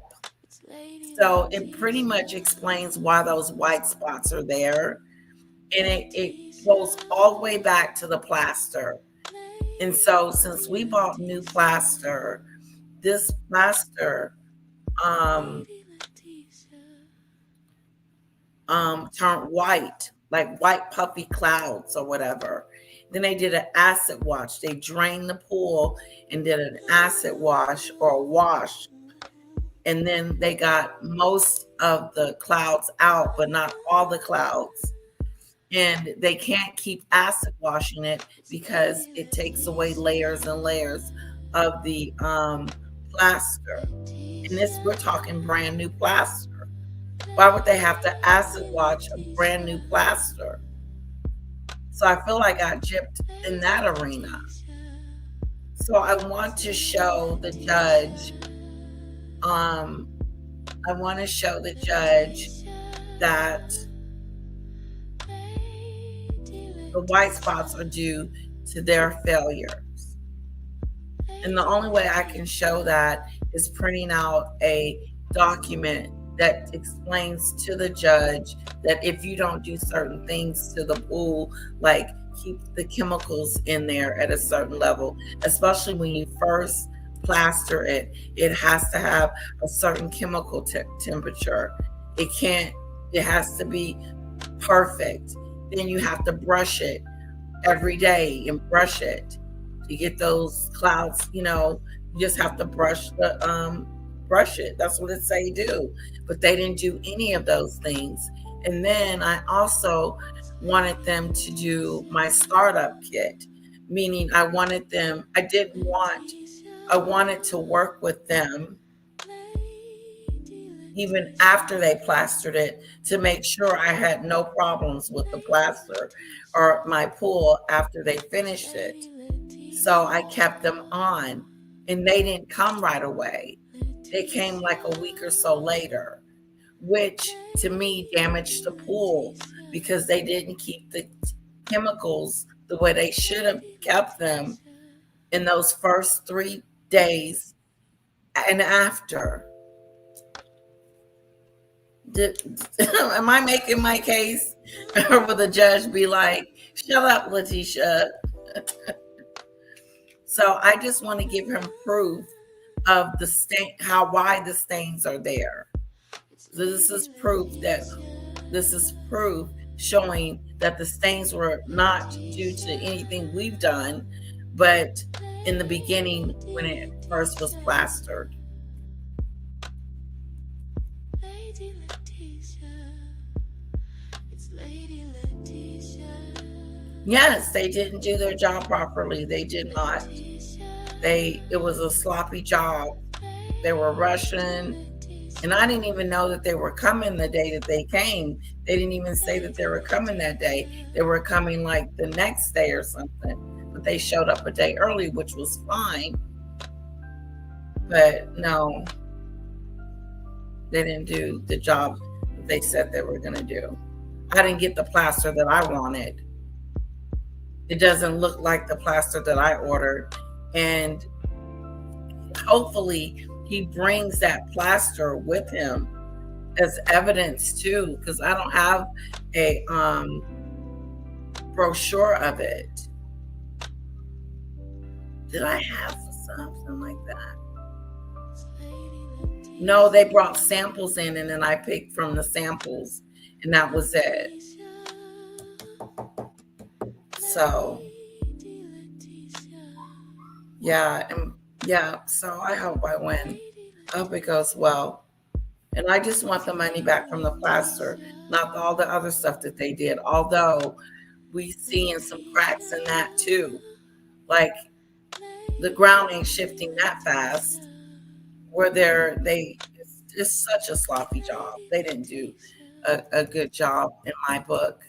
So it pretty much explains why those white spots are there. And it goes all the way back to the plaster. And so since we bought new plaster, this plaster turned white, like white puffy clouds or whatever. Then they did an acid wash. They drained the pool and did an acid wash or a wash. And then they got most of the clouds out, but not all the clouds. And they can't keep acid washing it because it takes away layers and layers of the plaster. And this, we're talking brand new plaster. Why would they have to acid wash a brand new plaster? So I feel like I gypped in that arena. So I want to show the judge, that the white spots are due to their failures. And the only way I can show that is printing out a document that explains to the judge that if you don't do certain things to the pool, like keep the chemicals in there at a certain level, especially when you first plaster it, it has to have a certain chemical temperature. It has to be perfect. Then you have to brush it every day and brush it to get those clouds, you just have to brush it. That's what it say do. But they didn't do any of those things. And then I also wanted them to do my startup kit, meaning I wanted to work with them even after they plastered it to make sure I had no problems with the plaster or my pool after they finished it. So I kept them on, and they didn't come right away. They came like a week or so later, which to me damaged the pool because they didn't keep the chemicals the way they should have kept them in those first 3 days and after. Am I making my case? Or will the judge be like, shut up, Letitia? So I just want to give him proof of the stain, why the stains are there. So this is proof showing that the stains were not due to anything we've done, but in the beginning when it first was plastered. Yes, they didn't do their job properly. They did not. It was a sloppy job. They were rushing. And I didn't even know that they were coming the day that they came. They didn't even say that they were coming that day. They were coming like the next day or something. But they showed up a day early, which was fine. But no, they didn't do the job that they said they were going to do. I didn't get the plaster that I wanted. It doesn't look like the plaster that I ordered. And hopefully he brings that plaster with him as evidence too, because I don't have a brochure of it. Did I have something like that? No, they brought samples in and then I picked from the samples and that was it. So yeah, so I hope I win. I hope it goes well. And I just want the money back from the plaster, not all the other stuff that they did. Although we seeing some cracks in that too. Like the ground ain't shifting that fast. Where it's such a sloppy job. They didn't do a good job in my book.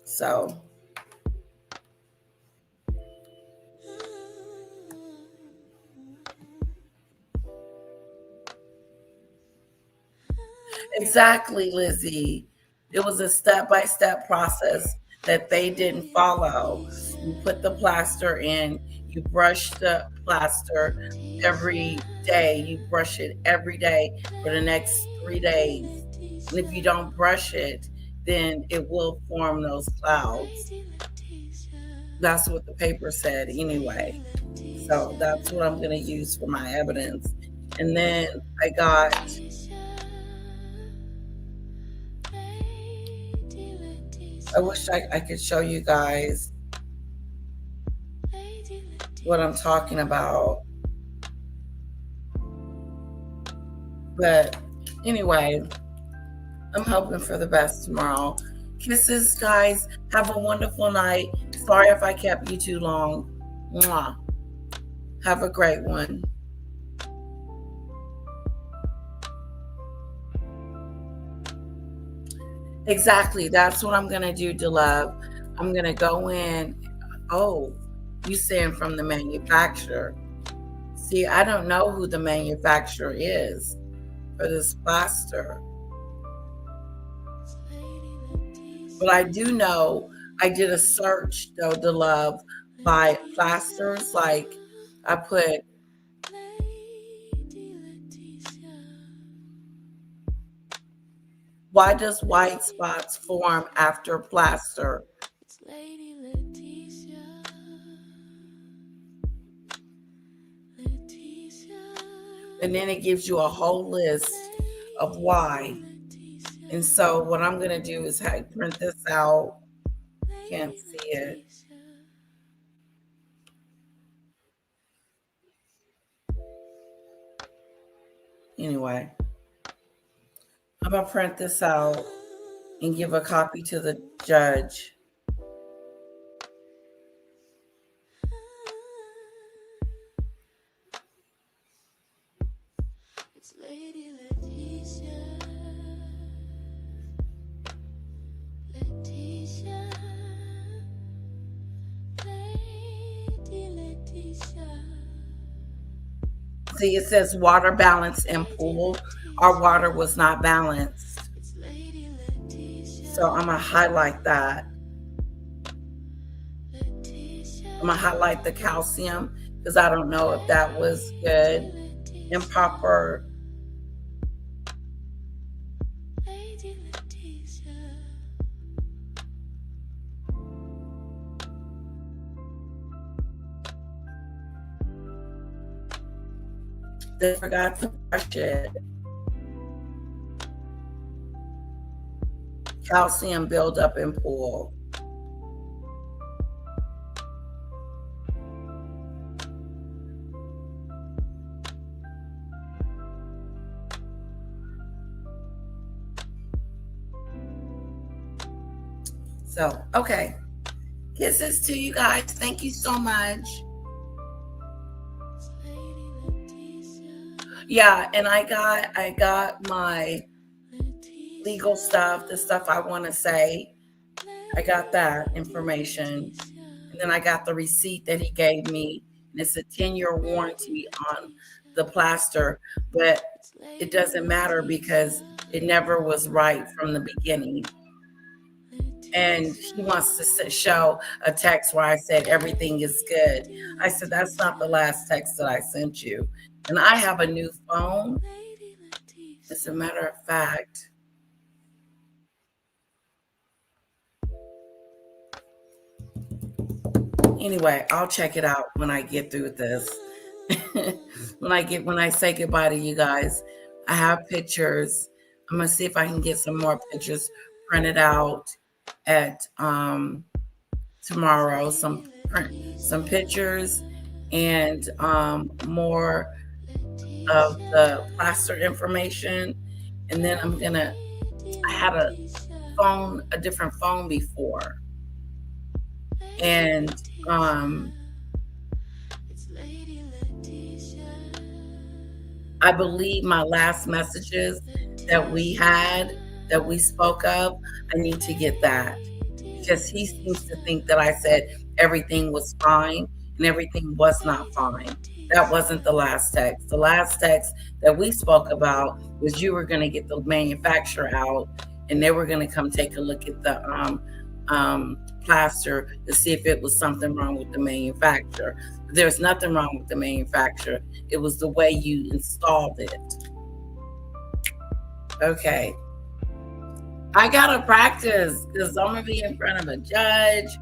So exactly, Lizzie. It was a step-by-step process that they didn't follow. You put the plaster in, you brush the plaster every day. You brush it every day for the next 3 days. And if you don't brush it, then it will form those clouds. That's what the paper said anyway. So that's what I'm going to use for my evidence. And then I got I wish I could show you guys what I'm talking about. But anyway, I'm hoping for the best tomorrow. Kisses, guys. Have a wonderful night. Sorry if I kept you too long. Mwah. Have a great one. Exactly. That's what I'm going to do, DeLove. I'm going to go in. Oh, you saying from the manufacturer. See, I don't know who the manufacturer is for this plaster. But I do know I did a search, though, DeLove, by plasters. Like I put why does white spots form after plaster? And then it gives you a whole list of why. And so what I'm going to do is print this out. Can't see it. Anyway, I'm going to print this out and give a copy to the judge. It's Lady Letitia. Letitia. Lady Letitia. See, it says water balance in pool. Our water was not balanced. So I'm going to highlight that. I'm going to highlight the calcium because I don't know if that was good. Improper. They forgot to brush it. Calcium buildup in pool. So, okay. Kisses to you guys. Thank you so much. Yeah, and I got my legal stuff, the stuff I want to say. I got that information. And then I got the receipt that he gave me. And it's a 10-year warranty on the plaster, but it doesn't matter because it never was right from the beginning. And he wants to show a text where I said everything is good. I said, that's not the last text that I sent you. And I have a new phone. As a matter of fact, anyway, I'll check it out when I get through with this. when I say goodbye to you guys, I have pictures. I'm gonna see if I can get some more pictures printed out at tomorrow. Some pictures and more of the plaster information. And then I had a different phone before. And I believe my last messages that we spoke of, I need to get that because he seems to think that I said everything was fine and everything was not fine. That wasn't the last text. The last text that we spoke about was you were going to get the manufacturer out and they were going to come take a look at the plaster to see if it was something wrong with the manufacturer. There's nothing wrong with the manufacturer. It was the way you installed it. Okay. I gotta practice because I'm gonna be in front of a judge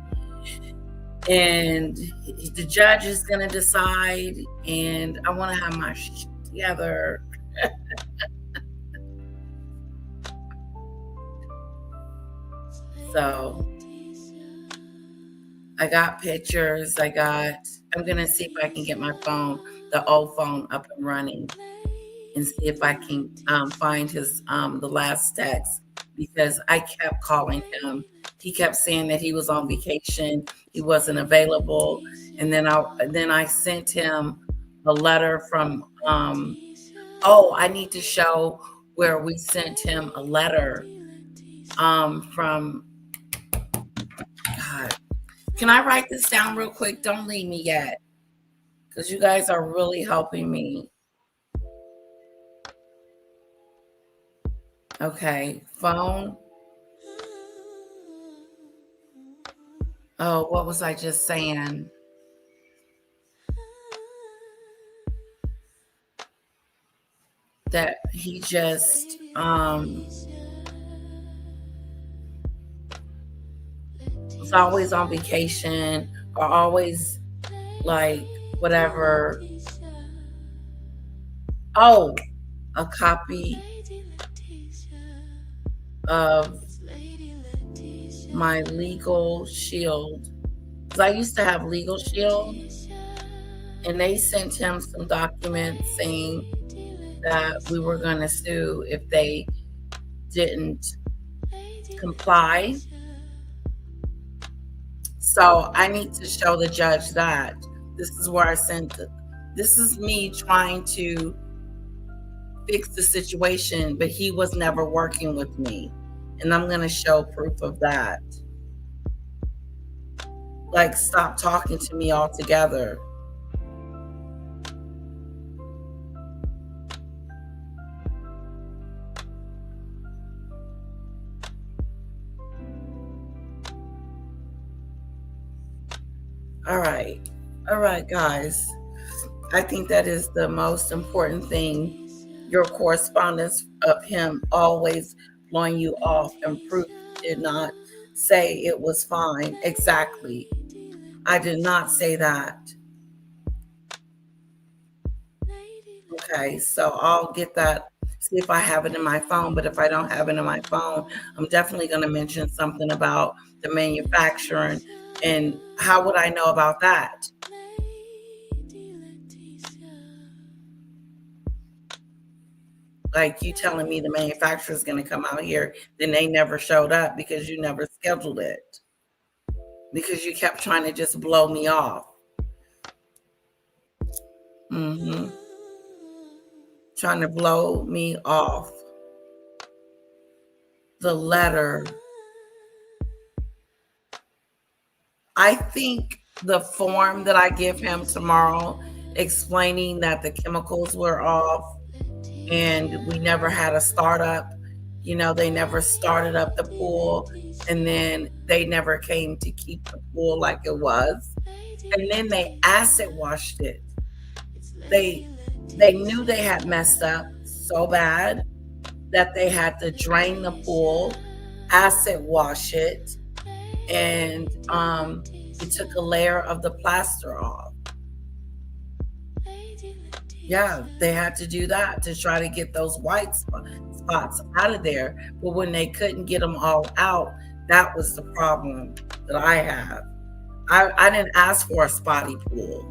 and the judge is gonna decide and I want to have my shit together. So I got pictures. I'm going to see if I can get my phone, the old phone, up and running and see if I can find his, the last text because I kept calling him. He kept saying that he was on vacation. He wasn't available. And then I sent him a letter from, I need to show where we sent him a letter from, God. Can I write this down real quick? Don't leave me yet. Because you guys are really helping me. Okay. Phone. Oh, what was I just saying? That he just was always on vacation or always like whatever. Oh, a copy of my Legal Shield. Because I used to have Legal Shield and they sent him some documents saying that we were going to sue if they didn't comply. So I need to show the judge that this is where I sent it. This is me trying to fix the situation, but he was never working with me. And I'm going to show proof of that. Like, stop talking to me altogether. All right, guys. I think that is the most important thing. Your correspondence of him always blowing you off and proof did not say it was fine. Exactly. I did not say that. Okay, so I'll get that, see if I have it in my phone. But if I don't have it in my phone, I'm definitely going to mention something about the manufacturer. And how would I know about that? Like you telling me the manufacturer is going to come out here, then they never showed up because you never scheduled it. Because you kept trying to just blow me off. trying to blow me off. The letter. I think the form that I give him tomorrow, explaining that the chemicals were off and we never had a startup. You know, they never started up the pool, and then they never came to keep the pool like it was. And then they acid washed it. They knew they had messed up so bad that they had to drain the pool, acid wash it, and it took a layer of the plaster off. Yeah, they had to do that to try to get those white spots out of there. But when they couldn't get them all out, that was the problem that I have. I didn't ask for a spotty pool.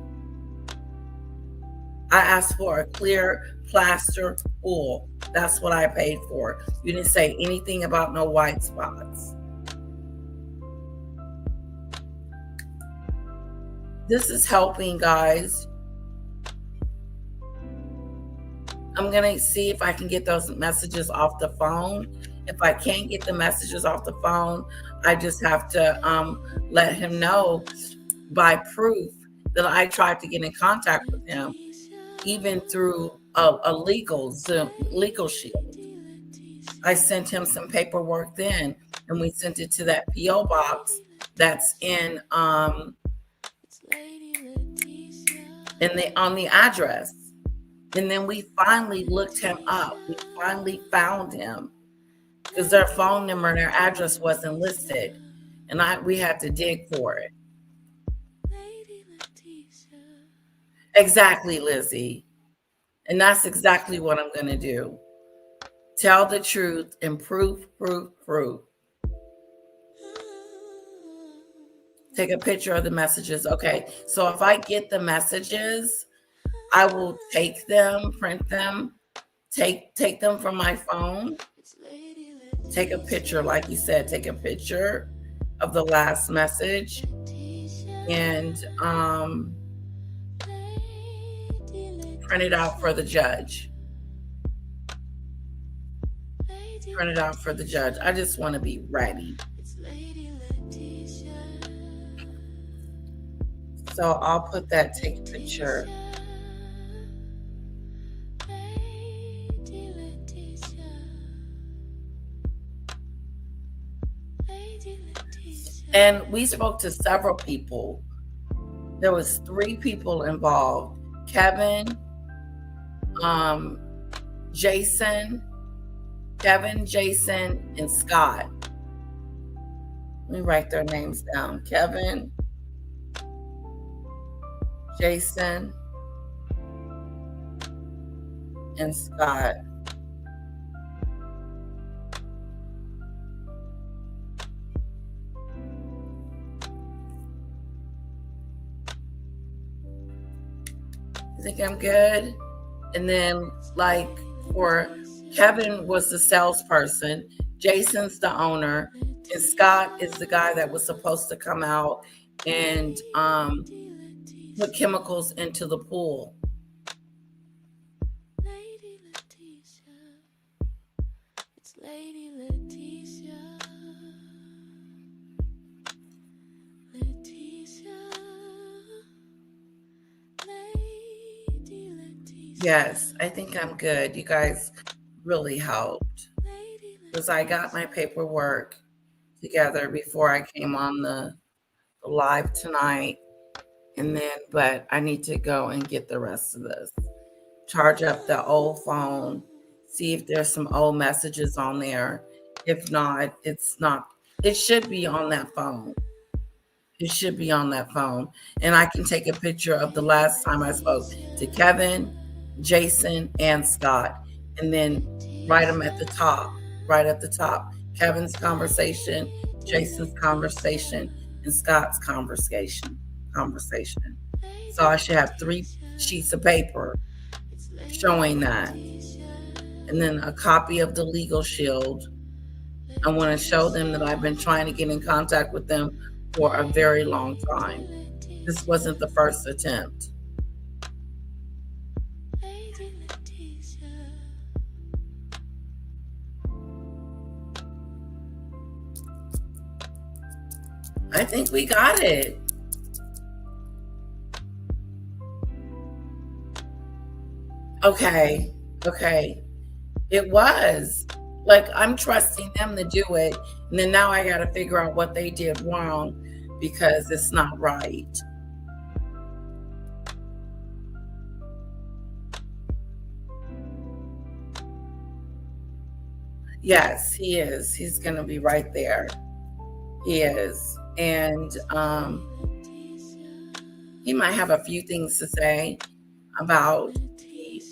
I asked for a clear plaster pool. That's what I paid for. You didn't say anything about no white spots. This is helping, guys. I'm going to see if I can get those messages off the phone. If I can't get the messages off the phone, I just have to let him know by proof that I tried to get in contact with him, even through a legal shield. I sent him some paperwork then, and we sent it to that P.O. box that's on the address. And then we finally looked him up. We finally found him because their phone number and their address wasn't listed. And we had to dig for it. Exactly, Lizzie. And that's exactly what I'm going to do. Tell the truth and proof. Take a picture of the messages. Okay, so if I get the messages, I will take them, print them, take them from my phone, take a picture, like you said, take a picture of the last message, and print it out for the judge. Print it out for the judge. I just want to be ready. So I'll put that, take a picture. And we spoke to several people. There was 3 people involved. Kevin, Jason, and Scott. Let me write their names down. Kevin, Jason, and Scott. I think I'm good. And then, like, for Kevin was the salesperson, Jason's the owner, and Scott is the guy that was supposed to come out and put chemicals into the pool. Yes, I think I'm good. You guys really helped because I got my paperwork together before I came on the live tonight. And then, but I need to go and get the rest of this. Charge up the old phone, see if there's some old messages on there. If not, it's not. It should be on that phone. It should be on that phone. And I can take a picture of the last time I spoke to Kevin, Jason, and Scott, and then write them at the top, right at the top. Kevin's conversation, Jason's conversation, and Scott's conversation. So I should have 3 sheets of paper showing that. And then a copy of the legal shield. I want to show them that I've been trying to get in contact with them for a very long time. This wasn't the first attempt. I think we got it. Okay. It was. Like, I'm trusting them to do it. And then now I got to figure out what they did wrong because it's not right. Yes, he is. He's going to be right there. He is. And he might have a few things to say about the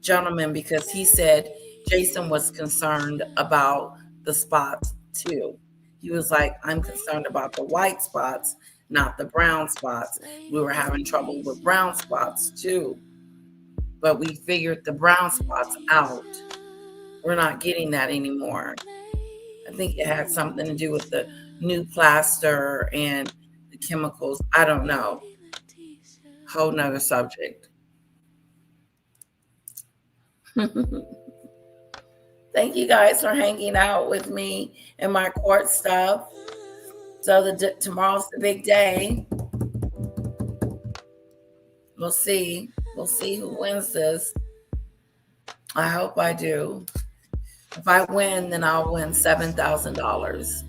gentleman, because he said Jason was concerned about the spots too. He was like, I'm concerned about the white spots, not the brown spots. We were having trouble with brown spots too, but we figured the brown spots out. We're not getting that anymore. I think it had something to do with the new plaster and the chemicals. I don't know. Whole nother subject. Thank you guys for hanging out with me and my court stuff. So tomorrow's the big day. We'll see. We'll see who wins this. I hope I do. If I win, then I'll win $7,000.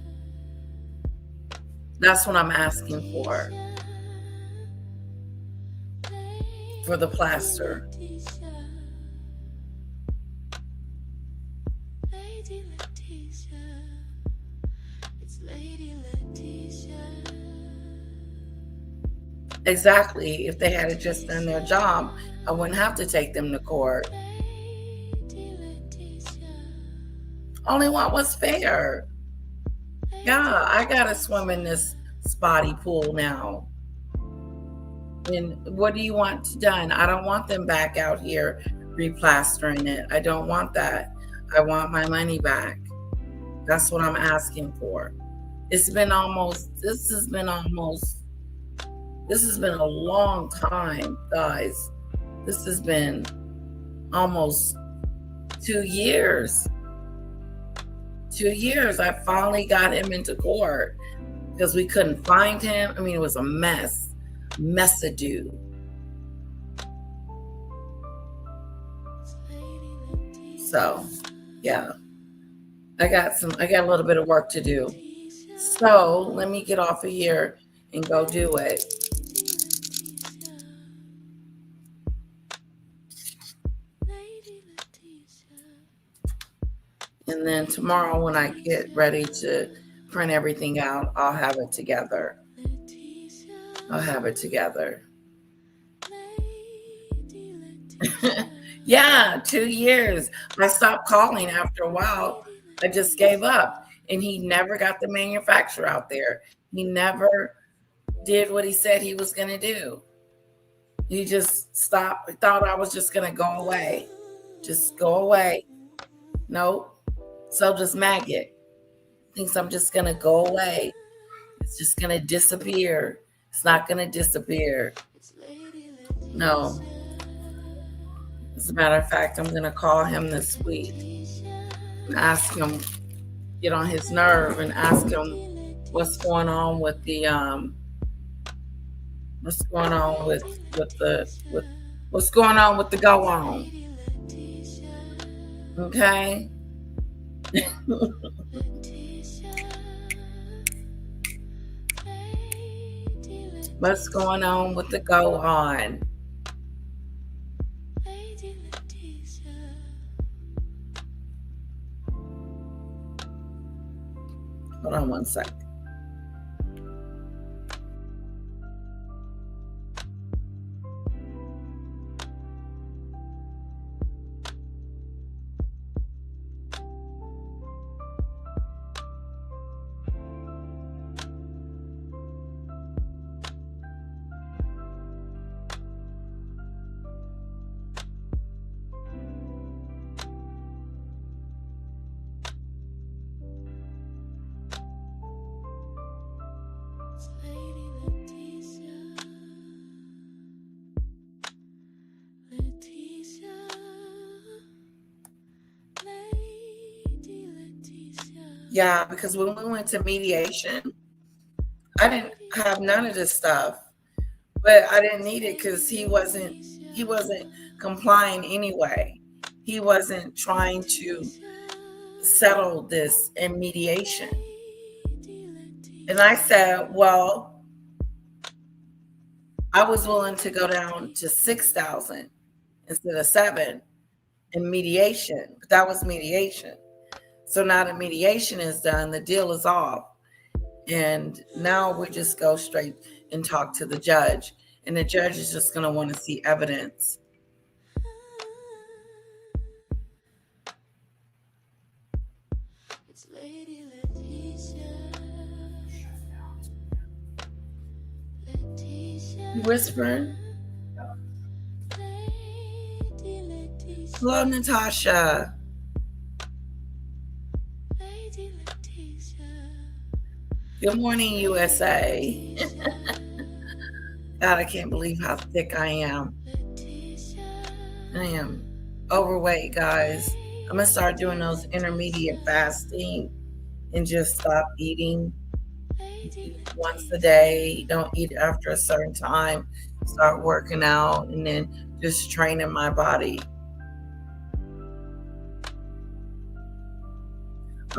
That's what I'm asking for the plaster. Exactly. If they had just done their job, I wouldn't have to take them to court. Only one was fair. Yeah, I gotta swim in this spotty pool now. And what do you want done? I don't want them back out here replastering it. I don't want that. I want my money back. That's what I'm asking for. This has been a long time, guys. This has been almost 2 years. 2 years. I finally got him into court because we couldn't find him. I mean, it was a mess. Mess-a-do. So, yeah. I got a little bit of work to do. So, let me get off of here and go do it. And then tomorrow when I get ready to print everything out, I'll have it together. Yeah, 2 years. I stopped calling after a while. I just gave up. And he never got the manufacturer out there. He never did what he said he was going to do. He just stopped. Thought I was just going to go away. Just go away. Nope. So does Maggot. Thinks I'm just going to go away. It's just going to disappear. It's not going to disappear. No. As a matter of fact, I'm going to call him this week and ask him, get on his nerve and ask him what's going on with the go on. Okay? What's going on with the go on? Hold on one second. Yeah, because when we went to mediation, I didn't have none of this stuff, but I didn't need it because he wasn't complying anyway. He wasn't trying to settle this in mediation. And I said, well, I was willing to go down to 6,000 instead of 7 in mediation. But that was mediation. So now the mediation is done, the deal is off. And now we just go straight and talk to the judge. And the judge is just going to want to see evidence. It's Lady Letitia. Letitia. You whispering? Lady Letitia. Hello, Natasha. Lady Letitia. Good morning, USA. God, I can't believe how thick I am. I am overweight, guys. I'm going to start doing those intermediate fasting and just stop eating. Eat once a day. Don't eat after a certain time. Start working out and then just training my body.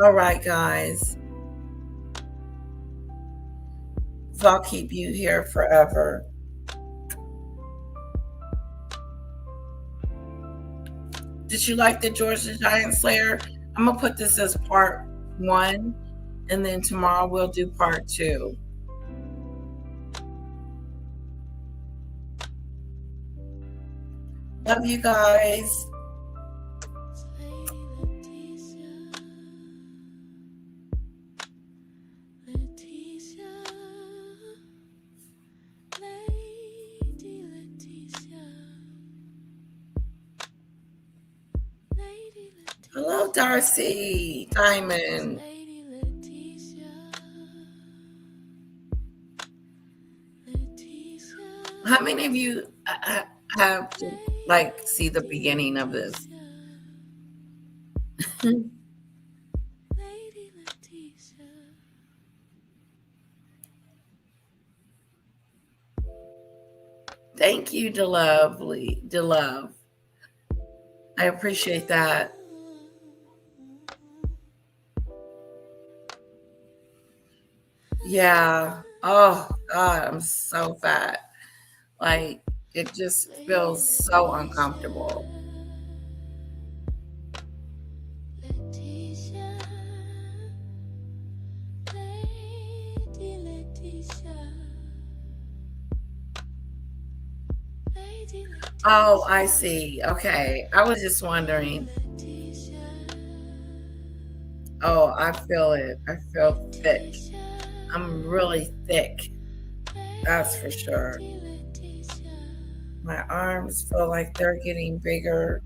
All right, guys. So I'll keep you here forever. Did you like the George the Giant Slayer? I'm going to put this as part 1, and then tomorrow we'll do part 2. Love you guys. Hello, Darcy, Diamond. How many of you have to see the beginning of this? Thank you, DeLove. I appreciate that. Yeah. Oh, God, I'm so fat. It just feels so uncomfortable. Oh, I see. Okay. I was just wondering. Oh, I feel it. I feel thick. I'm really thick. That's for sure. My arms feel like they're getting bigger.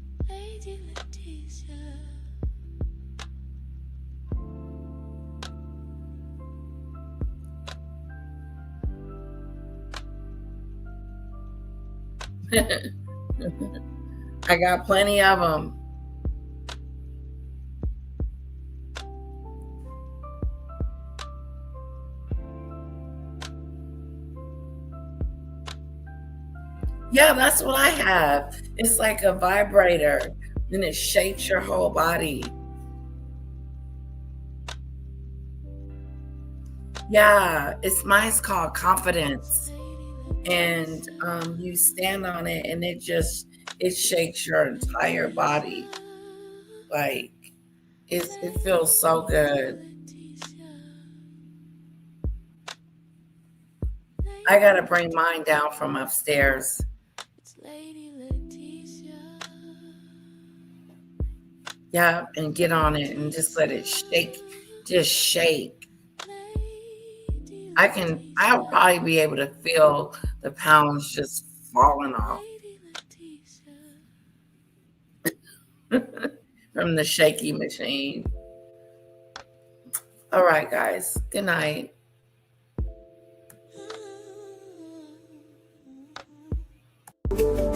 I got plenty of them. Yeah, that's what I have. It's like a vibrator, and it shakes your whole body. Yeah, mine's called Confidence, and you stand on it, and it shakes your entire body. It feels so good. I gotta bring mine down from upstairs. Yeah, and get on it and just let it shake. Just shake. I'll probably be able to feel the pounds just falling off from the shaky machine. All right, guys. Good night. Thank you.